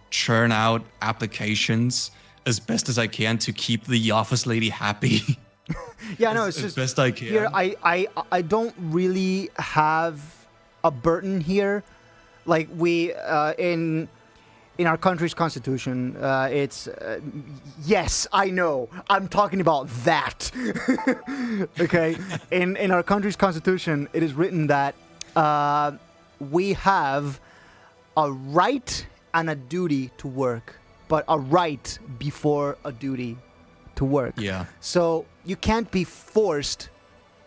S4: churn out applications as best as I can to keep the office lady happy.
S1: Yeah, no, it's
S4: as
S1: just
S4: best I can.
S1: here. I don't really have a burden here, like we in our country's constitution. It's yes, I know. I'm talking about that. Okay, in our country's constitution, it is written that we have a right and a duty to work, but a right before a duty to work.
S4: Yeah.
S1: So you can't be forced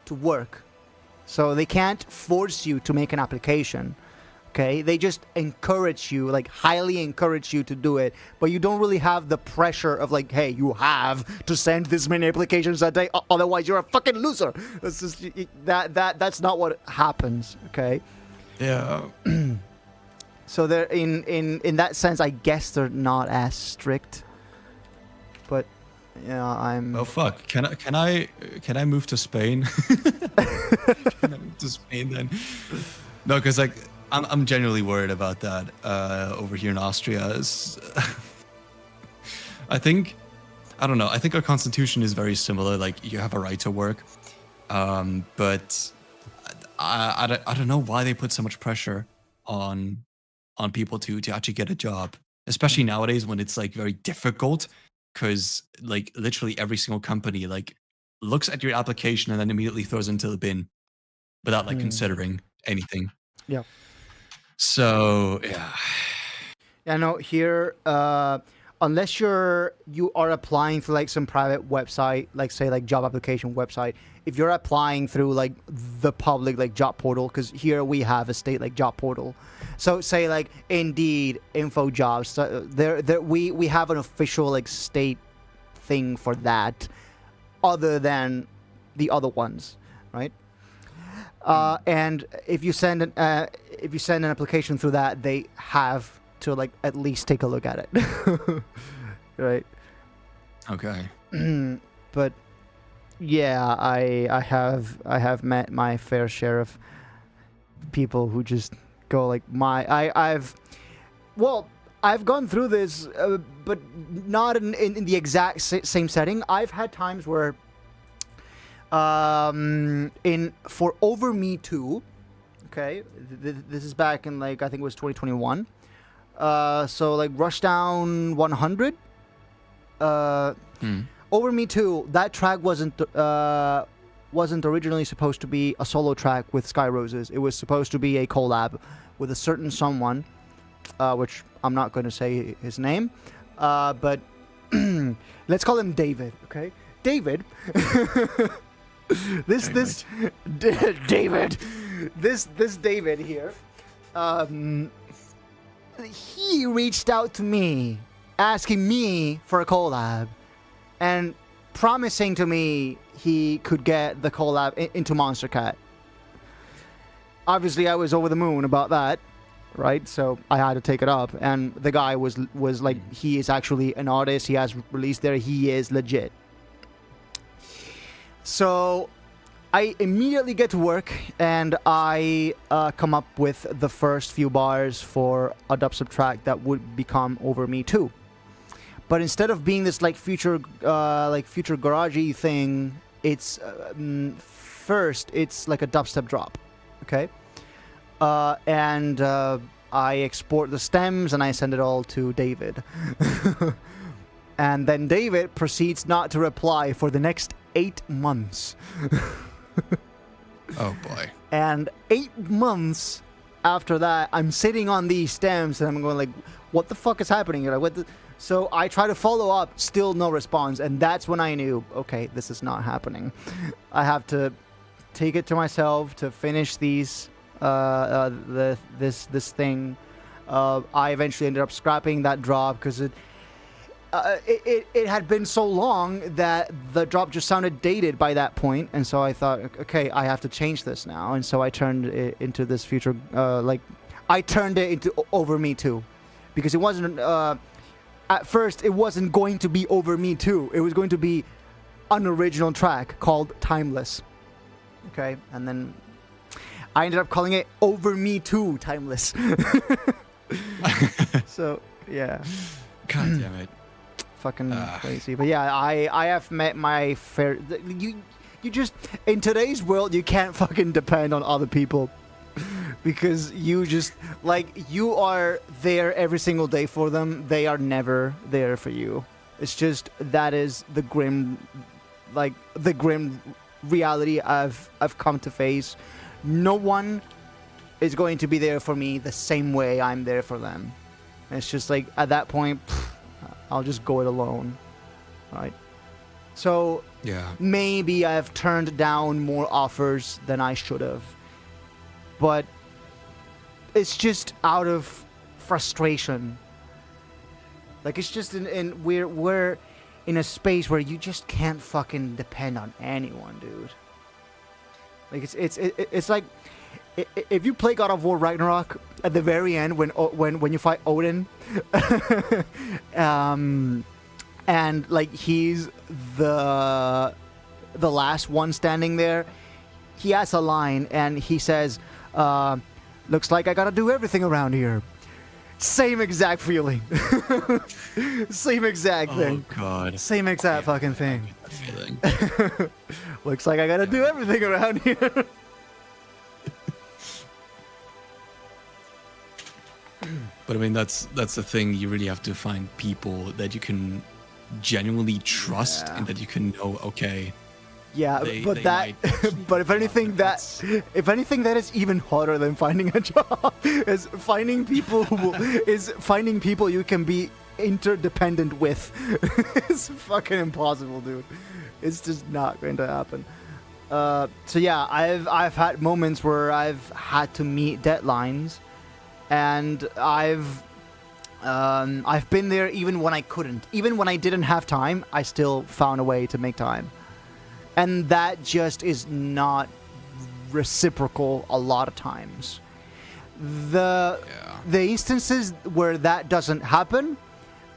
S1: to work. So they can't force you to make an application. Okay? They just encourage you, like highly encourage you to do it, but you don't really have the pressure of like, hey, you have to send this many applications a day, otherwise you're a fucking loser. That's just that's not what happens, okay?
S4: Yeah.
S1: So they're in that sense, I guess they're not as strict. But yeah, I'm.
S4: Oh fuck! Can I move to Spain? Can I move to Spain then? No, because like I'm genuinely worried about that over here in Austria. I don't know. I think our constitution is very similar. Like you have a right to work, but I don't know why they put so much pressure on people to actually get a job, especially nowadays when it's like very difficult. Because like literally every single company like looks at your application and then immediately throws it into the bin without like considering anything.
S1: Yeah.
S4: So yeah.
S1: Yeah, no, here, unless you are applying through like some private website, like say like job application website, if you're applying through like the public like job portal, because here we have a state like job portal. So say like Indeed, InfoJobs, so we have an official like state thing for that, other than the other ones, right? And if you send an application through that, they have to like at least take a look at it, right?
S4: Okay.
S1: But yeah, I have met my fair share of people who just go like I've gone through this, but not in the exact same setting. I've had times where For Over Me 2, okay, this is back in like I think it was 2021. So like Rushdown 100. Over Me 2, that track wasn't originally supposed to be a solo track with Sky Roses. It was supposed to be a collab with a certain someone, which I'm not going to say his name, but let's call him David, okay? David. This David. This David here. He reached out to me, asking me for a collab, and promising to me he could get the collab into Monster Cat. Obviously, I was over the moon about that, right? So I had to take it up, and the guy was like, he is actually an artist. He has released there. He is legit. So I immediately get to work, and I come up with the first few bars for a dubstep track that would become Over Me 2. But instead of being this like future garagey thing, it's first it's like a dubstep drop, okay? And I export the stems and I send it all to David. And then David proceeds not to reply for the next 8 months.
S4: Oh boy.
S1: And 8 months after that, I'm sitting on these stems and I'm going like, what the fuck is happening here? Like, so I try to follow up, still no response, and that's when I knew, okay, this is not happening. I have to take it to myself to finish these, this thing. I eventually ended up scrapping that drop because it had been so long that the drop just sounded dated by that point, and so I thought, okay, I have to change this now, and so I turned it into this future, I turned it into Over Me 2, because it wasn't, at first, it wasn't going to be Over Me 2, it was going to be an original track called Timeless, okay, and then I ended up calling it Over Me 2 Timeless. So, yeah.
S4: God damn it.
S1: Fucking crazy. But yeah, I have met my fair... You just... In today's world, you can't fucking depend on other people. Because you just... Like, you are there every single day for them. They are never there for you. It's just... That is the grim... Like, the grim reality I've come to face. No one is going to be there for me the same way I'm there for them. And it's just like, at that point... I'll just go it alone, right? So
S4: yeah,
S1: maybe I've turned down more offers than I should have, but it's just out of frustration. Like, it's just we're in a space where you just can't fucking depend on anyone, dude. Like, it's like if you play God of War Ragnarok, at the very end when you fight Odin, and like he's the last one standing there, he has a line and he says, "Looks like I gotta do everything around here." Same exact feeling. Same exact thing.
S4: Oh god.
S1: Same exact fucking thing.
S4: That feeling.
S1: Looks like I gotta do everything around here.
S4: But I mean, that's the thing. You really have to find people that you can genuinely trust and that you can know. Okay.
S1: Yeah,
S4: they
S1: but that,
S4: might
S1: but if anything, that is even harder than finding a job. Is finding people you can be interdependent with. It's fucking impossible, dude. It's just not going to happen. So yeah, I've had moments where I've had to meet deadlines. And I've been there even when I couldn't. Even when I didn't have time, I still found a way to make time. And that just is not reciprocal a lot of times. The instances where that doesn't happen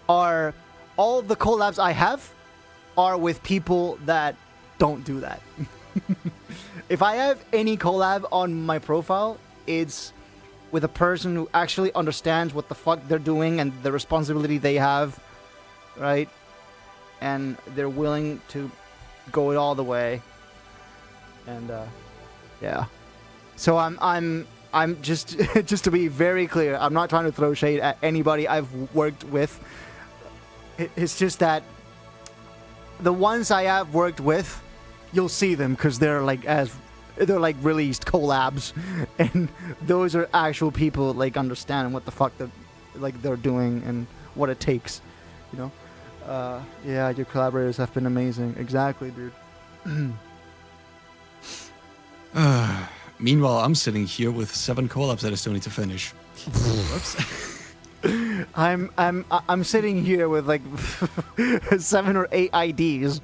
S1: are all the collabs I have are with people that don't do that. If I have any collab on my profile, it's with a person who actually understands what the fuck they're doing and the responsibility they have, right? And they're willing to go it all the way. And yeah. So I'm just just to be very clear, I'm not trying to throw shade at anybody I've worked with. It's just that the ones I have worked with, you'll see them because they're like released collabs, and those are actual people like understand what the fuck they're doing and what it takes, you know. Yeah, your collaborators have been amazing. Exactly, dude.
S4: Meanwhile, I'm sitting here with 7 collabs that I still need to finish. Whoops.
S1: I'm sitting here with like 7 or 8 IDs,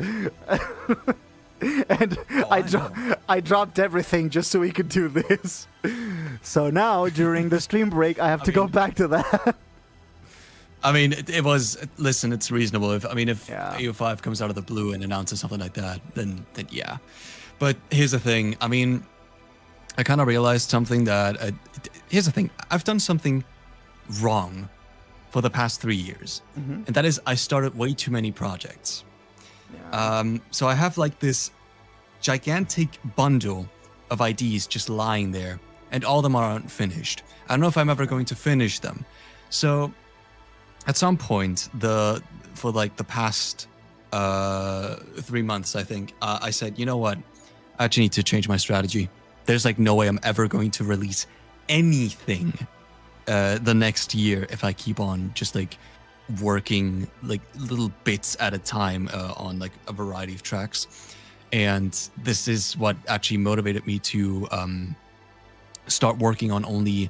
S1: and I dropped everything just so we could do this. So now during the stream break, I have to go back to that.
S4: I mean, it was. Listen, it's reasonable. If
S1: Yeah.
S4: AO5 comes out of the blue and announces something like that, then yeah. But here's the thing. I mean, I kind of realized something that. Here's the thing. I've done something wrong for the past 3 years, and that is I started way too many projects.
S1: Yeah.
S4: So I have like this gigantic bundle of IDs just lying there, and all of them are unfinished. I don't know if I'm ever going to finish them. So at some point, for like the past 3 months, I think, I said, you know what? I actually need to change my strategy. There's like no way I'm ever going to release anything the next year if I keep on just like working like little bits at a time on like a variety of tracks. And this is what actually motivated me to start working on only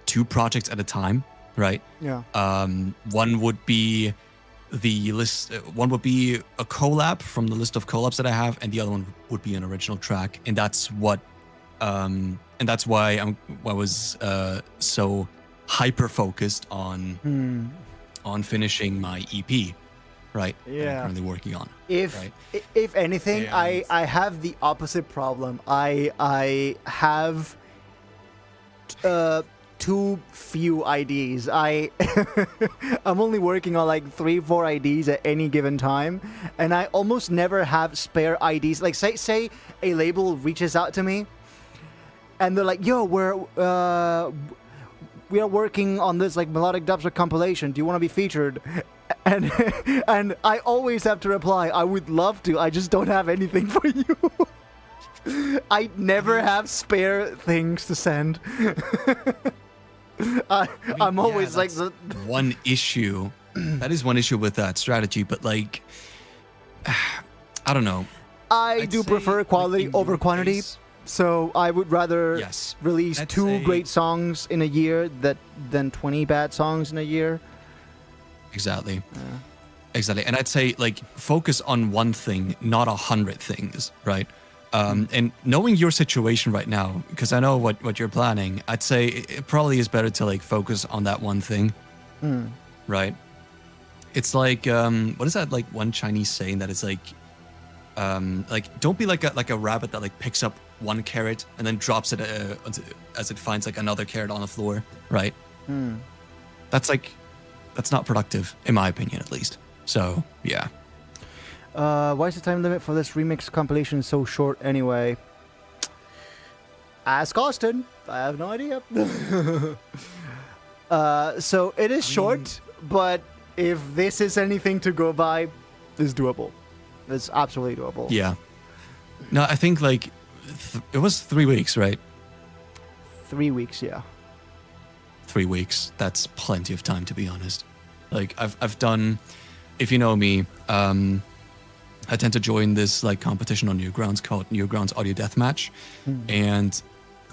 S4: 2 projects at a time, right?
S1: Yeah.
S4: One would be the list. One would be a collab from the list of collabs that I have, and the other one would be an original track. And that's what, and that's why I was so hyper focused on finishing my EP, right? That I'm
S1: Yeah.
S4: currently working on.
S1: If
S4: Right.
S1: if anything,
S4: And-
S1: I have the opposite problem. I have too few IDs. I'm only working on like 3-4 IDs at any given time, and I almost never have spare IDs. Like say a label reaches out to me, and they're like, "Yo, we are working on this like melodic dubstep compilation. Do you want to be featured?" And and I always have to reply, "I would love to. I just don't have anything for you." I never have spare things to send. I'm always like
S4: that's one issue. That is one issue with that strategy, but like, I don't know.
S1: I
S4: I'd
S1: do
S4: say,
S1: prefer
S4: like,
S1: quality
S4: in
S1: over
S4: your
S1: quantity.
S4: case-
S1: So I would rather
S4: Yes.
S1: release
S4: Let's
S1: 2
S4: say-
S1: great songs in a year than 20 bad songs in a year.
S4: Exactly. Exactly. And I'd say like focus on one thing, not 100 things, right? And knowing your situation right now, because I know what you're planning, I'd say it probably is better to like focus on that one thing, right? It's like what is that like one Chinese saying that it's like don't be like a rabbit that like picks up one carrot and then drops it as it finds like another carrot on the floor, right? That's not productive in my opinion, at least. So yeah.
S1: Why is the time limit for this remix compilation so short anyway? Ask Austin. I have no idea. So it is short, but if this is anything to go by, it's doable. It's absolutely doable.
S4: Yeah. No, I think like it was 3 weeks, right?
S1: 3 weeks, yeah.
S4: 3 weeks. That's plenty of time, to be honest. Like I've done, if you know me, I tend to join this like competition on Newgrounds called Newgrounds Audio Deathmatch, and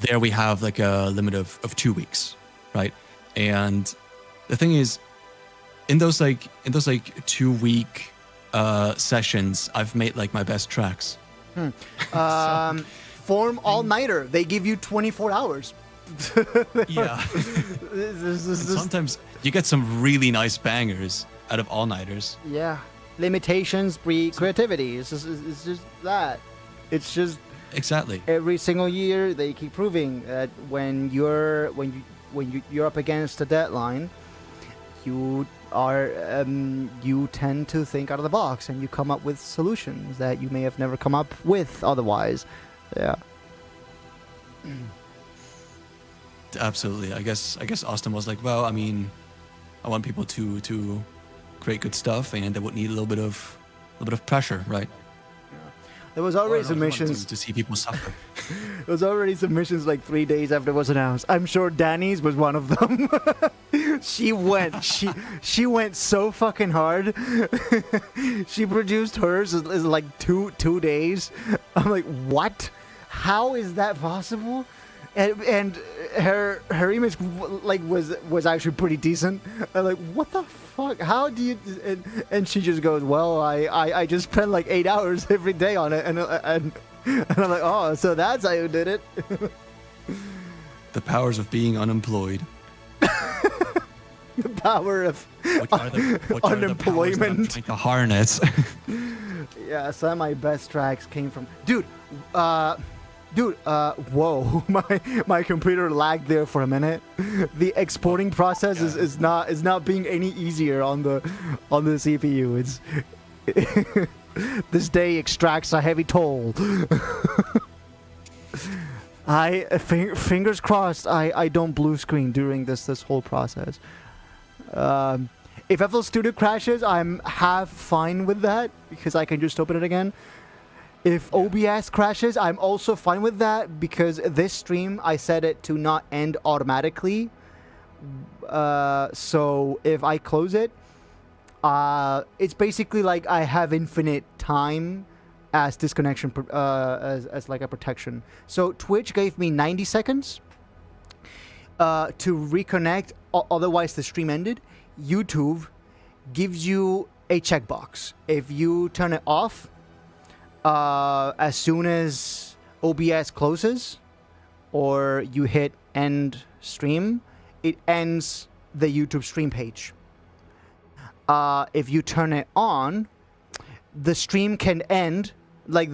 S4: there we have like a limit of 2 weeks, right? And the thing is, in those 2 week sessions, I've made like my best tracks.
S1: Form all-nighter. They give you 24 hours.
S4: Yeah.
S1: This-
S4: Sometimes you get some really nice bangers out of all-nighters.
S1: yeah. Limitations breed creativity. It's just that. It's just
S4: Exactly.
S1: every single year they keep proving that when you're up against a deadline, you tend to think out of the box and you come up with solutions that you may have never come up with otherwise. Yeah.
S4: Absolutely. I guess Austin was like, well, I mean, I want people to create good stuff, and they would need a little bit of pressure, right?
S1: There was
S4: Or
S1: already
S4: no, he wanted
S1: submissions.
S4: to see people suffer.
S1: There was already submissions like 3 days after it was announced. I'm sure Danny's was one of them. she went so fucking hard. She produced hers in like two days. I'm like, what? How is that possible? And her remix like was actually pretty decent. I'm like, what the fuck? How do you? And she just goes, well, I just spent like 8 hours every day on it, and I'm like, oh, so that's how you did it.
S4: The powers of being unemployed.
S1: The power of
S4: Which are the powers that I'm
S1: unemployment.
S4: trying to harness.
S1: Yeah, some of my best tracks came from Dude, whoa, my computer lagged there for a minute. The exporting process is not being any easier on the CPU. It's this day extracts a heavy toll. Fingers crossed I don't blue screen during this whole process. If FL Studio crashes, I'm half fine with that because I can just open it again. If OBS crashes, I'm also fine with that because this stream, I set it to not end automatically. So if I close it, it's basically like I have infinite time as disconnection, as like a protection. So Twitch gave me 90 seconds to reconnect, otherwise the stream ended. YouTube gives you a checkbox. If you turn it off, as soon as OBS closes or you hit end stream, it ends the YouTube stream page. If you turn it on, the stream can end, like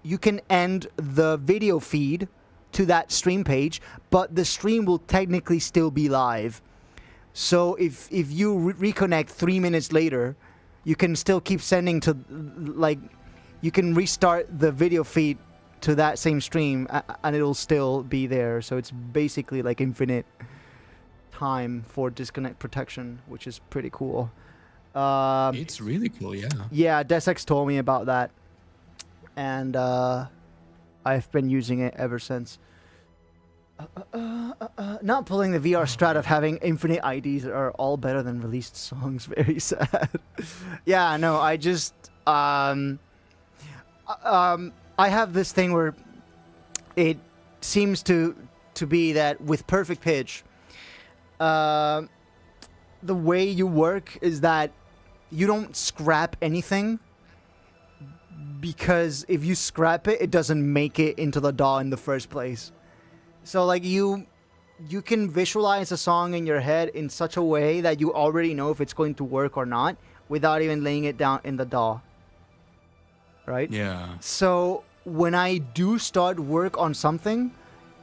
S1: you can end the video feed to that stream page, but the stream will technically still be live. So if you reconnect 3 minutes later, you can still keep sending to, like, you can restart the video feed to that same stream and it'll still be there. So it's basically like infinite time for disconnect protection, which is pretty cool.
S4: It's really cool, yeah.
S1: Yeah, Desex told me about that, and I've been using it ever since. Not pulling the VR strat of having infinite IDs that are all better than released songs. Very sad. Yeah, no, I just I have this thing where it seems to be that with perfect pitch, the way you work is that you don't scrap anything, because if you scrap it, it doesn't make it into the DAW in the first place. So like you can visualize a song in your head in such a way that you already know if it's going to work or not without even laying it down in the DAW. Right?
S4: Yeah.
S1: So when I do start work on something,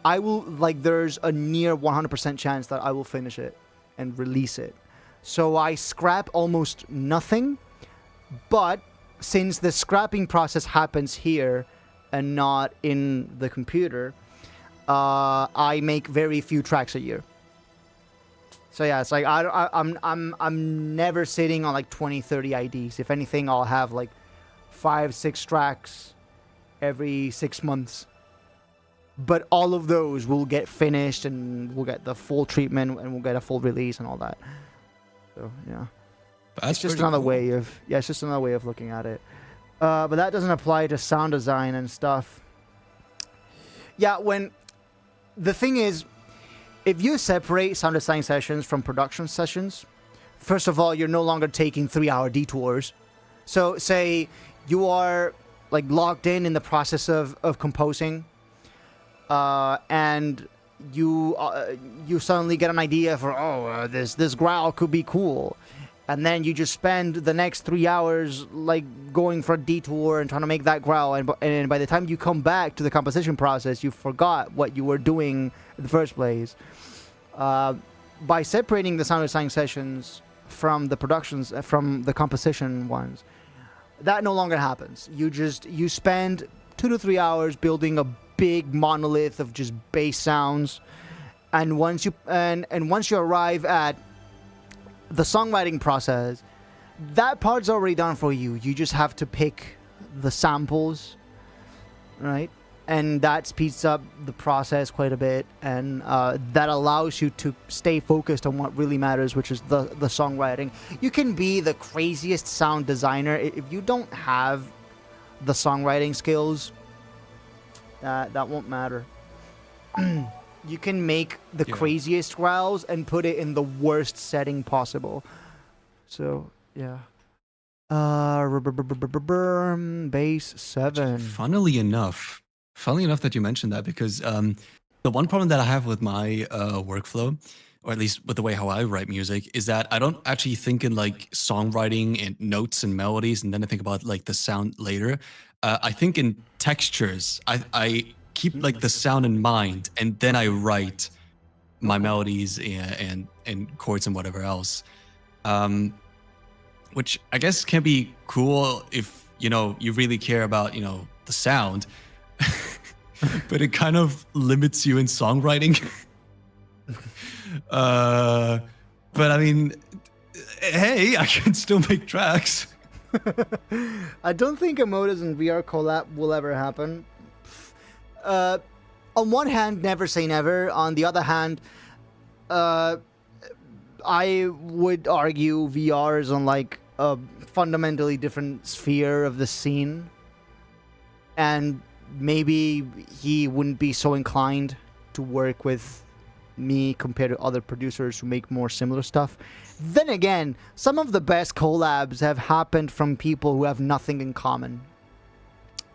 S1: I will, like, there's a near 100% chance that I will finish it and release it. So I scrap almost nothing, but since the scrapping process happens here and not in the computer, I make very few tracks a year. So yeah, it's like I'm never sitting on like 20, 30 IDs. If anything, I'll have like 5-6 tracks every 6 months. But all of those will get finished and we'll get the full treatment and we'll get a full release and all that. So yeah,
S4: That's
S1: it's just
S4: pretty
S1: another
S4: cool.
S1: way of it's just another way of looking at it. But that doesn't apply to sound design and stuff. Yeah, when the thing is, if you separate sound design sessions from production sessions, first of all, you're no longer taking 3-hour detours. So say you are like locked in the process of composing, and you suddenly get an idea for this growl could be cool, and then you just spend the next 3 hours like going for a detour and trying to make that growl, and by the time you come back to the composition process, you forgot what you were doing in the first place. By separating the sound design sessions from the productions, from the composition ones, that no longer happens. You spend 2 to 3 hours building a big monolith of just bass sounds. And once you arrive at the songwriting process, that part's already done for you. You just have to pick the samples, right? And that speeds up the process quite a bit, and that allows you to stay focused on what really matters, which is the songwriting. You can be the craziest sound designer if you don't have the songwriting skills. That won't matter. You can make the craziest growls and put it in the worst setting possible. So yeah. Bass 7.
S4: Funnily enough that you mentioned that, because the one problem that I have with my workflow, or at least with the way how I write music, is that I don't actually think in like songwriting and notes and melodies, and then I think about like the sound later. I think in textures. I keep like the sound in mind, and then I write my melodies and chords and whatever else. Which I guess can be cool if you really care about the sound. But it kind of limits you in songwriting. But I mean, hey, I can still make tracks.
S1: I don't think a Modus and VR collab will ever happen. On one hand, never say never. On the other hand, I would argue VR is on like a fundamentally different sphere of the scene. And maybe he wouldn't be so inclined to work with me compared to other producers who make more similar stuff. Then again, some of the best collabs have happened from people who have nothing in common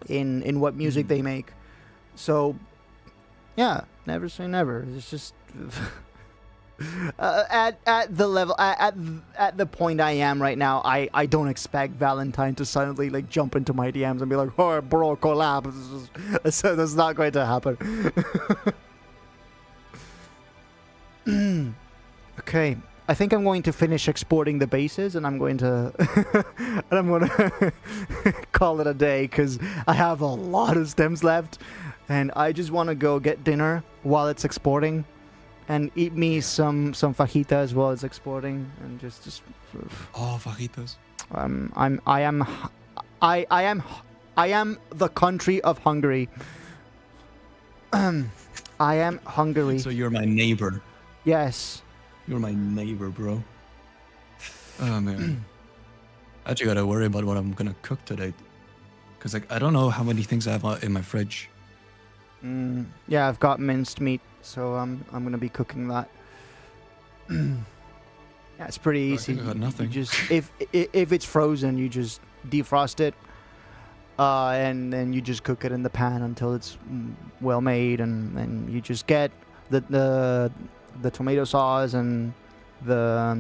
S1: in what music they make. So yeah, never say never. It's just at the level at the point I am right now, I don't expect Valentine to suddenly like jump into my DMs and be like, "Oh, bro, collab." So that's not going to happen. Okay, I think I'm going to finish exporting the bases, and I'm going to call it a day because I have a lot of stems left, and I just want to go get dinner while it's exporting. And eat me some fajitas while it's exporting, and just sort of.
S4: Oh, fajitas.
S1: I am the country of Hungary. I am Hungary.
S4: So you're my neighbor.
S1: Yes.
S4: You're my neighbor, bro. Oh man. I actually gotta worry about what I'm gonna cook today, cause like I don't know how many things I have in my fridge.
S1: Yeah, I've got minced meat, so I'm gonna be cooking that. Yeah, it's pretty easy.
S4: I think I got nothing.
S1: You just if it's frozen, you just defrost it, and then you just cook it in the pan until it's well made, and you just get the tomato sauce and the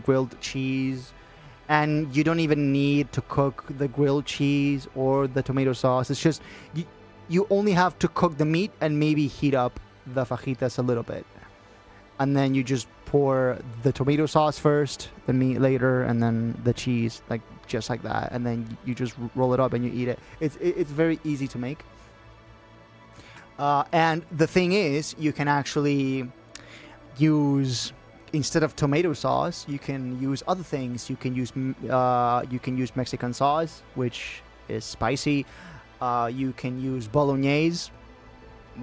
S1: grilled cheese. And you don't even need to cook the grilled cheese or the tomato sauce. It's just you only have to cook the meat and maybe heat up the fajitas a little bit. And then you just pour the tomato sauce first, the meat later, and then the cheese, like just like that. And then you just roll it up and you eat it. It's very easy to make. And the thing is, you can actually use, instead of tomato sauce, you can use other things. You can use Mexican sauce, which is spicy. You can use bolognese,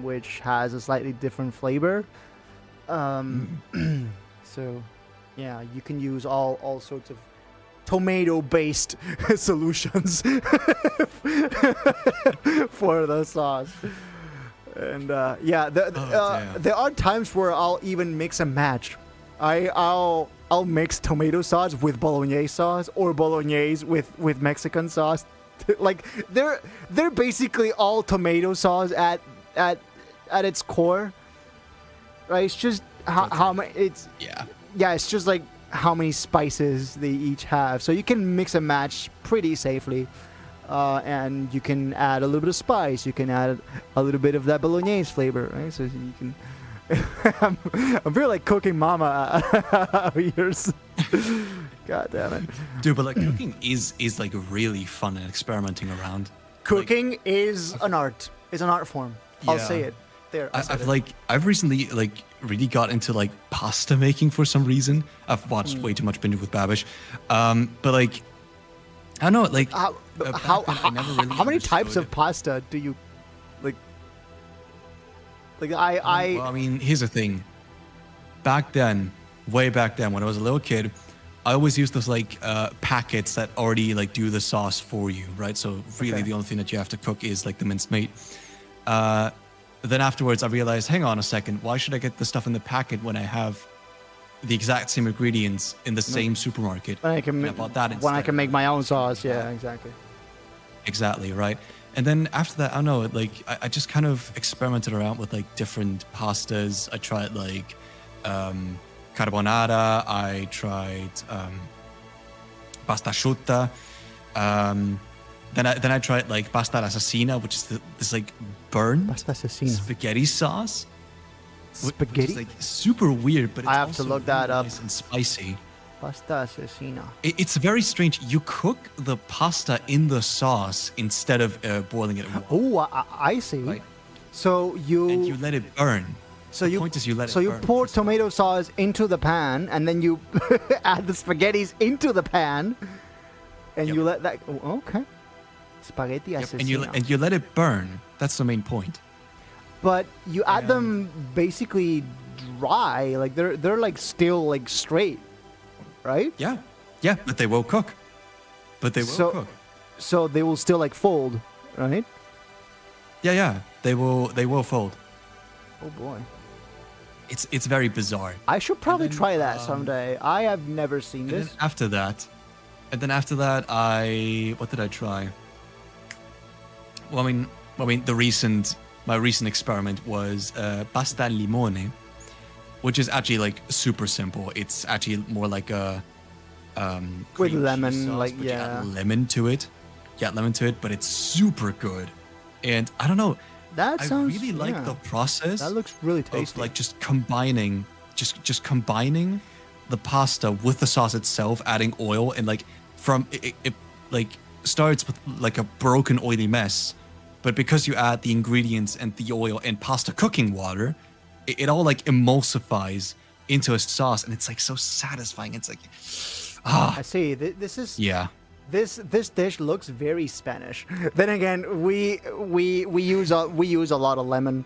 S1: which has a slightly different flavor. So, yeah, you can use all sorts of tomato-based solutions for the sauce. And yeah, there are times where I'll even mix and match. I'll mix tomato sauce with bolognese sauce, or bolognese with Mexican sauce. Like they're basically all tomato sauce at its core, right? It's just how many it's it's just like how many spices they each have. So you can mix and match pretty safely, and you can add a little bit of spice. You can add a little bit of that bolognese flavor, right? So you can. I'm really like cooking mama out here. God damn it,
S4: dude! But like cooking is like really fun and experimenting around.
S1: cooking is an art. It's an art form. I'll
S4: Yeah.
S1: say it. There. I said
S4: I've recently really got into pasta making for some reason. I've watched way too much Binge with Babish, but I don't know.
S1: How
S4: back then I never really
S1: many types
S4: understood.
S1: of pasta do you like?
S4: Well, I mean, here's the thing. Back then, way back then, when I was a little kid, I always used those packets that already do the sauce for you, right? So really,
S1: Okay.
S4: the only thing that you have to cook is the minced meat. Then afterwards, I realized, hang on a second, why should I get the stuff in the packet when I have the exact same ingredients in the same supermarket?
S1: when I can
S4: And I
S1: ma-
S4: bought that
S1: when I
S4: instead.
S1: can make my own sauce. Yeah, exactly.
S4: Exactly, right? And then after that, I don't know, I just kind of experimented around with different pastas. I tried carbonara, I tried pasta asciutta. Then I tried pasta assassina, which is this burned
S1: Pasta assassina.
S4: spaghetti sauce.
S1: Spaghetti.
S4: Which is super weird, but it's
S1: I have to
S4: also
S1: look that
S4: really
S1: up.
S4: nice and spicy.
S1: Pasta assassina.
S4: It's very strange. You cook the pasta in the sauce instead of boiling it in water.
S1: Oh, I see.
S4: Right.
S1: So
S4: And you let it burn.
S1: So
S4: The
S1: you
S4: point is you let it
S1: so you
S4: burn
S1: pour
S4: for some
S1: tomato sauce into the pan, and then you add the spaghettis into the pan, and
S4: Yep.
S1: you let that. Oh, okay. Spaghetti
S4: Yep,
S1: assassina.
S4: and you let it burn. That's the main point.
S1: But you add them basically dry, they're still straight, right?
S4: Yeah, yeah, but they will cook. But they will
S1: So-
S4: cook.
S1: So they will still fold, right?
S4: Yeah, they will fold.
S1: Oh boy.
S4: It's very bizarre.
S1: I should probably
S4: then,
S1: try that someday. I have never seen
S4: And then
S1: this.
S4: after that, what did I try? Well, I mean, my recent experiment was pasta al limone, which is actually super simple. It's actually more like a
S1: With
S4: cream cheese
S1: lemon,
S4: sauce, but you
S1: yeah.
S4: add lemon to it. You add lemon to it, but it's super good. And I don't know,
S1: That
S4: I
S1: sounds.
S4: really like
S1: yeah.
S4: the process
S1: That looks really
S4: of
S1: tasty.
S4: just combining the pasta with the sauce itself, adding oil, and from it starts with a broken oily mess, but because you add the ingredients and the oil and pasta cooking water, it all emulsifies into a sauce, and it's so satisfying. It's
S1: I see. This is
S4: yeah.
S1: This dish looks very Spanish. Then again, we use a lot of lemon.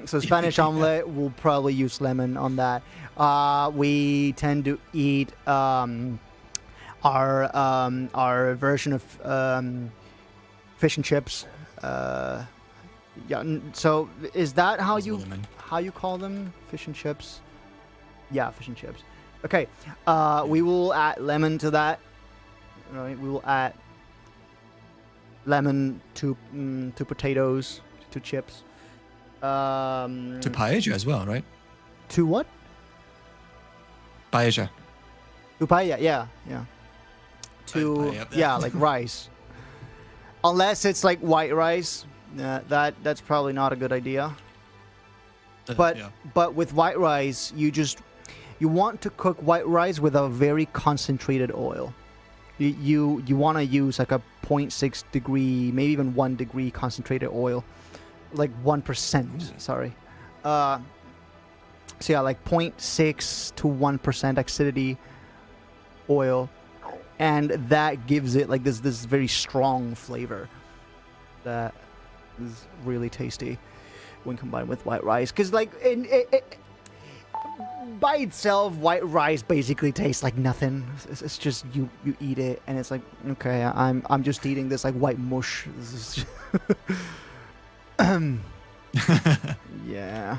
S1: So Spanish omelet will probably use lemon on that. We tend to eat our version of fish and chips. So is that how
S4: As
S1: you
S4: lemon.
S1: call them? Fish and chips? Yeah, fish and chips. Okay, we will add lemon to that. Right, we will add lemon to potatoes, to chips.
S4: To paella as well, right?
S1: To what?
S4: Paella.
S1: To paella, yeah. To
S4: Paella.
S1: yeah, like rice. Unless it's white rice, that's probably not a good idea. But
S4: yeah.
S1: but with white rice, you want to cook white rice with a very concentrated oil. You want to use a 0.6 degree, maybe even 1 degree concentrated oil, 1%. Sorry. So yeah, 0.6 to 1% acidity oil, and that gives it this very strong flavor that is really tasty when combined with white rice. Because by itself, white rice basically tastes like nothing. It's just you eat it, and it's okay, I'm just eating this white mush. This is yeah.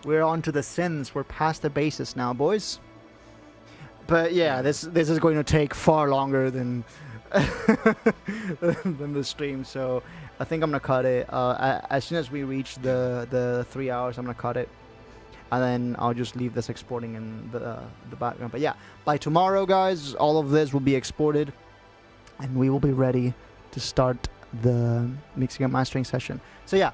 S1: We're on to the sins. We're past the basis now, boys. But yeah, this is going to take far longer than than the stream. So I think I'm gonna cut it. As soon as we reach the 3 hours, I'm gonna cut it. And then I'll just leave this exporting in the background. But yeah, by tomorrow, guys, all of this will be exported, and we will be ready to start the mixing and mastering session. So yeah,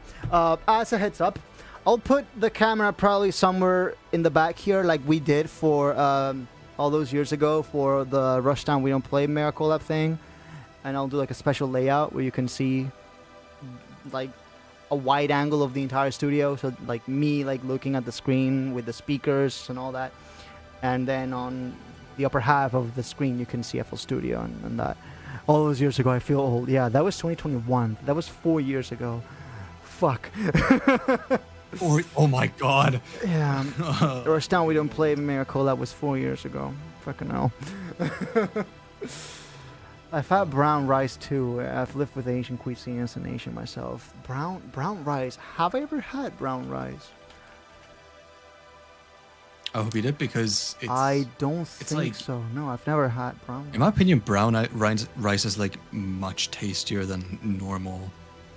S1: as a heads up, I'll put the camera probably somewhere in the back here, like we did for all those years ago for the Rushdown We Don't Play Miracle Lab thing. and I'll do like a special layout where you can see like a wide angle of the entire studio, so like me like looking at the screen with the speakers and all that, and then on the upper half of the screen you can see FL Studio and that. All those years ago, I feel old. Yeah, that was 2021. That was 4 years ago. Fuck.
S4: Oh my god.
S1: Yeah. Or now we don't play Miracle. That was 4 years ago. Fucking hell. I've had brown rice too. I've lived with Asian cuisine as an Asian myself. Brown rice. Have I ever had brown rice?
S4: I hope you did, because
S1: I don't think
S4: like,
S1: so. No, I've never had brown.
S4: in my opinion, brown rice is like much tastier than normal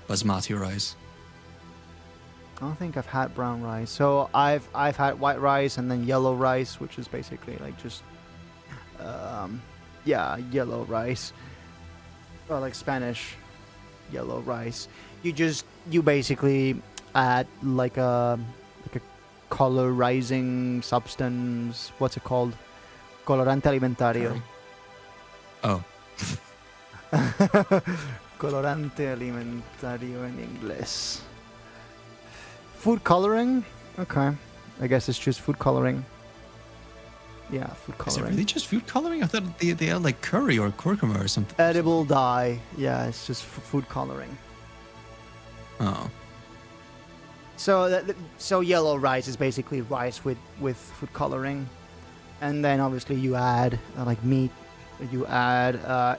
S4: basmati rice.
S1: I don't think I've had brown rice. So I've had white rice and then yellow rice, which is basically like just yeah, yellow rice. Or like Spanish yellow rice. You basically add like a colorizing substance. What's it called? Colorante alimentario.
S4: Oh.
S1: Colorante alimentario in English. Food coloring? Okay. I guess it's just food coloring. Yeah, food
S4: Is it
S1: coloring.
S4: really just food coloring? I thought they had like curry or curcuma or something.
S1: Edible dye. Yeah, it's just food coloring.
S4: Oh.
S1: So yellow rice is basically rice with food coloring, and then obviously you add like meat. You add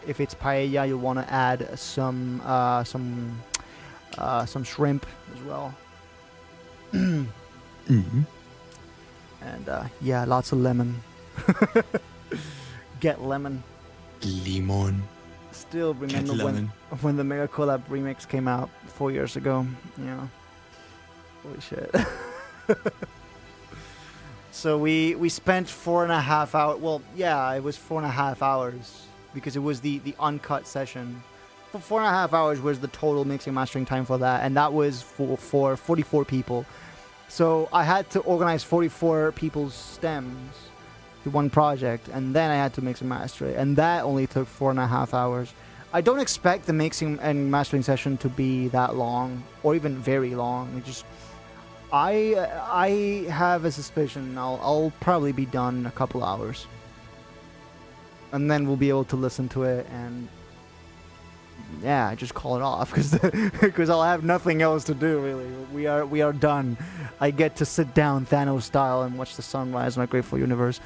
S1: if it's paella, you want to add some shrimp as well.
S4: Mm-hmm.
S1: And yeah, lots of lemon. Get lemon.
S4: Limon.
S1: Still remember
S4: lemon.
S1: when the Mega Collab remix came out 4 years ago. Yeah. Holy shit. So we spent 4.5 hours. Well, yeah, it was 4.5 hours because it was the uncut session. For 4.5 hours was the total mixing mastering time for that, and that was for 44 people. So I had to organize 44 people's stems to one project, and then I had to mix and master it, and that only took 4.5 hours. I don't expect the mixing and mastering session to be that long, or even very long. It just, I have a suspicion I'll probably be done in a couple hours, and then we'll be able to listen to it and yeah, just call it off because I'll have nothing else to do really. We are done. I get to sit down Thanos style and watch the sunrise in a grateful universe.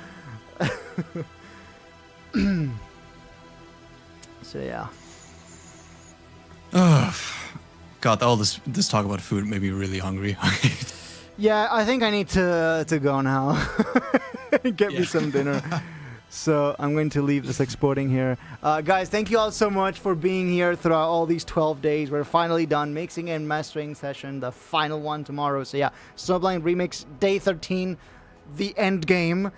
S1: So yeah.
S4: God, all this talk about food made me really hungry.
S1: Yeah, I think I need to go now. Get me some dinner. So I'm going to leave this exporting here. Guys, thank you all so much for being here throughout all these 12 days. We're finally done mixing and mastering session, the final one tomorrow. So yeah, Snowblind Remix, day 13, the end game.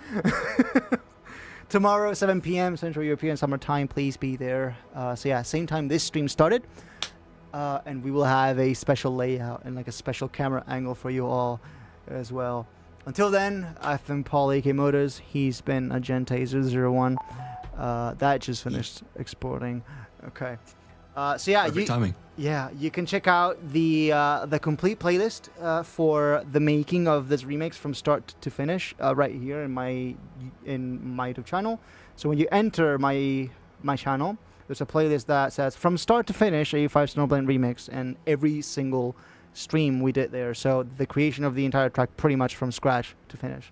S1: Tomorrow, 7 p.m. Central European Summer Time. Please be there. So yeah, same time this stream started. And we will have a special layout and like a special camera angle for you all as well. Until then, I've been Paul A.K. Modus. He's been Agente001. That just finished exporting. Okay. So yeah,
S4: Perfect timing.
S1: Yeah, you can check out the complete playlist for the making of this remix from start to finish right here in my YouTube channel. So when you enter my channel, there's a playlist that says from start to finish A5 Snowblind Remix, and every single stream we did there. So the creation of the entire track pretty much from scratch to finish.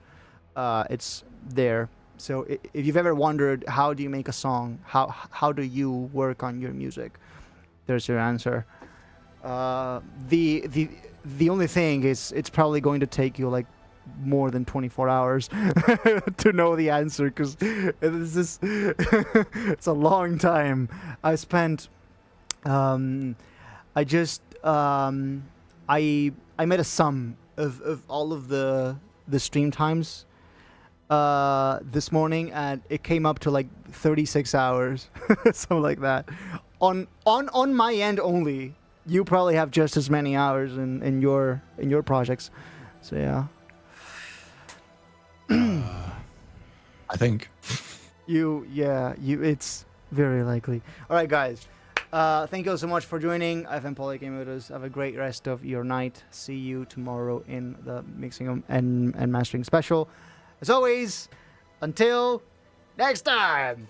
S1: It's there. So if you've ever wondered how do you make a song, how do you work on your music, there's your answer. The only thing is it's probably going to take you like more than 24 hours to know the answer, because it's a long time. I spent I made a sum of all of the stream times this morning, and it came up to like 36 hours, something like that. On my end only. You probably have just as many hours in your projects. So yeah.
S4: I think.
S1: It's very likely. All right, guys. Thank you all so much for joining. I've been Polygamodus. Have a great rest of your night. See you tomorrow in the mixing and mastering special. As always, until next time.